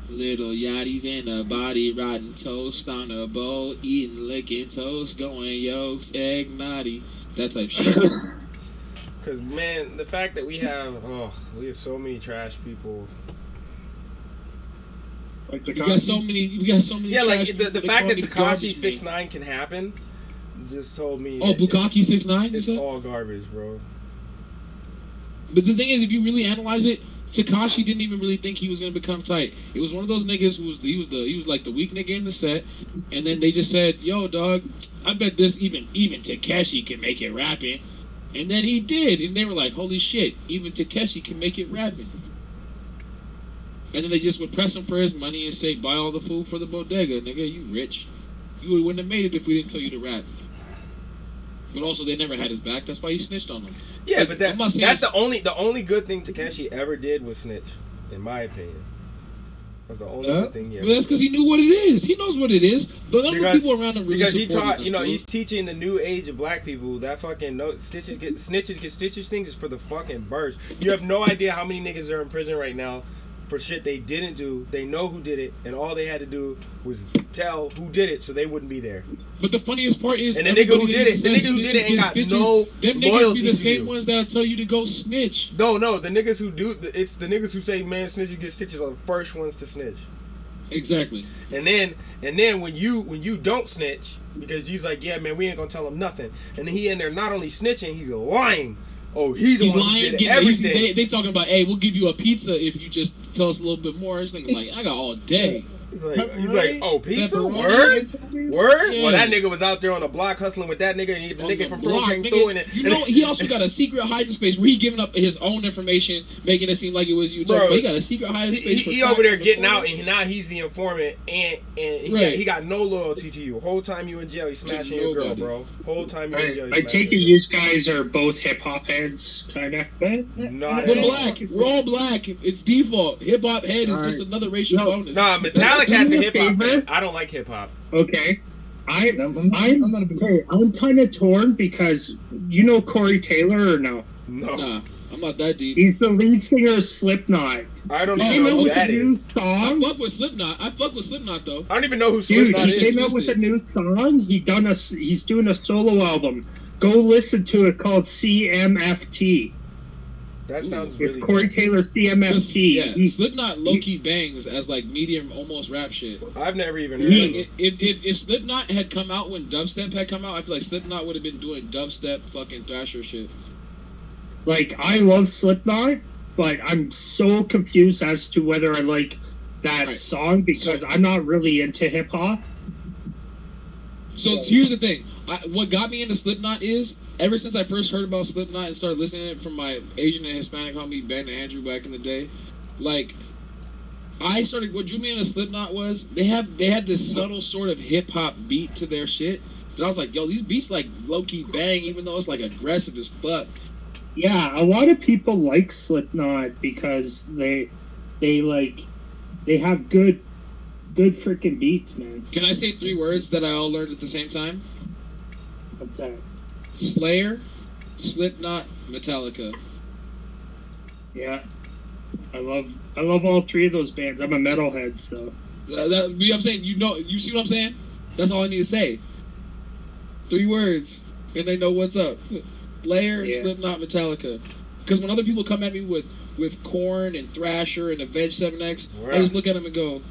Little yachties in a body, riding toast on a boat, eating, licking toast, going yolks, egg naughty, that type shit. Because, man, the fact that we have so many trash people. Like We got so many. Yeah, like trash the people, fact that they Tekashi call me garbage 6ix9ine can happen just told me. Oh, Bukkake 6ix9ine, you It's said? all garbage, bro. But the thing is, if you really analyze it, Tekashi didn't even really think he was gonna become tight. It was one of those niggas who he was like the weak nigga in the set, and then they just said, "Yo, dog, I bet this even Takeshi can make it rapping," and then he did, and they were like, "Holy shit, even Takeshi can make it rapping." And then they just would press him for his money and say, "Buy all the food for the bodega, nigga. You rich. You wouldn't have made it if we didn't tell you to rap." But also, they never had his back. That's why he snitched on them. Yeah, Like, but I'm not saying that's the only good thing Takeshi ever did was snitch, in my opinion. That's the only good thing he ever Well, that's because he knew what it is. He knows what it is. But none of the Because- people around him really Because he supported taught, him, dude. he's teaching the new age of black people that fucking snitches get stitches thing is for the fucking burst. You have no idea how many niggas are in prison right now for shit they didn't do. They know who did it, and all they had to do was tell who did it, so they wouldn't be there. But the funniest part is, And the nigga who did it, them niggas loyalty be the to same you. ones that'll tell you to go snitch. No, the niggas who do it's the niggas who say man snitches get stitches are the first ones to snitch. Exactly. And then when you don't snitch because he's like, yeah man, we ain't gonna tell him nothing, and then he in there not only snitching, he's lying. Oh, he's the one who lying. did everything. They talking about, hey, we'll give you a pizza if you just tell us a little bit more. This nigga like, I got all day. He's like, oh, pizza? Pepperoni. Word? Yeah. Well, that nigga was out there on the block hustling with that nigga, and the On nigga the from block, Pro came nigga. through, and You know, he also got a secret hiding space where he giving up his own information, making it seem like it was you. Bro, But he got a secret hiding space. he for over there crack getting in the out, corner. and now he's the informant, and Right. he got no loyalty to you. Whole time you in jail, he's smashing your girl, nobody. bro. Whole time you in jail, I he's take smashing it your you guys are both hip hop heads, kind of. girl. Not We're at all. black. We're all black. It's default. Hip hop head is just another racial bonus. Nah, Metallica's a hip hop Favorite? fan. I don't like hip hop. Okay. I'm not a big I'm kind of torn because you know Corey Taylor or no? No, Nah, I'm not that deep. He's the lead singer of Slipknot. I don't He even came know out who with that a new is. I song. fuck with Slipknot. Though. I don't even know who Dude, Slipknot he shit is. came out with a twisted. new song. He's doing a solo album. Go listen to it called CMFT. That sounds It's really Corey good. Taylor CMFT. Yeah, He- Slipknot low-key bangs as like medium, almost rap shit. I've never even heard He- of it. If Slipknot had come out when dubstep had come out, I feel like Slipknot would have been doing dubstep fucking thrasher shit. Like, I love Slipknot, but I'm so confused as to whether I like that Right. song because I'm not really into hip hop. So here's the thing. What got me into Slipknot is, ever since I first heard about Slipknot and started listening to it from my Asian and Hispanic homie Ben and Andrew back in the day, like, what drew me into Slipknot was, they had this subtle sort of hip-hop beat to their shit, that I was like, yo, these beats, like, low-key bang, even though it's, like, aggressive as fuck. Yeah, a lot of people like Slipknot because they have good freaking beats, man. Can I say 3 words that I all learned at the same time? What's that? Slayer, Slipknot, Metallica. Yeah, I love all 3 of those bands. I'm a metalhead, so. You know what I'm saying? You see what I'm saying? That's all I need to say. 3 words, and they know what's up. Slayer, Yeah. Slipknot, Metallica. Because when other people come at me with Korn and Thrasher and Avenged 7X, I just look at them and go,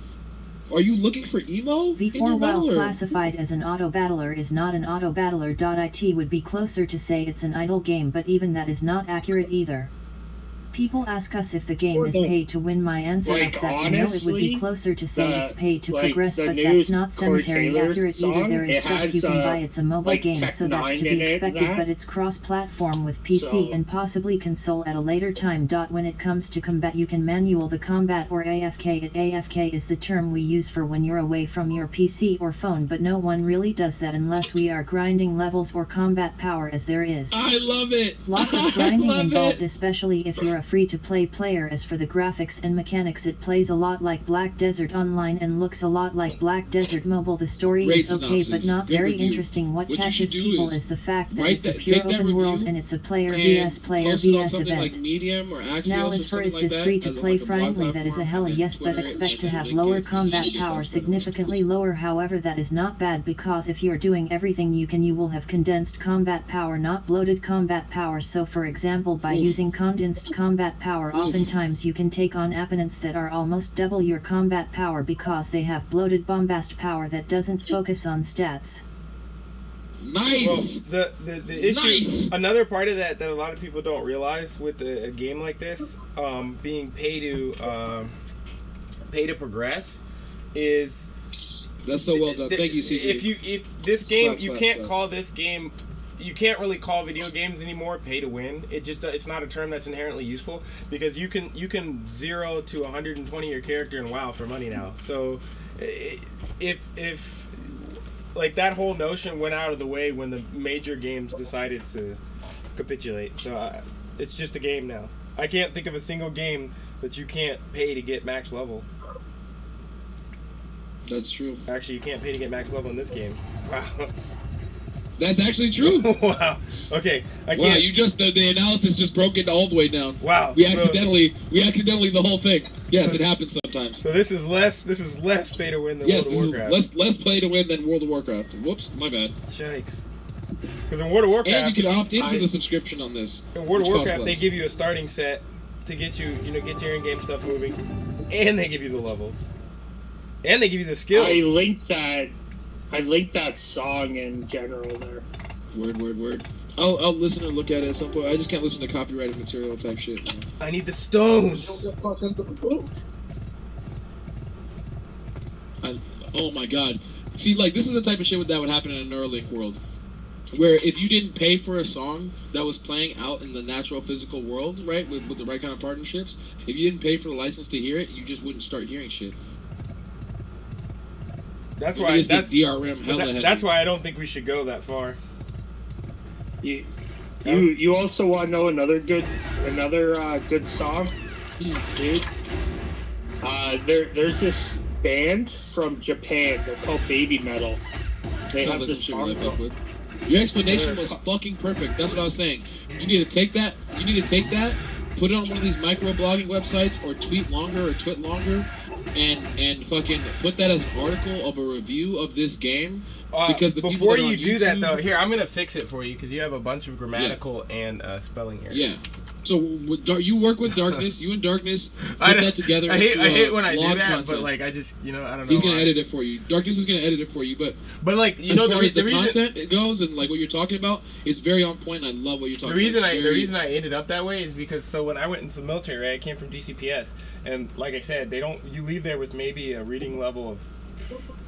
Are you looking for emo in V4 your while metal? Or? classified as an auto-battler is not an auto-battler. It would be closer to say it's an idle game, but even that is not accurate either. People ask us if the game is pay to win. My answer is that honestly, no, it would be closer to say it's pay to progress, the but new that's not cemetery Taylor accurate song, either. There is it stuff has, you can buy. It's a mobile game, Tech so that's to 9 be in it, expected, that. but it's cross-platform with PC So- and possibly console at a later time. When it comes to combat, you can manual the combat or AFK it. AFK is the term we use for when you're away from your PC or phone, but no one really does that unless we are grinding levels or combat power, as there is I love it. lots of I grinding love involved, it. especially if you're a free-to-play player. As for the graphics and mechanics, it plays a lot like Black Desert Online and looks a lot like Black Desert Mobile. The story Great is okay, but synopsis. not Great very review. interesting. What What you catches should do people is is the fact that write it's a that- pure take that open world review and it's a player and vs player post it on vs something event. like Medium or Axios Now, or as far something as like this that, free-to-play as a blog friendly, that is a platform, hella and yes, but Twitter, expect and to then have link lower it, combat and power, that's better. significantly lower. However, that is not bad, because if you're doing everything you can, you will have condensed combat power, not bloated combat power. So for example, by Oof. using condensed combat power, Oof. oftentimes you can take on opponents that are almost double your combat power because they have bloated bombast power that doesn't focus on stats. Nice. Well, the issue, Nice. another part of that a lot of people don't realize with a game like this, being pay to progress, is That's so well done. Thank you, CJ. If this game, Clap, you clap, can't clap. call this game. You can't really call video games anymore pay to win. It's not a term that's inherently useful, because you can 0 to 120 your character in WoW for money now. So if like that whole notion went out of the way when the major games decided to capitulate. So it's just a game now. I can't think of a single game that you can't pay to get max level. That's true. Actually, you can't pay to get max level in this game. Wow. That's actually true. Wow. Okay. I Wow, can't. you just the analysis just broke it all the way down. Wow. We So- accidentally the whole thing. Yes, it happens sometimes. So this is less pay to win than Yes, World this of is Warcraft. less play to win than World of Warcraft. Whoops, my bad. Shikes. Because in World of Warcraft, And you can opt into the subscription on this. in World of which costs Warcraft, they less. give you a starting set to get get your in-game stuff moving, and they give you the levels, and they give you the skills. I linked that song in general there. Word. I'll listen and look at it at some point. I just can't listen to copyrighted material type shit. I need the stones. Oh my god. See, like, this is the type of shit that would happen in a Neuralink world. Where if you didn't pay for a song that was playing out in the natural physical world, right, with the right kind of partnerships, if you didn't pay for the license to hear it, you just wouldn't start hearing shit. That's Maybe why. it's That's, the DRM hella heavy. that's why I don't think we should go that far. You also want to know another good song, dude? There's this band from Japan. They're called Baby Metal. They Sounds have like this some song shit we like, called, fuck with. Your explanation was fucking perfect. That's what I was saying. You need to take that, put it on one of these microblogging websites, or tweet longer, and fucking put that as an article of a review of this game. Because the people before that are you on do that YouTube- though, here I'm gonna fix it for you because you have a bunch of grammatical and spelling errors. Yeah. So you work with Darkness. You and Darkness I put that together. I hate into when I do blog that, content. but like I just I don't know. He's gonna why. edit it for you. Darkness is gonna edit it for you, but But as far as the content it goes and like what you're talking about, it's very on point. And I love what you're talking about. The reason I ended up that way is because when I went into the military, right, I came from DCPS, and like I said, you leave there with maybe a reading level of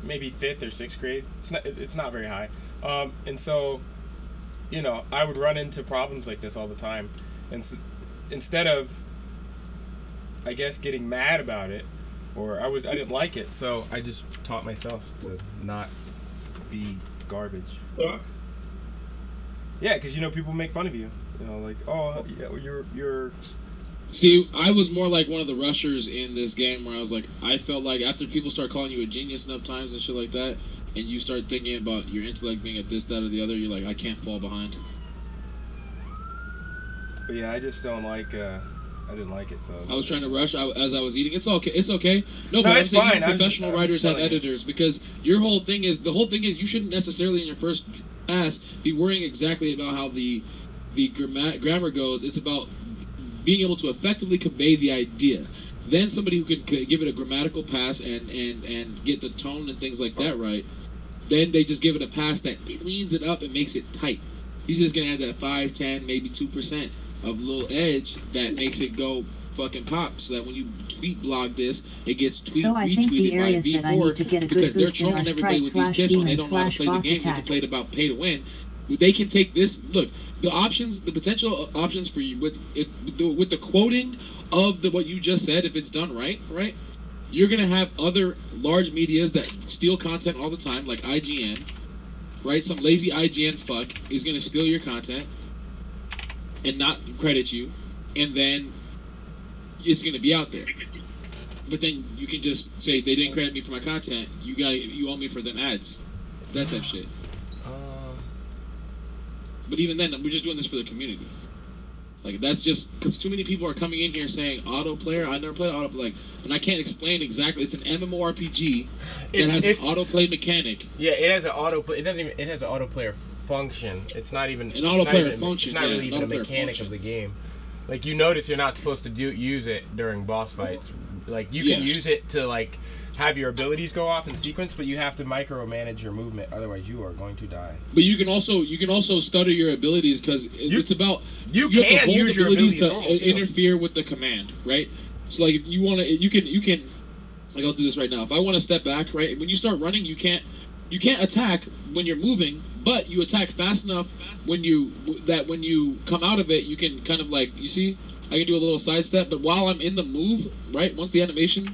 maybe 5th or 6th grade. It's not very high, and so I would run into problems like this all the time, and instead of I guess getting mad about it, or I didn't like it, so I just taught myself to not be garbage. Yeah, because people make fun of you. Like, oh, yeah, you're. See, I was more like one of the rushers in this game where I was like, I felt like after people start calling you a genius enough times and shit like that, and you start thinking about your intellect being at this, that, or the other, you're like, I can't fall behind. But yeah, I just don't like. I didn't like it, so. I was trying to rush as I was eating. It's okay. It's okay. No, but I'm it's saying fine. even professional I'm just writers have telling you. editors because the whole thing is you shouldn't necessarily in your first pass be worrying exactly about how the grammar goes. It's about being able to effectively convey the idea. then somebody who can give it a grammatical pass and get the tone and things like that right, then they just give it a pass that cleans it up and makes it tight. He's just gonna add that 5, 10, maybe 2% of little edge that makes it go fucking pop, so that when you tweet blog this, it gets retweeted by V4 because they're trolling everybody with these tips when they don't know how to play the game. They can play it about pay to win. They can take this. Look, the potential options for you with the quoting of what you just said. If it's done right, you're gonna have other large medias that steal content all the time, like IGN, right? Some lazy IGN fuck is gonna steal your content and not credit you, and then it's gonna be out there. But then you can just say they didn't credit me for my content. You owe me for them ads, that type of shit. But even then, we're just doing this for the community. Like, that's just because too many people are coming in here saying auto player. I never played auto play, and I can't explain exactly. It's an MMORPG that has an auto play mechanic. Yeah, it has an auto play. It has an auto player function. It's not even an auto player function. It's not really even a mechanic of the game. Like, you notice you're not supposed to use it during boss fights. Like, you can use it to like have your abilities go off in sequence, but you have to micromanage your movement, otherwise you are going to die. But you can also stutter your abilities because it's about you have to hold use abilities to interfere with the command, right? So like if you want to, you can like I'll do this right now. If I want to step back, right, when you start running, you can't attack when you're moving, but you attack fast enough when you come out of it, you can kind of like, you see, I can do a little sidestep, but while I'm in the move, right, once the animation.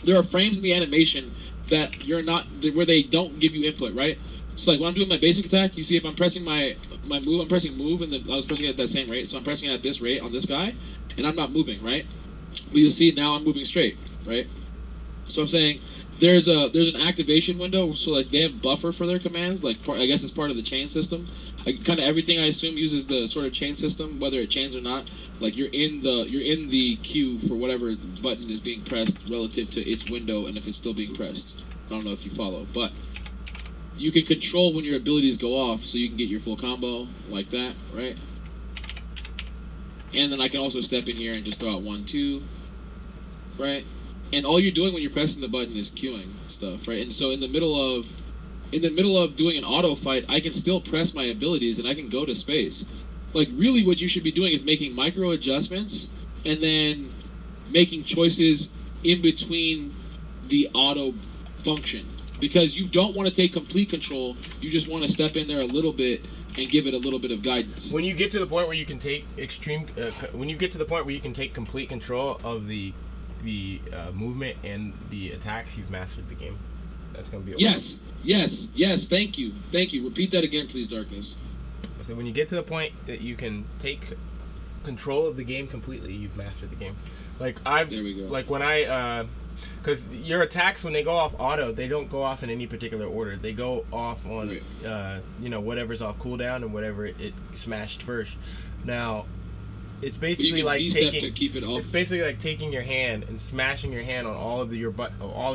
There are frames in the animation that you're not where they don't give you input, right? So like when I'm doing my basic attack, you see if I'm pressing my move, I'm pressing move, and I was pressing it at that same rate, so I'm pressing it at this rate on this guy, and I'm not moving, right? But you'll see now I'm moving straight, right? So I'm saying there's an activation window, so like they have buffer for their commands, like I guess it's part of the chain system. Like kind of everything I assume uses the sort of chain system, whether it chains or not. Like you're in the queue for whatever button is being pressed relative to its window, and if it's still being pressed. I don't know if you follow, but you can control when your abilities go off, so you can get your full combo like that, right? And then I can also step in here and just throw out 1, 2, right? And all you're doing when you're pressing the button is queuing stuff, right? And so in the middle of doing an auto fight, I can still press my abilities and I can go to space. Like really what you should be doing is making micro adjustments and then making choices in between the auto function. Because you don't want to take complete control, you just want to step in there a little bit and give it a little bit of guidance. When you get to the point where you can take complete control of the movement and the attacks, you've mastered the game. That's gonna be okay. Yes. Thank you. Repeat that again, please, Darkness. So when you get to the point that you can take control of the game completely, you've mastered the game. Like there we go. Like when because your attacks when they go off auto, they don't go off in any particular order. They go off on whatever's off cooldown and whatever it smashed first. Now. It's basically like taking your hand and smashing your hand on all of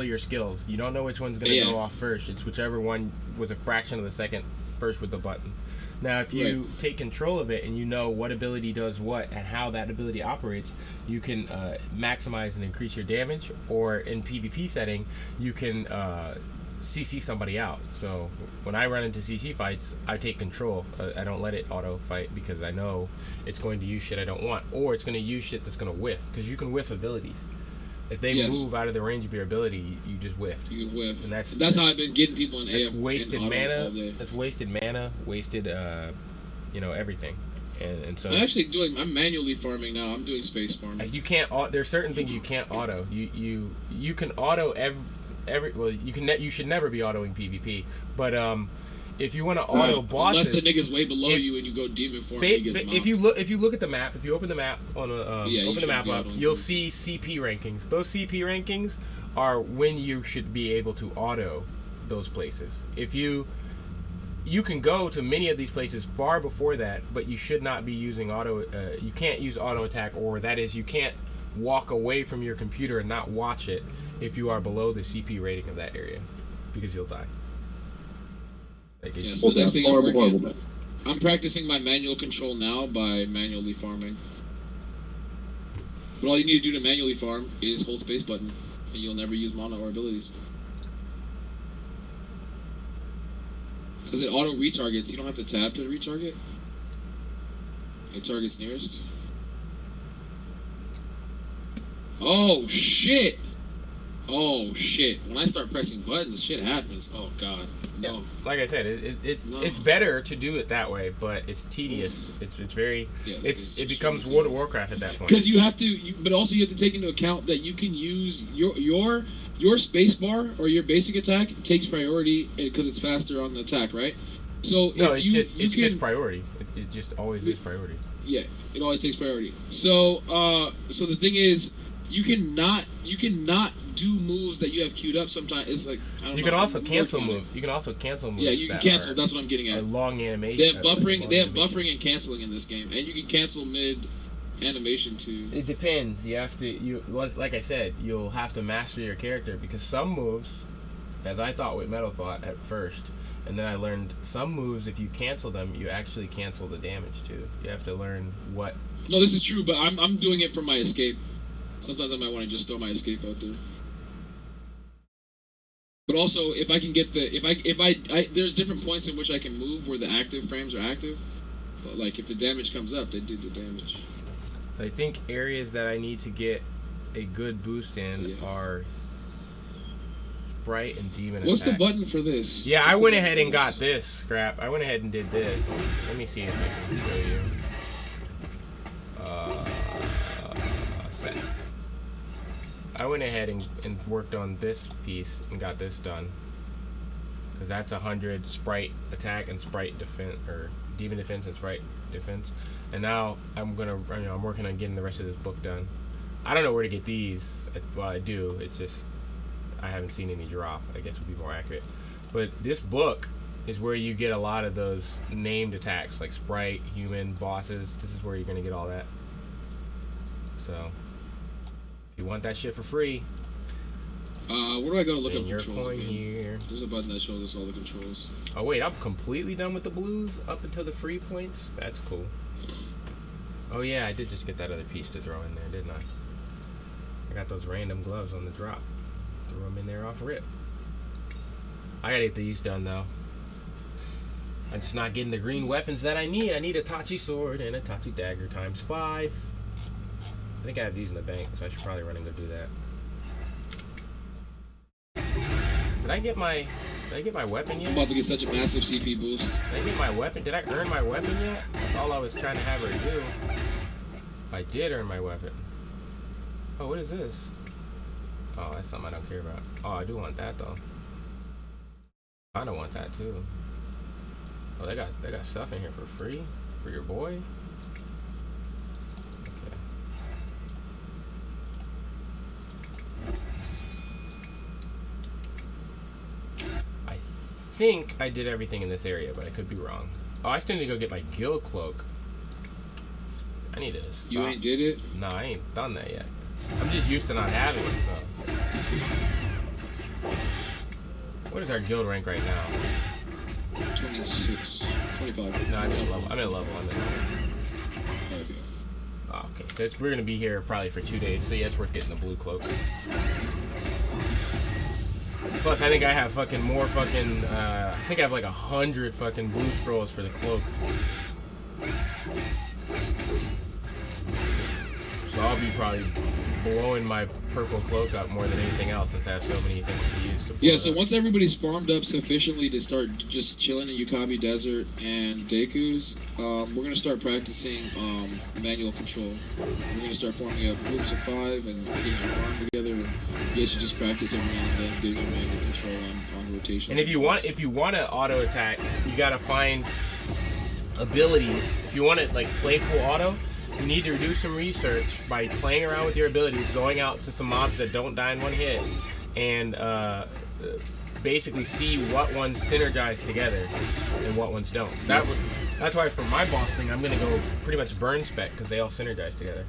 your skills. You don't know which one's gonna go off first. It's whichever one was a fraction of the second first with the button. Now, if you take control of it and you know what ability does what and how that ability operates, you can maximize and increase your damage. Or in PvP setting, you can CC somebody out. So when I run into CC fights, I take control. I don't let it auto fight because I know it's going to use shit I don't want, or it's going to use shit that's going to whiff, because you can whiff abilities. If they move out of the range of your ability, you just whiffed. You can whiff. And that's how I've been getting people in AF. Wasted mana. That's wasted mana. Wasted everything. And so I'm manually farming now. I'm doing space farming. You can't. There's certain things you can't auto. You can auto you should never be autoing PvP, but if you want to auto bosses, unless the nigga's way below you and you go demon form, if you look at the map, if you open the map on open the map up, you'll see CP rankings. Those CP rankings are when you should be able to auto those places. If you can go to many of these places far before that, but you should not be using auto. You can't use auto attack, or that is, you can't walk away from your computer and not watch it if you are below the CP rating of that area, because you'll die. So that's horrible. I'm practicing my manual control now by manually farming. But all you need to do to manually farm is hold space button, and you'll never use mana or abilities. Because it auto retargets. You don't have to tab to retarget. It targets nearest. Oh shit! Oh shit! When I start pressing buttons, shit happens. Oh god. No. Yeah, like I said, it's No. it's better to do it that way, but it's tedious. It's very Yes, it becomes World of Warcraft at that point. Because you have to, but also you have to take into account that you can use your space bar or your basic attack takes priority because it's faster on the attack, right? So No, if it's you can, just priority. It just always is priority. yeah, it always takes priority. So so the thing is, you cannot do moves that you have queued up. Sometimes it's like I don't know. You can also I'm cancel working on it. moves. You can also cancel moves. Yeah, you can that cancel. are- That's what I'm getting are at. long animation. They have buffering. They have buffering and canceling in this game, and you can cancel mid animation too. It depends. You have to. Like I said, you'll have to master your character because some moves, as I thought with Metal Thought at first, and then I learned some moves. If you cancel them, you actually cancel the damage too. You have to learn what. No, this is true, but I'm doing it for my escape. Sometimes I might want to just throw my escape out there. But also, if I can get the if I there's different points in which I can move where the active frames are active. But like if the damage comes up, they do the damage. So I think areas that I need to get a good boost in Yeah. are Sprite and Demon What's Attack. the button for this? Yeah, What's I the went button ahead for and got this? this scrap. I went ahead and did this. Let me see if I can show you. Set. I went ahead and worked on this piece and got this done. Because that's 100 Sprite attack and Sprite defense, or Demon defense and Sprite defense. And now I'm working on getting the rest of this book done. I don't know where to get these. Well, I do. It's just I haven't seen any drop. I guess would be more accurate. But this book is where you get a lot of those named attacks, like Sprite, human, bosses. This is where you're gonna get all that. So, if you want that shit for free, Where do I go to look then up your controls coin again? here. There's a button that shows us all the controls. Oh wait, I'm completely done with the blues up until the free points. That's cool. Oh yeah, I did just get that other piece to throw in there, didn't I? I got those random gloves on the drop. Threw them in there off rip. I gotta get these done though. I'm just not getting the green weapons that I need. I need a Tachi sword and a Tachi dagger ×5. I think I have these in the bank, so I should probably run and go do that. Did I get my weapon yet? I'm about to get such a massive CP boost. Did I get my weapon? Did I earn my weapon yet? That's all I was trying to have her do. I did earn my weapon. Oh, what is this? Oh, that's something I don't care about. Oh, I do want that though. I don't want that too. Oh, they got stuff in here for free for your boy. Okay. I think I did everything in this area, but I could be wrong. Oh, I still need to go get my guild cloak. I need to stop. You ain't did it? No, I ain't done that yet. I'm just used to not having it, so. What is our guild rank right now? 26, 25. No, I'm in a level. I'm in. Okay. Oh, okay, so we're gonna be here probably for 2 days, so yeah, it's worth getting the blue cloak. Plus, I think I have fucking more fucking. I think I have like 100 fucking blue scrolls for the cloak. So I'll be probably blowing my purple cloak up more than anything else since I have so many things to use to blow Yeah, it so up. once everybody's farmed up sufficiently to start just chilling in Yukabi Desert and Deku's, we're going to start practicing manual control. We're going to start forming up groups of 5 and getting our farm together, and you guys should just practice every now and then getting a manual control on rotation. And if you want to auto attack, you gotta find abilities. If you want to like play full auto, you need to do some research by playing around with your abilities, going out to some mobs that don't die in one hit, and basically see what ones synergize together and what ones don't. That's why for my boss thing, I'm gonna go pretty much burn spec because they all synergize together.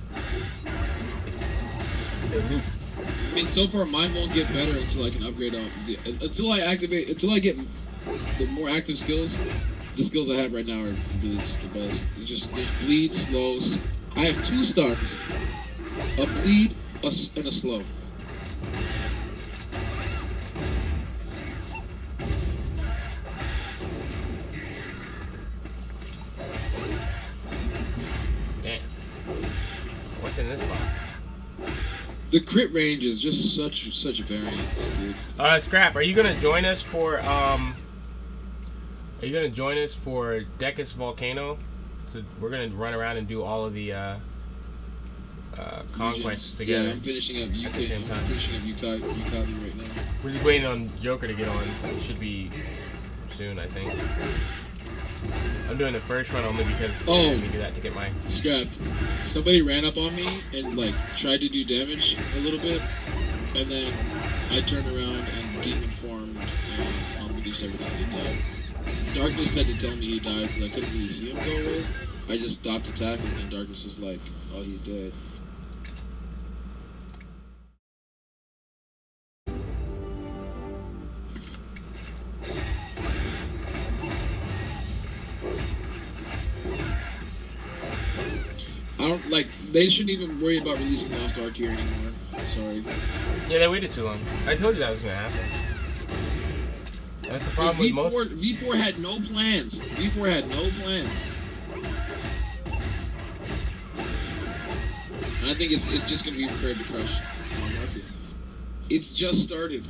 They loop. I mean, so far mine won't get better until I can upgrade until I get the more active skills. The skills I have right now are really just the best. There's bleed, slow. I have 2 stuns, a bleed, and a slow. Damn. What's in this box? The crit range is just such a variance, dude. Scrap, are you gonna join us for Decus Volcano? So we're gonna run around and do all of the conquests together. Yeah, I'm finishing up UK. I'm finishing up UK right now. We're just waiting on Joker to get on. It should be soon, I think. I'm doing the first run only because I need to do that to get my... Scrapped. Somebody ran up on me and, like, tried to do damage a little bit, and then I turned around and demon formed and unleashed everything and he died. Darkness had to tell me he died because I couldn't really see him go away. I just stopped attacking and Darkness was like, oh, he's dead. I don't, like, they shouldn't even worry about releasing Lost Ark here anymore. Sorry. Yeah, they waited too long. I told you that was gonna happen. That's the problem with most... V4 had no plans. V4 had no plans. And I think it's just gonna be prepared to crush the market. It's just started.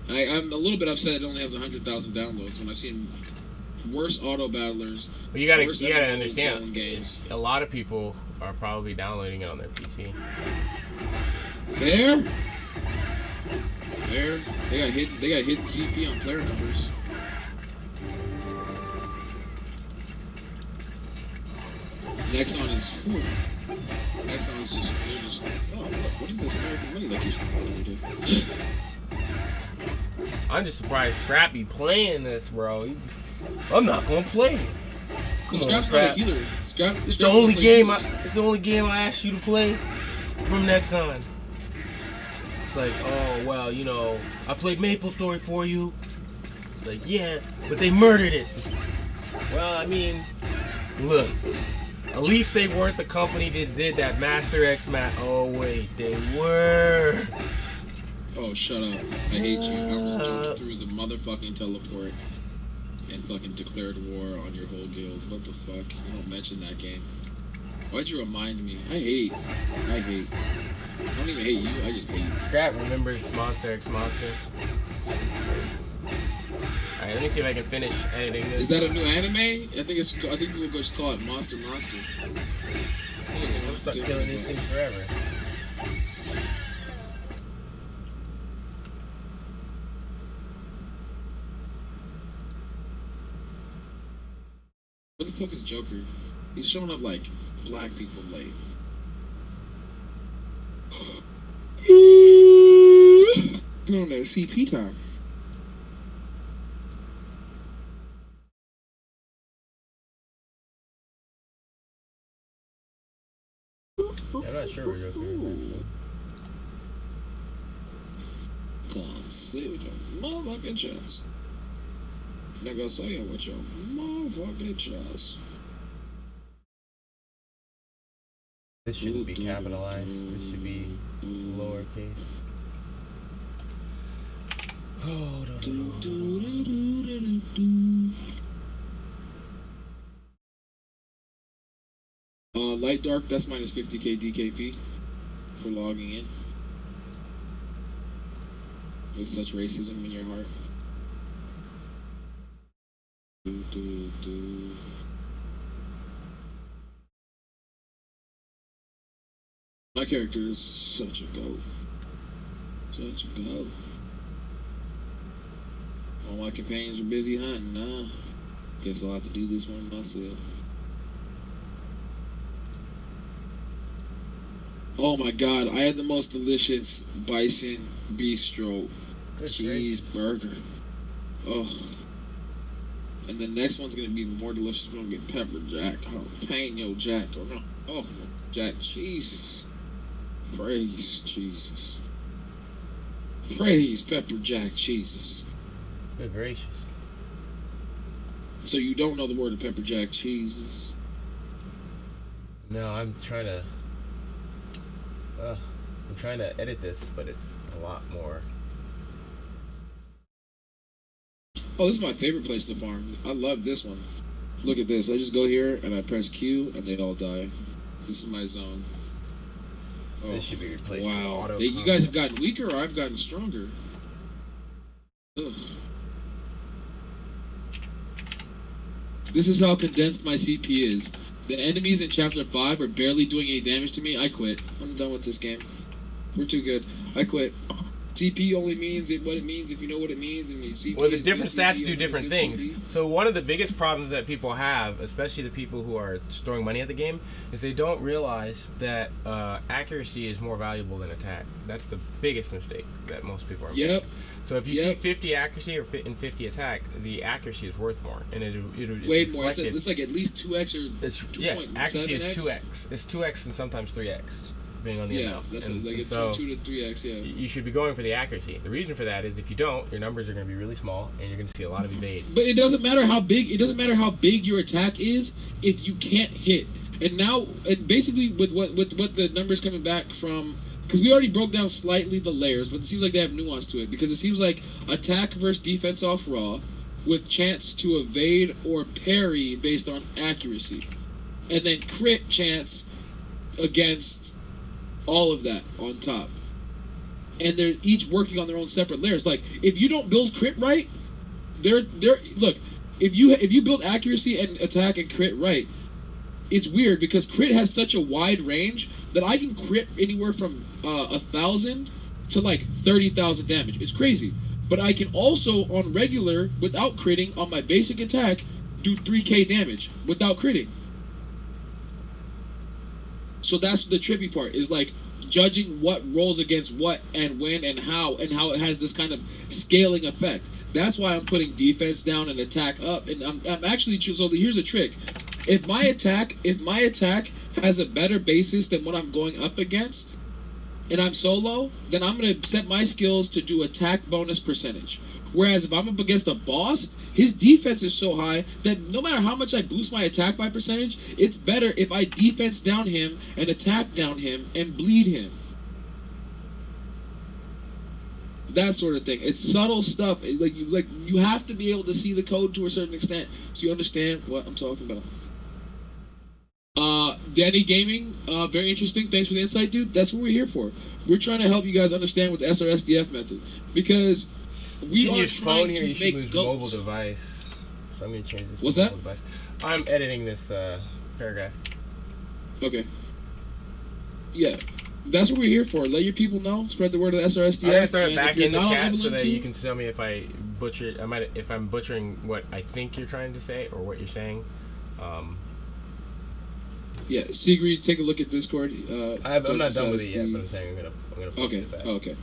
I'm a little bit upset it only has 100,000 downloads when I've seen worse auto battlers. But you gotta understand, games. A lot of people are probably downloading it on their PC. Fair. They got hidden CP on player numbers. Nexon is Nexon's they're just like, oh look, what is this American money that keeps coming every day? I'm just surprised Scrappy playing this, bro. I'm not gonna play it. Scrap's not a healer. It's the only game I asked you to play from Nexon. It's like, oh well, you know, I played Maple Story for you. Like, yeah, but they murdered it. Well, I mean, look, at least they weren't the company that did that Master X Oh wait, they were. Oh, shut up. I hate you. I almost jumped through the motherfucking teleport and fucking declared war on your whole guild. What the fuck? You don't mention that game. Why'd you remind me? I hate. I don't even hate you, I just hate. Scrap remembers Monster X Monster. Alright, let me see if I can finish editing this. Is that a new anime? I think people just call it Monster Monster. I'm stuck killing these things forever. What the fuck is Joker? He's showing up like black people late. No, CP time. Yeah, I'm not sure where Joker is. Come sit with your motherfucking chest. Nigga, say it with your motherfucking chest. This shouldn't be capitalized. This should be lowercase. Light dark, that's minus 50k DKP for logging in. With such racism in your heart. My character is such a goat. Such a goat. All my companions are busy hunting. Nah. Guess I'll have to do this one myself. Oh my god, I had the most delicious bison bistro cheeseburger. Oh. And the next one's gonna be even more delicious. We're gonna get pepper jack, jalapeno jack, oh Jack, Jesus. Praise Jesus. Praise pepper jack, Jesus. Good gracious. So you don't know the word of pepper jack, Jesus? No, I'm trying to edit this, but it's a lot more. Oh, this is my favorite place to farm. I love this one. Look at this. I just go here and I press Q and they all die. This is my zone. Oh, This should be replaced. wow. with You guys have gotten weaker or I've gotten stronger? Ugh. This is how condensed my CP is. The enemies in Chapter 5 are barely doing any damage to me. I quit. I'm done with this game. We're too good. I quit. CP only means what it means if you know what it means. And CP Well, the is different good stats CP, do only different is good things. CP. So one of the biggest problems that people have, especially the people who are throwing money at the game, is they don't realize that accuracy is more valuable than attack. That's the biggest mistake that most people are making. Yep. So if you see 50 accuracy or 50 attack, the accuracy is worth more, and it's Way more. reflected. It's like at least 2x or It's 2.7x. accuracy is 2x. It's 2x and sometimes 3x, depending on the Yeah, amount. that's and, like and it's so 2 to 3x. Yeah. you should be going for the accuracy. The reason for that is if you don't, your numbers are going to be really small, and you're going to see a lot of evades. But it doesn't matter how big. It doesn't matter how big your attack is if you can't hit. And now, and basically, with what the numbers coming back from, because we already broke down slightly the layers, but it seems like they have nuance to it. Because it seems like attack versus defense off raw, with chance to evade or parry based on accuracy, and then crit chance against all of that on top. And they're each working on their own separate layers. Like if you don't build crit right, look. If you build accuracy and attack and crit right, it's weird because crit has such a wide range that I can crit anywhere from 1,000 to like 30,000 damage. It's crazy. But I can also on regular without critting on my basic attack do 3k damage without critting. So that's the trippy part is like judging what rolls against what and when and how it has this kind of scaling effect. That's why I'm putting defense down and attack up. And I'm actually so here's a trick. If my attack has a better basis than what I'm going up against, and I'm solo, then I'm gonna set my skills to do attack bonus percentage. Whereas if I'm up against a boss, his defense is so high that no matter how much I boost my attack by percentage, it's better if I defense down him and attack down him and bleed him. That sort of thing. It's subtle stuff. Like you have to be able to see the code to a certain extent so you understand what I'm talking about. Danny Gaming, very interesting. Thanks for the insight, dude. That's what we're here for. We're trying to help you guys understand with the SRSDF method because we are trying to make goats. Mobile device. So I'm gonna change this. What's to that? mobile device. I'm editing this paragraph. Okay. Yeah. That's what we're here for. Let your people know. Spread the word of the SRSDF. I'm gonna throw it and back if you're in the not on chat so Evelyn that 2, you can tell me if I butcher. If I'm butchering what I think you're trying to say or what you're saying. Yeah, Sigrid, take a look at Discord. I'm not done with it yet, but I'm saying I'm gonna post Okay. it back. Okay.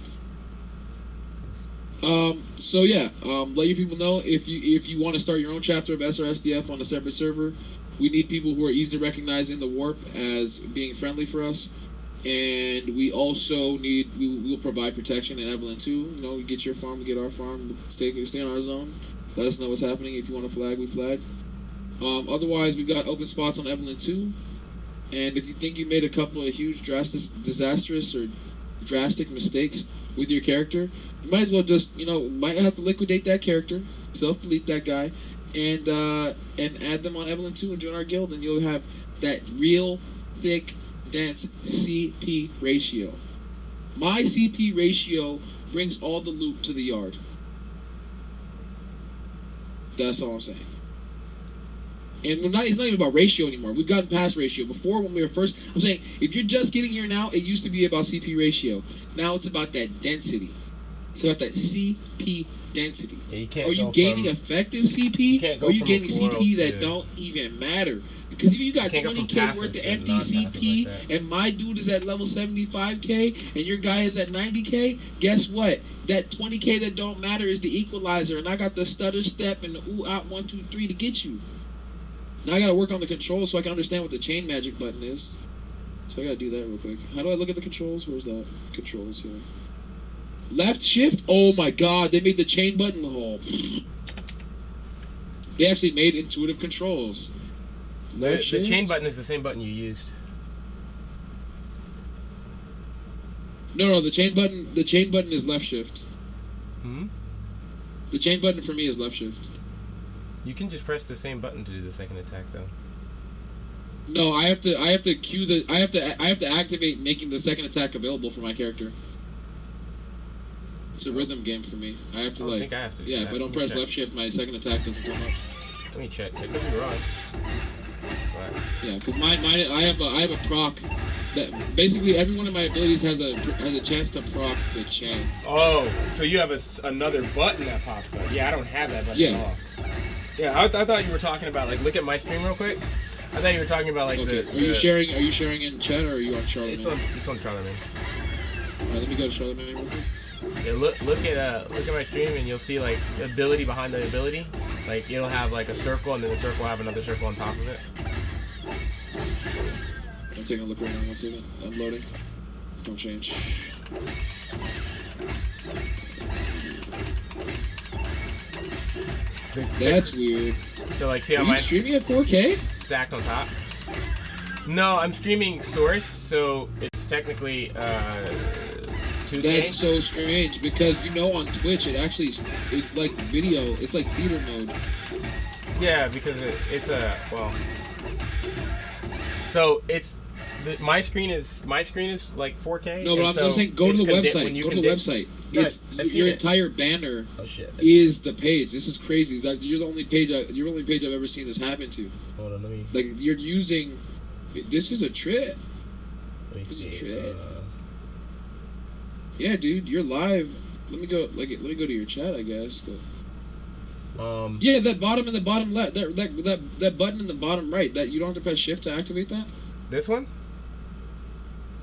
So yeah, let your people know if you want to start your own chapter of SRSDF on a separate server. We need people who are easy to recognize in the warp as being friendly for us, and we also need we'll provide protection in Evelyn 2. You know, we get your farm, we get our farm, stay in our zone. Let us know what's happening. If you want to flag, we flag. Otherwise, we've got open spots on Evelyn 2. And if you think you made a couple of huge, disastrous or drastic mistakes with your character, you might as well just, might have to liquidate that character, self-delete that guy, and add them on Evelyn 2 and join our guild, and you'll have that real, thick, dense CP ratio. My CP ratio brings all the loot to the yard. That's all I'm saying. And it's not even about ratio anymore. We've gotten past ratio. Before, when we were first, I'm saying, if you're just getting here now, it used to be about CP ratio. Now it's about that density. It's about that CP density. Yeah, are you gaining effective CP, or are you gaining CP that don't even matter? Because if you got 20k worth of empty CP, like and my dude is at level 75k, and your guy is at 90k, guess what? That 20k that don't matter is the equalizer, and I got the stutter step and the ooh out 1 2 3 to get you. Now I gotta work on the controls so I can understand what the chain magic button is. So I gotta do that real quick. How do I look at the controls? Where's that? Controls here. Left shift? Oh my god, they made the chain button hole. They actually made intuitive controls. The chain button is the same button you used. No, the chain button is left shift. Hmm? The chain button for me is left shift. You can just press the same button to do the second attack though. No, I have to activate making the second attack available for my character. It's a rhythm game for me. I have to think I have to do yeah, that. if I don't press left shift, my second attack doesn't come up. Let me check. It could be wrong. But Yeah, because mine I have a proc that basically every one of my abilities has a chance to proc the chain. Oh, so you have another button that pops up. Yeah, I don't have that button Yeah. at all. Yeah, I thought you were talking about, like, look at my screen real quick. I thought you were talking about, like, Okay, are you sharing in chat or are you on Charlemagne? it's on Charlemagne. Alright, let me go to Charlemagne real quick. Yeah, look at my stream and you'll see like the ability behind the ability. Like it'll have like a circle and then the circle will have another circle on top of it. I'm taking a look right now. 1 second. I'm loading. Don't change. That's weird. So like see how Are you my streaming at 4K? stacked on top? No, I'm streaming sourced, so it's technically 2K. That's so strange because on Twitch it's like video, it's like theater mode. Yeah, because it's so it's my screen is like 4K. No, but I'm saying go to the website. Go to the website. It's your entire banner is the page. This is crazy. Like, you're the only page I've ever seen this happen to. Hold on, let me. Like you're using. This is a trip. Let me see. Yeah, dude, you're live. Let me go to your chat, I guess. Yeah, that bottom in the bottom left, that button in the bottom right, that you don't have to press shift to activate that. This one?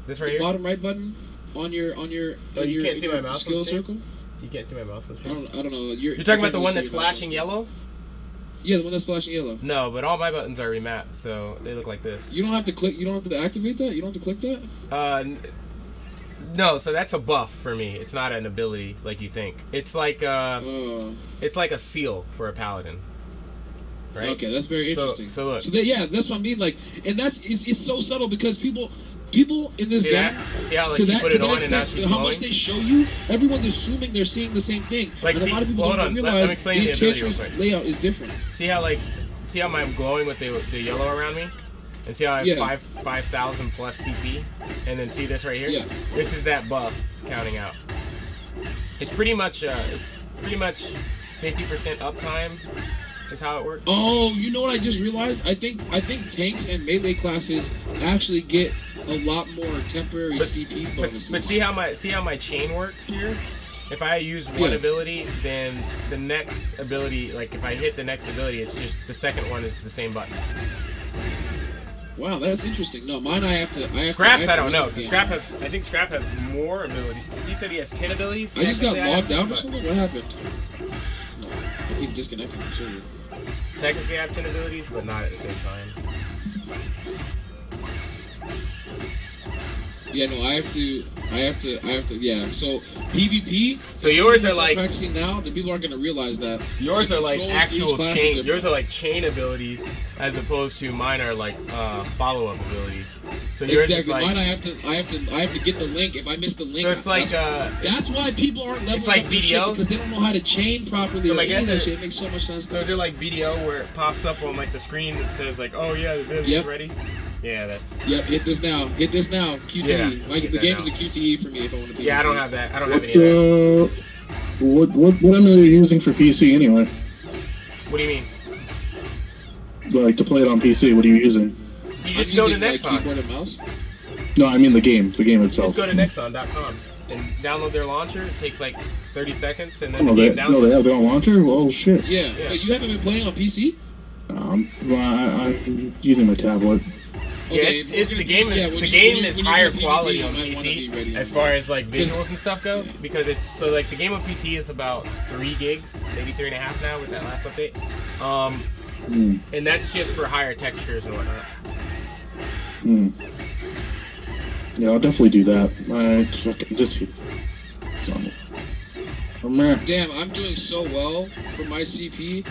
This right the here? Bottom right button on your you can't see my mouse skill circle. You can't see my mouse. I don't know. You're talking about the one that's flashing yellow? Yeah, the one that's flashing yellow. No, but all my buttons are remapped, so they look like this. You don't have to click. You don't have to activate that. You don't have to click that. No, so that's a buff for me. It's not an ability like you think. It's like a seal for a paladin. Right? Okay, that's very interesting. So look. That's what I mean. Like, and it's so subtle because people in this game, see how like you put it on and now she's how much they show you, everyone's assuming they're seeing the same thing. Like, and a lot of people don't realize the Enchantress layout is different. See how I'm glowing with the yellow around me? And see how I have 5,000 plus CP? And then see this right here? Yeah. This is that buff counting out. It's pretty much 50% uptime is how it works. Oh, you know what I just realized? I think tanks and melee classes actually get a lot more temporary CP bonuses. But see how my chain works here? If I use one ability, then the next ability, like if I hit the next ability, it's just the second one is the same button. Wow, that's interesting. No, mine I have to. Scrap's I don't know. I think Scrap has more abilities. He said he has 10 abilities. I just got logged out or something. What happened? No, I keep disconnecting the server. Technically, I have 10 abilities, but not at the same time. Yeah, no, I have to. Yeah. So PvP. So yours are like practicing now. The people aren't gonna realize that. Yours are like actual chain. Yours are like chain abilities, as opposed to mine are like follow-up abilities. So yours exactly. Is like, mine, I have to get the link. If I miss the link, so it's like that's why people aren't leveling it's like up their shit, because they don't know how to chain properly. So or I guess that shit. It makes so much sense. So is it like BDO where it pops up on like the screen that says like, oh yeah, the ability is ready? Yeah, that's. Yep, hit this now. QTE. Yeah, the game is a QTE for me if I want to. Yeah, I don't have that. I don't have any of that. What ML are you using for PC anyway? What do you mean? Like to play it on PC, what are you using? You just go to Nexon. Keyboard and mouse. No, I mean the game itself. Just go to Nexon.com and download their launcher. It takes like 30 seconds, and then they have their own launcher. Well, shit. Yeah. But you haven't been playing on PC? Well, I'm using my tablet. Okay, the game is higher quality on PC as far as like visuals and stuff go, because it's so like the game on PC is about 3 gigs, maybe 3.5 now with that last update. And that's just for higher textures and whatnot. Yeah, I'll definitely do that. Damn, I'm doing so well for my CP.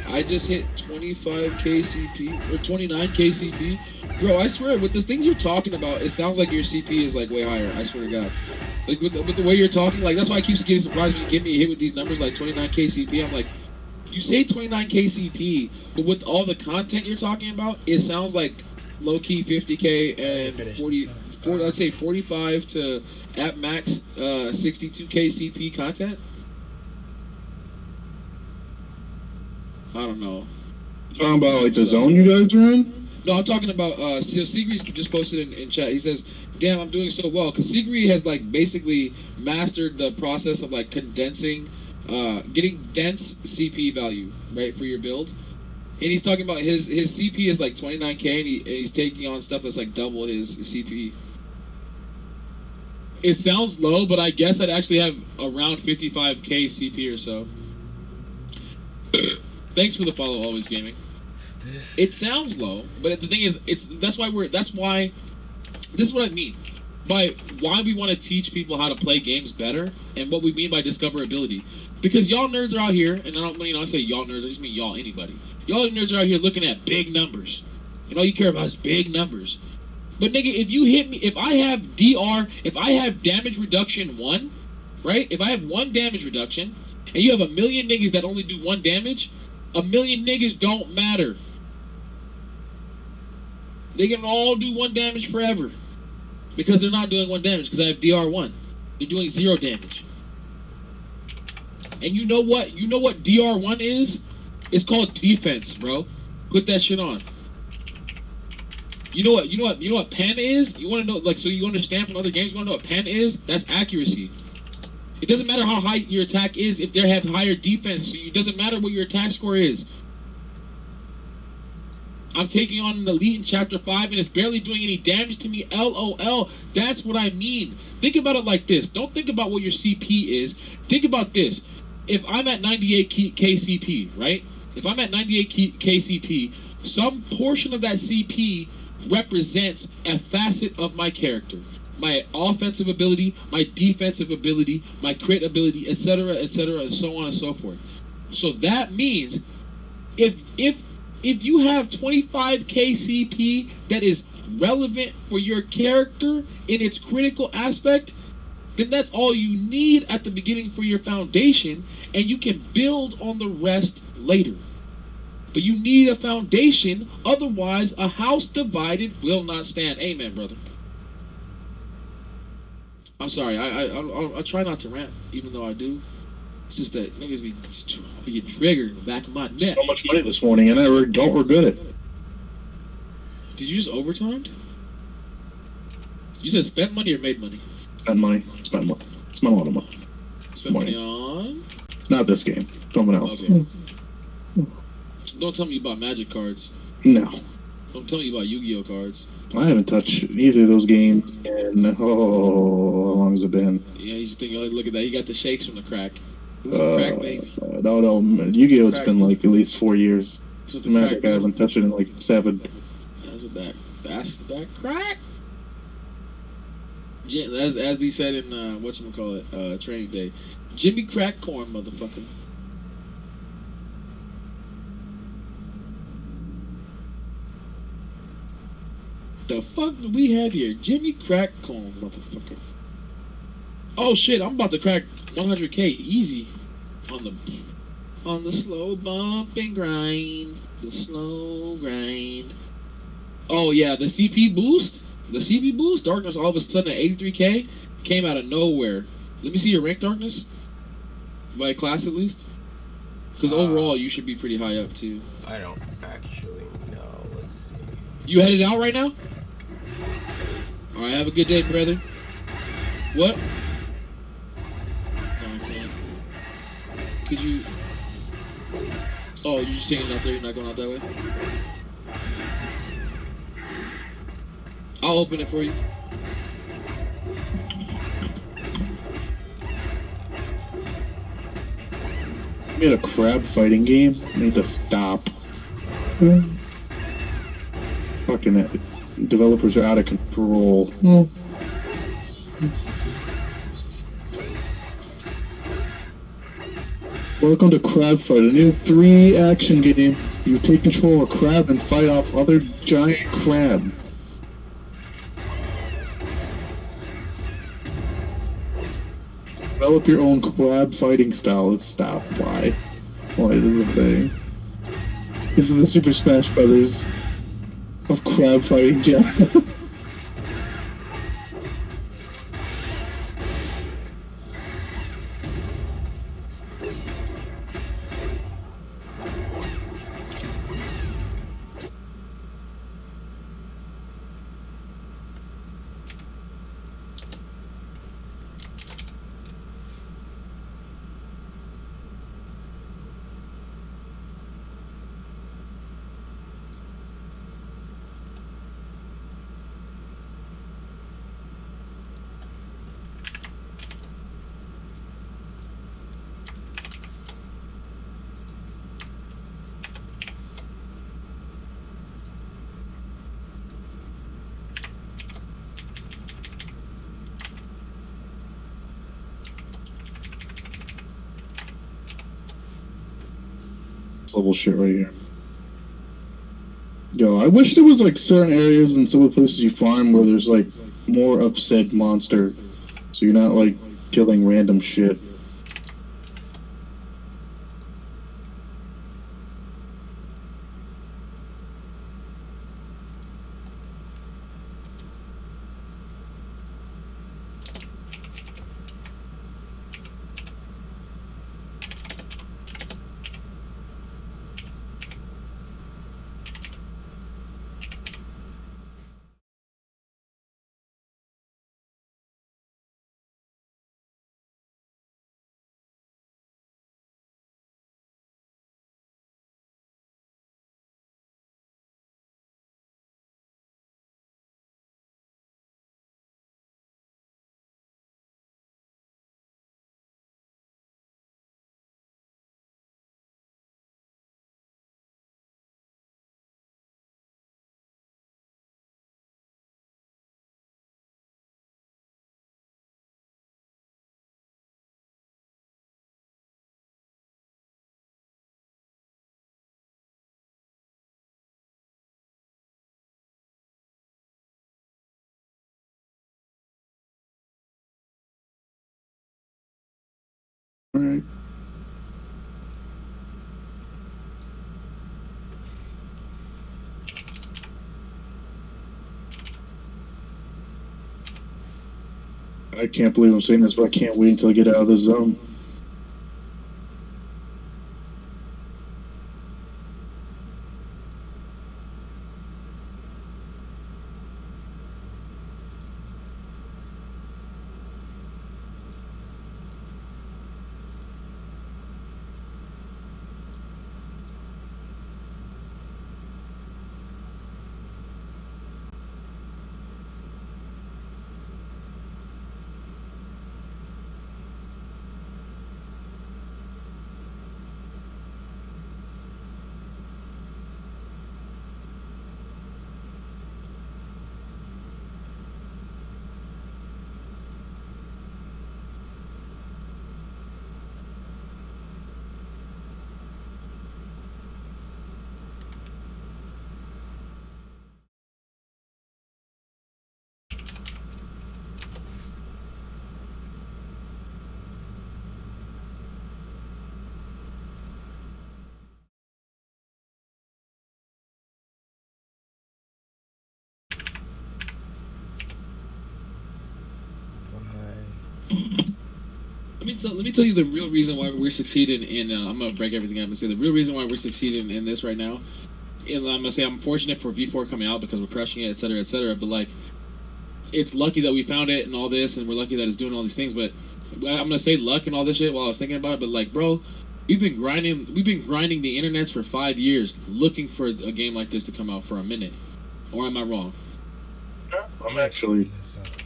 I just hit 25 KCP or 29 KCP. Bro, I swear, with the things you're talking about, it sounds like your CP is like way higher. I swear to God. Like with the way you're talking, like that's why I keep getting surprised when you give me a hit with these numbers like 29 KCP. I'm like, you say 29 KCP, but with all the content you're talking about, it sounds like low key 50K and 40, let's say 45 to at max 62 KCP content. I don't know. Talking about like the zone you guys are in? No, I'm talking about so Sigri just posted in chat. He says, "Damn, I'm doing so well." Because Sigri has like basically mastered the process of like condensing, getting dense CP value right for your build. And he's talking about his CP is like 29K, and he's taking on stuff that's like double his CP. It sounds low, but I guess I'd actually have around 55K CP or so. Thanks for the follow, Always Gaming. It sounds low, but the thing is, this is what I mean by why we want to teach people how to play games better and what we mean by discoverability. Because y'all nerds are out here, and I don't mean, I say y'all nerds, I just mean y'all, anybody. Y'all nerds are out here looking at big numbers, and all you care about is big numbers. But nigga, if you hit me, if I have if I have damage reduction 1, right? If I have 1 damage reduction, and you have a million niggas that only do 1 damage, a million niggas don't matter. They can all do 1 damage forever. Because they're not doing 1 damage, because I have DR1. They're doing 0 damage. And you know what? You know what DR1 is? It's called defense, bro. Put that shit on. You know what pen is? You want to know, like, so you understand from other games, you want to know what pen is? That's accuracy. It doesn't matter how high your attack is if they have higher defense. So it doesn't matter what your attack score is. I'm taking on an elite in chapter 5 and it's barely doing any damage to me. LOL. That's what I mean. Think about it like this. Don't think about what your CP is. Think about this. If I'm at 98 KCP, right? If I'm at 98 KCP, some portion of that CP represents a facet of my character. My offensive ability, my defensive ability, my crit ability, etc., and so on and so forth. So that means if you have 25 KCP that is relevant for your character in its critical aspect, then that's all you need at the beginning for your foundation, and you can build on the rest later. But you need a foundation, otherwise a house divided will not stand. Amen, brother. I'm sorry, I try not to rant, even though I do. It's just that niggas be getting triggered in the back of my neck. So much money this morning, and I don't regret it. Did you just overtimed? You said spent money or made money? Spent money. Spent money. Spent a lot of money. Spent money on? Not this game. Something else. Okay. Don't tell me you bought Magic cards. No. Don't tell me you bought Yu-Gi-Oh cards. I haven't touched either of those games in, how long has it been? Yeah, you just think, oh, look at that. You got the shakes from the crack. Crack, baby. No, Yu-Gi-Oh! It's been like at least 4 years. Magic, crack, I haven't touched it in like 7. That's what that crack. As he said in whatchamacallit, Training Day, Jimmy Crack Corn, motherfucker. The fuck do we have here? Jimmy Crack Corn, motherfucker. Oh shit, I'm about to crack 100K easy on the slow bump and grind. The slow grind. Oh yeah, the CP boost? The CP boost? Darkness all of a sudden at 83K came out of nowhere. Let me see your rank, Darkness. By class at least. Because overall you should be pretty high up too. I don't actually know. Let's see. You headed out right now? Alright, have a good day, brother. What? No, I can't. Could you... Oh, you're just taking it out there, you're not going out that way? I'll open it for you. We made a crab fighting game. Need to stop. Fucking it. Developers are out of control. Welcome to Crab Fight, a new 3-action game. You take control of a crab and fight off other giant crab. Develop your own crab fighting style. Let's stop. Why? Why this is a thing? This is the Super Smash Brothers of crab fighting, Jack. Level shit right here. Yo, I wish there was like certain areas in some of the places you farm where there's like more of said monster, so you're not like killing random shit. Alright. I can't believe I'm saying this, but I can't wait until I get out of this zone. Let me tell you the real reason why we're succeeding in. I'm gonna break everything up and say the real reason why we're succeeding in this right now. And I'm gonna say I'm fortunate for V4 coming out because we're crushing it, etc., etc. But like, it's lucky that we found it and all this, and we're lucky that it's doing all these things. But I'm gonna say luck and all this shit while I was thinking about it. But like, bro, we've been grinding the internets for 5 years looking for a game like this to come out for a minute. Or am I wrong? I'm actually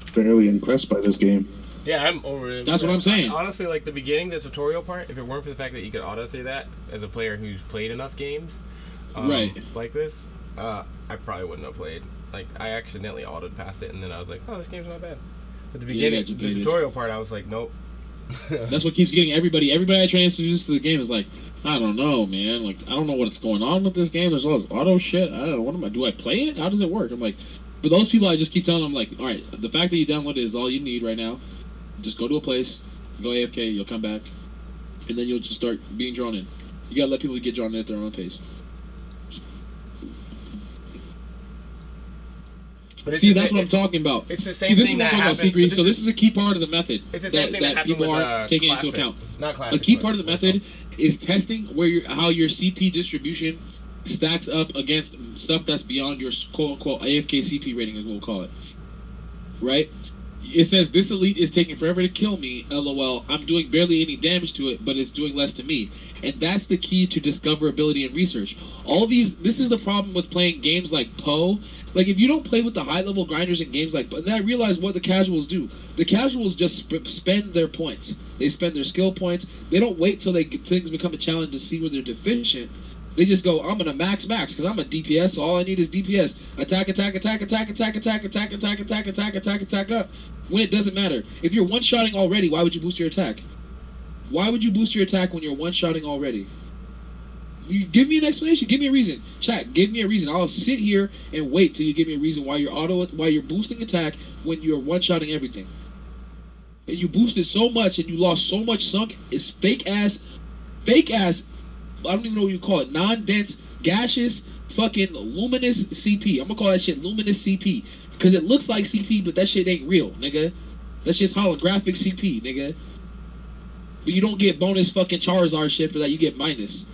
fairly impressed by this game. Yeah, I'm over it. That's what I'm saying. Honestly, like the beginning, the tutorial part, if it weren't for the fact that you could auto through that as a player who's played enough games like this, I probably wouldn't have played. Like, I accidentally autoed past it, and then I was like, oh, this game's not bad. At the beginning, the tutorial part, I was like, nope, That's what keeps getting everybody. Everybody I try to introduce to the game is like, I don't know, man. Like, I don't know what's going on with this game. There's all this auto shit. I don't know. What am I? Do I play it? How does it work? I'm like, for those people, I just keep telling them, like, all right, the fact that you downloaded is all you need right now. Just go to a place, go AFK, you'll come back, and then you'll just start being drawn in. You gotta let people get drawn in at their own pace. See, that's what I'm talking about. It's the same this is thing what I'm that talking about, happened. Secret. So this is a key part of the method It's the same thing that that people happened with, aren't taking classic. into account. Not classic. A key part of the method is testing how your CP distribution stacks up against stuff that's beyond your quote-unquote AFK CP rating, is what we'll call it. Right? It says, this elite is taking forever to kill me, LOL. I'm doing barely any damage to it, but it's doing less to me. And that's the key to discoverability and research. This is the problem with playing games like Poe. Like, if you don't play with the high-level grinders in games like Poe, then I realize what the casuals do. The casuals just spend their points. They spend their skill points. They don't wait till things become a challenge to see where they're deficient. They just go, I'm gonna max because I'm a DPS, so all I need is DPS. Attack up. When it doesn't matter. If you're one-shotting already, why would you boost your attack? Why would you boost your attack when you're one-shotting already? You give me an explanation. Give me a reason. Chat, give me a reason. I'll sit here and wait till you give me a reason why you're boosting attack when you're one-shotting everything. And you boosted so much and you lost so much sunk. It's fake ass, I don't even know what you call it. Non-dense, gaseous, fucking luminous CP. I'm gonna call that shit luminous CP. Because it looks like CP, but that shit ain't real, nigga. That shit's holographic CP, nigga. But you don't get bonus fucking Charizard shit for that. You get minus.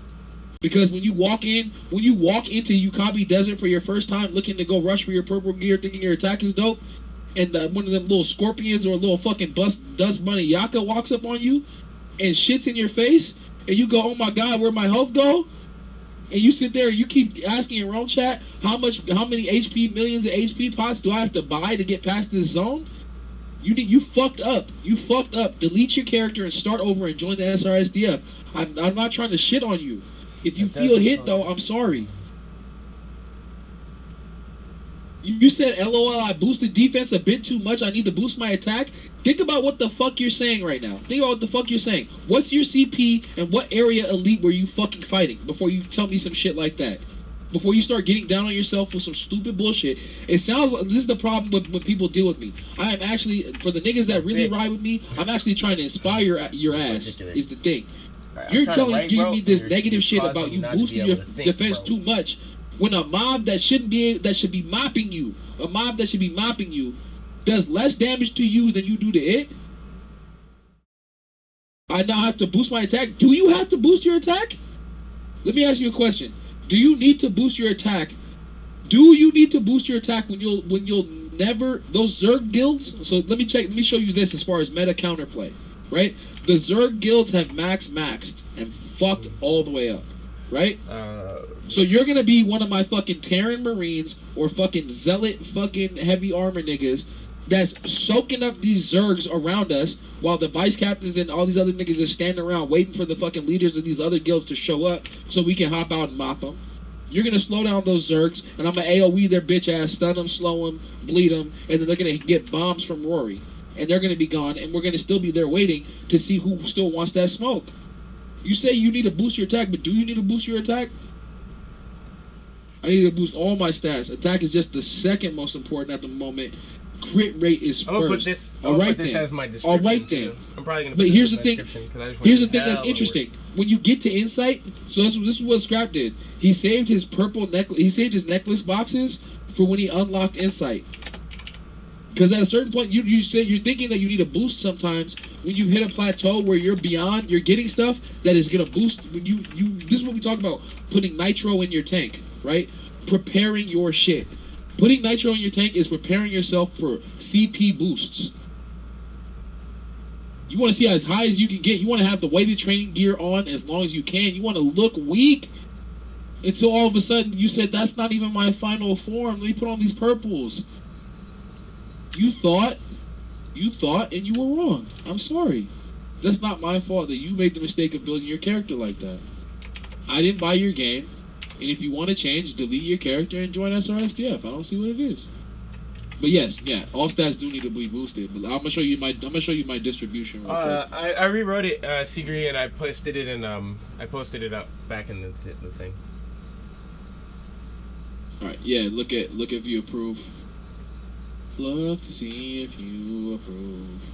Because when you walk into Yukabi Desert for your first time, looking to go rush for your purple gear, thinking your attack is dope, and one of them little scorpions or a little fucking dust bunny Yaka walks up on you and shits in your face, and you go, oh my god, where'd my health go? And you sit there and you keep asking your own chat, how many HP, millions of HP pots do I have to buy to get past this zone? You fucked up. You fucked up. Delete your character and start over and join the SRSDF. I'm not trying to shit on you. If you feel hit though, I'm sorry. You said, LOL, I boosted defense a bit too much. I need to boost my attack. Think about what the fuck you're saying right now. Think about what the fuck you're saying. What's your CP and what area elite were you fucking fighting before you tell me some shit like that? Before you start getting down on yourself with some stupid bullshit. It sounds like this is the problem when people deal with me. I am actually, for the niggas that really ride with me, I'm actually trying to inspire your ass, is the thing. You're giving me this negative shit about you boosting your defense too much. When a mob that should be mopping you, does less damage to you than you do to it, I now have to boost my attack. Do you have to boost your attack? Let me ask you a question. Do you need to boost your attack? Do you need to boost your attack when you'll never those Zerg guilds? So let me show you this as far as meta counterplay, right? The Zerg guilds have maxed and fucked all the way up, right? So you're gonna be one of my fucking Terran Marines or fucking Zealot fucking heavy armor niggas that's soaking up these Zergs around us while the vice captains and all these other niggas are standing around waiting for the fucking leaders of these other guilds to show up so we can hop out and mop them. You're gonna slow down those Zergs and I'm gonna AoE their bitch ass, stun them, slow them, bleed them, and then they're gonna get bombs from Rory. And they're gonna be gone and we're gonna still be there waiting to see who still wants that smoke. You say you need to boost your attack, but do you need to boost your attack? I need to boost all my stats. Attack is just the second most important at the moment. Crit rate is first. All right then. All right then. I'm probably gonna. But here's the thing. Here's the thing that's interesting. When you get to insight, so this is what Scrap did. He saved his purple necklace. He saved his necklace boxes for when he unlocked insight. Because at a certain point, you say you're thinking that you need a boost sometimes when you hit a plateau where you're beyond, you're getting stuff that is gonna boost. When you this is what we talk about, putting nitro in your tank, right? Preparing your shit. Putting nitro in your tank is preparing yourself for CP boosts. You want to see as high as you can get. You want to have the weighted training gear on as long as you can. You want to look weak until all of a sudden you said, that's not even my final form. Let me put on these purples. You thought, and you were wrong. I'm sorry. That's not my fault that you made the mistake of building your character like that. I didn't buy your game. And if you want to change, delete your character and join SRSDF. I don't see what it is. But yes, yeah, all stats do need to be boosted. But I'm gonna show you my distribution. Real quick. I rewrote it, Seagree, and I posted it in I posted it up back in the thing. All right, yeah. Look if you approve. Look to see if you approve.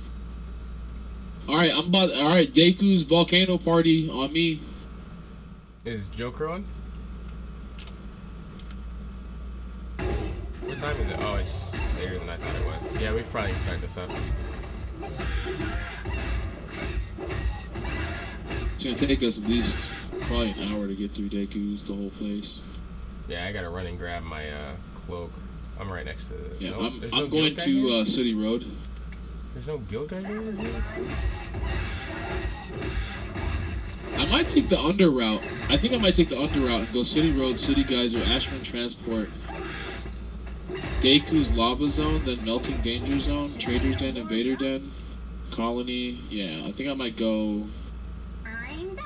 All right, all right, Deku's volcano party on me. Is Joker on? What time is it? Oh, it's later than I thought it was. Yeah, we should probably start this up. It's gonna take us at least probably an hour to get through Deku's, the whole place. Yeah, I gotta run and grab my cloak. I'm right next to. Yeah, no, I'm going to City Road. There's no guild guy here. I might take the under route. I think I might take the under route and go City Road, City Geyser, Ashman Transport, Deku's Lava Zone, then Melting Danger Zone, Trader's Den, Invader Den, Colony. Yeah, I think I might go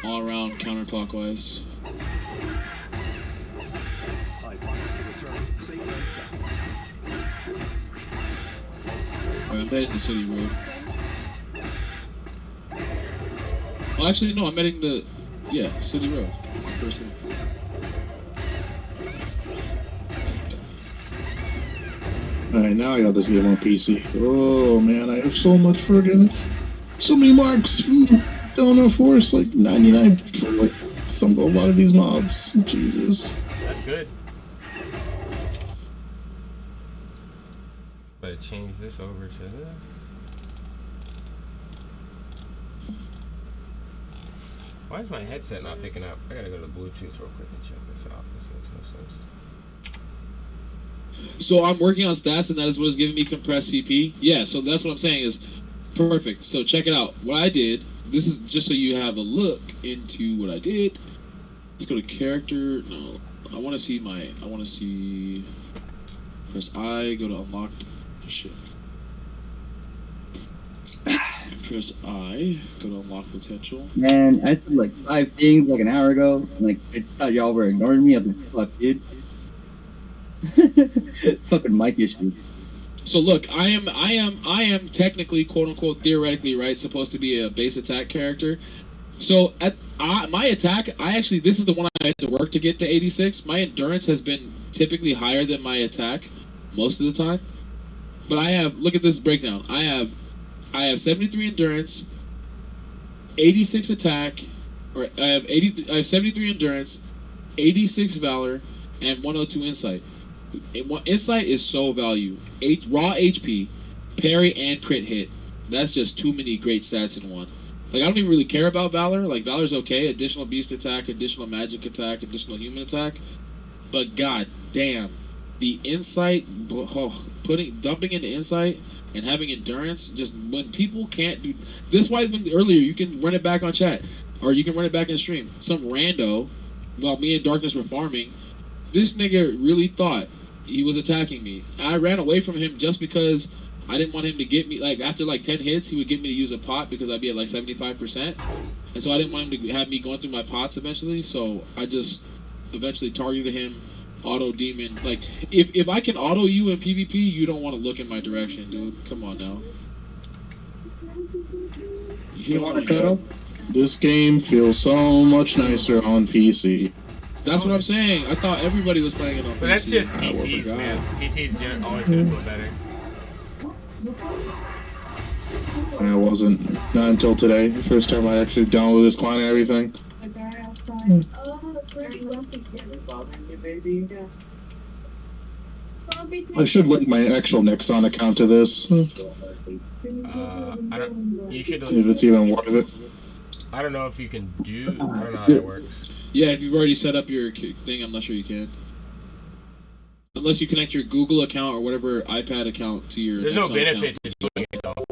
all around counterclockwise. Alright, I'm heading to City Road. Oh, actually, no, I'm heading to, City Road. First one. Alright, now I got this game on PC. Oh man, I have so much friggin' so many marks from Delano Force, like 99 for like a lot of these mobs. Jesus. That's good. But change this over to this. Why is my headset not picking up? I gotta go to Bluetooth real quick and check this out. This makes no sense. So I'm working on stats, and that is what is giving me compressed CP. Yeah, so that's what I'm saying is perfect. So check it out. What I did, this is just so you have a look into what I did. Let's go to character. No, I want to see press I, go to unlock. Shit. Press I, go to unlock potential. Man, I said like 5 things like an hour ago. And, like, I thought y'all were ignoring me. I was like, fuck, dude. Fucking mic issue. So look, I am technically, quote unquote, theoretically, right, supposed to be a base attack character. So at my attack, this is the one I had to work to get to 86. My endurance has been typically higher than my attack most of the time. But I have, look at this breakdown. I have 73 endurance, 86 attack, or I have 73 endurance, 86 valor, and 102 insight. Insight is so value. Raw HP, parry, and crit hit. That's just too many great stats in one. Like, I don't even really care about valor. Like, valor's okay. Additional beast attack, additional magic attack, additional human attack. But god damn, the insight, dumping into insight and having endurance, just when people can't do this is why earlier you can run it back on chat, or you can run it back in stream. Some rando, while me and Darkness were farming, this nigga really thought he was attacking me. I ran away from him just because I didn't want him to get me, like, after like 10 hits, he would get me to use a pot because I'd be at like 75%. And so I didn't want him to have me going through my pots eventually, so I just eventually targeted him, auto demon. Like, if I can auto you in PvP, you don't want to look in my direction, dude. Come on now. You want to cuddle? This game feels so much nicer on PC. That's what I'm saying. I thought everybody was playing it on PC. But that's just PCs, man. PCs always gonna feel better. I wasn't. Not until today. The first time I actually downloaded this client and everything. I should link my actual Nexon account to this. You should. See if it's even worth it. I don't know if you can do. I don't know how that works. Yeah, if you've already set up your thing, I'm not sure you can. Unless you connect your Google account or whatever iPad account to your. There's no benefit to doing it though.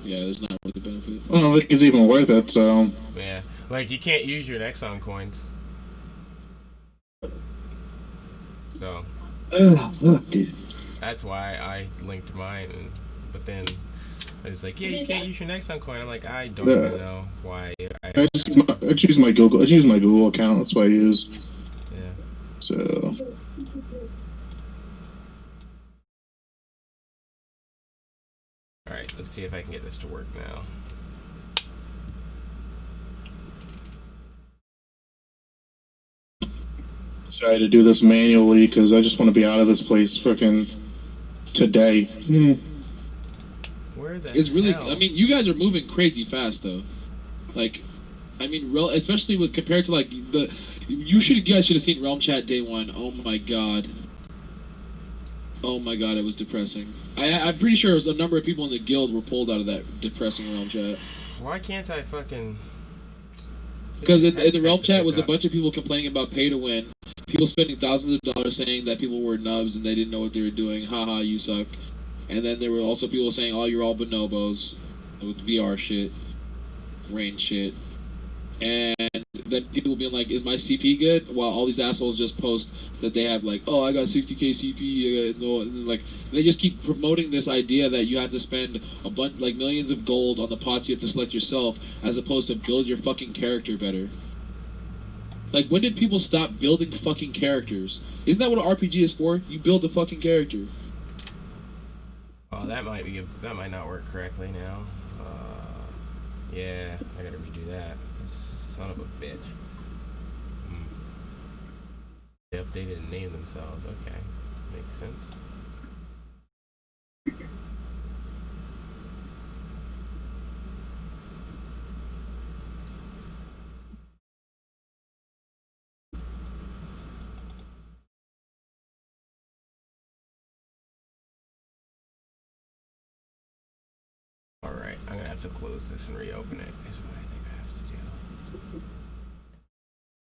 Yeah, there's not really benefit. I don't think it's even worth it. So. Yeah, like you can't use your Nexon coins. So. That's why I linked mine, but then it's like, yeah, you can't use your Nexon coin. I'm like, I don't even know why. I just use my Google. I use my Google account. That's what I use. Yeah. So. Alright, let's see if I can get this to work now. So I had to do this manually because I just want to be out of this place frickin' today. Where the It's really. hell? I mean, you guys are moving crazy fast though. Like, I mean, especially with compared to like the. You guys should have seen Realm Chat day one. Oh my god. Oh my god, it was depressing. I'm pretty sure a number of people in the guild were pulled out of that depressing Realm Chat. Why can't I fucking... Because in the Realm Chat was a bunch of people complaining about pay to win. People spending thousands of dollars saying that people were nubs and they didn't know what they were doing. Haha, you suck. And then there were also people saying, oh, you're all bonobos. With VR shit. Rain shit. And then people being like, is my CP good? While all these assholes just post that they have like, oh, I got 60k CP, I got no, and like they just keep promoting this idea that you have to spend a bunch, like millions of gold on the pots you have to select yourself, as opposed to build your fucking character better. Like, when did people stop building fucking characters? Isn't that what an RPG is for? You build a fucking character. Oh, that might not work correctly now. Yeah, I gotta redo that. Son of a bitch. They updated and named themselves. Okay, makes sense. Alright, I'm gonna have to close this and reopen it, is what I think I have to do.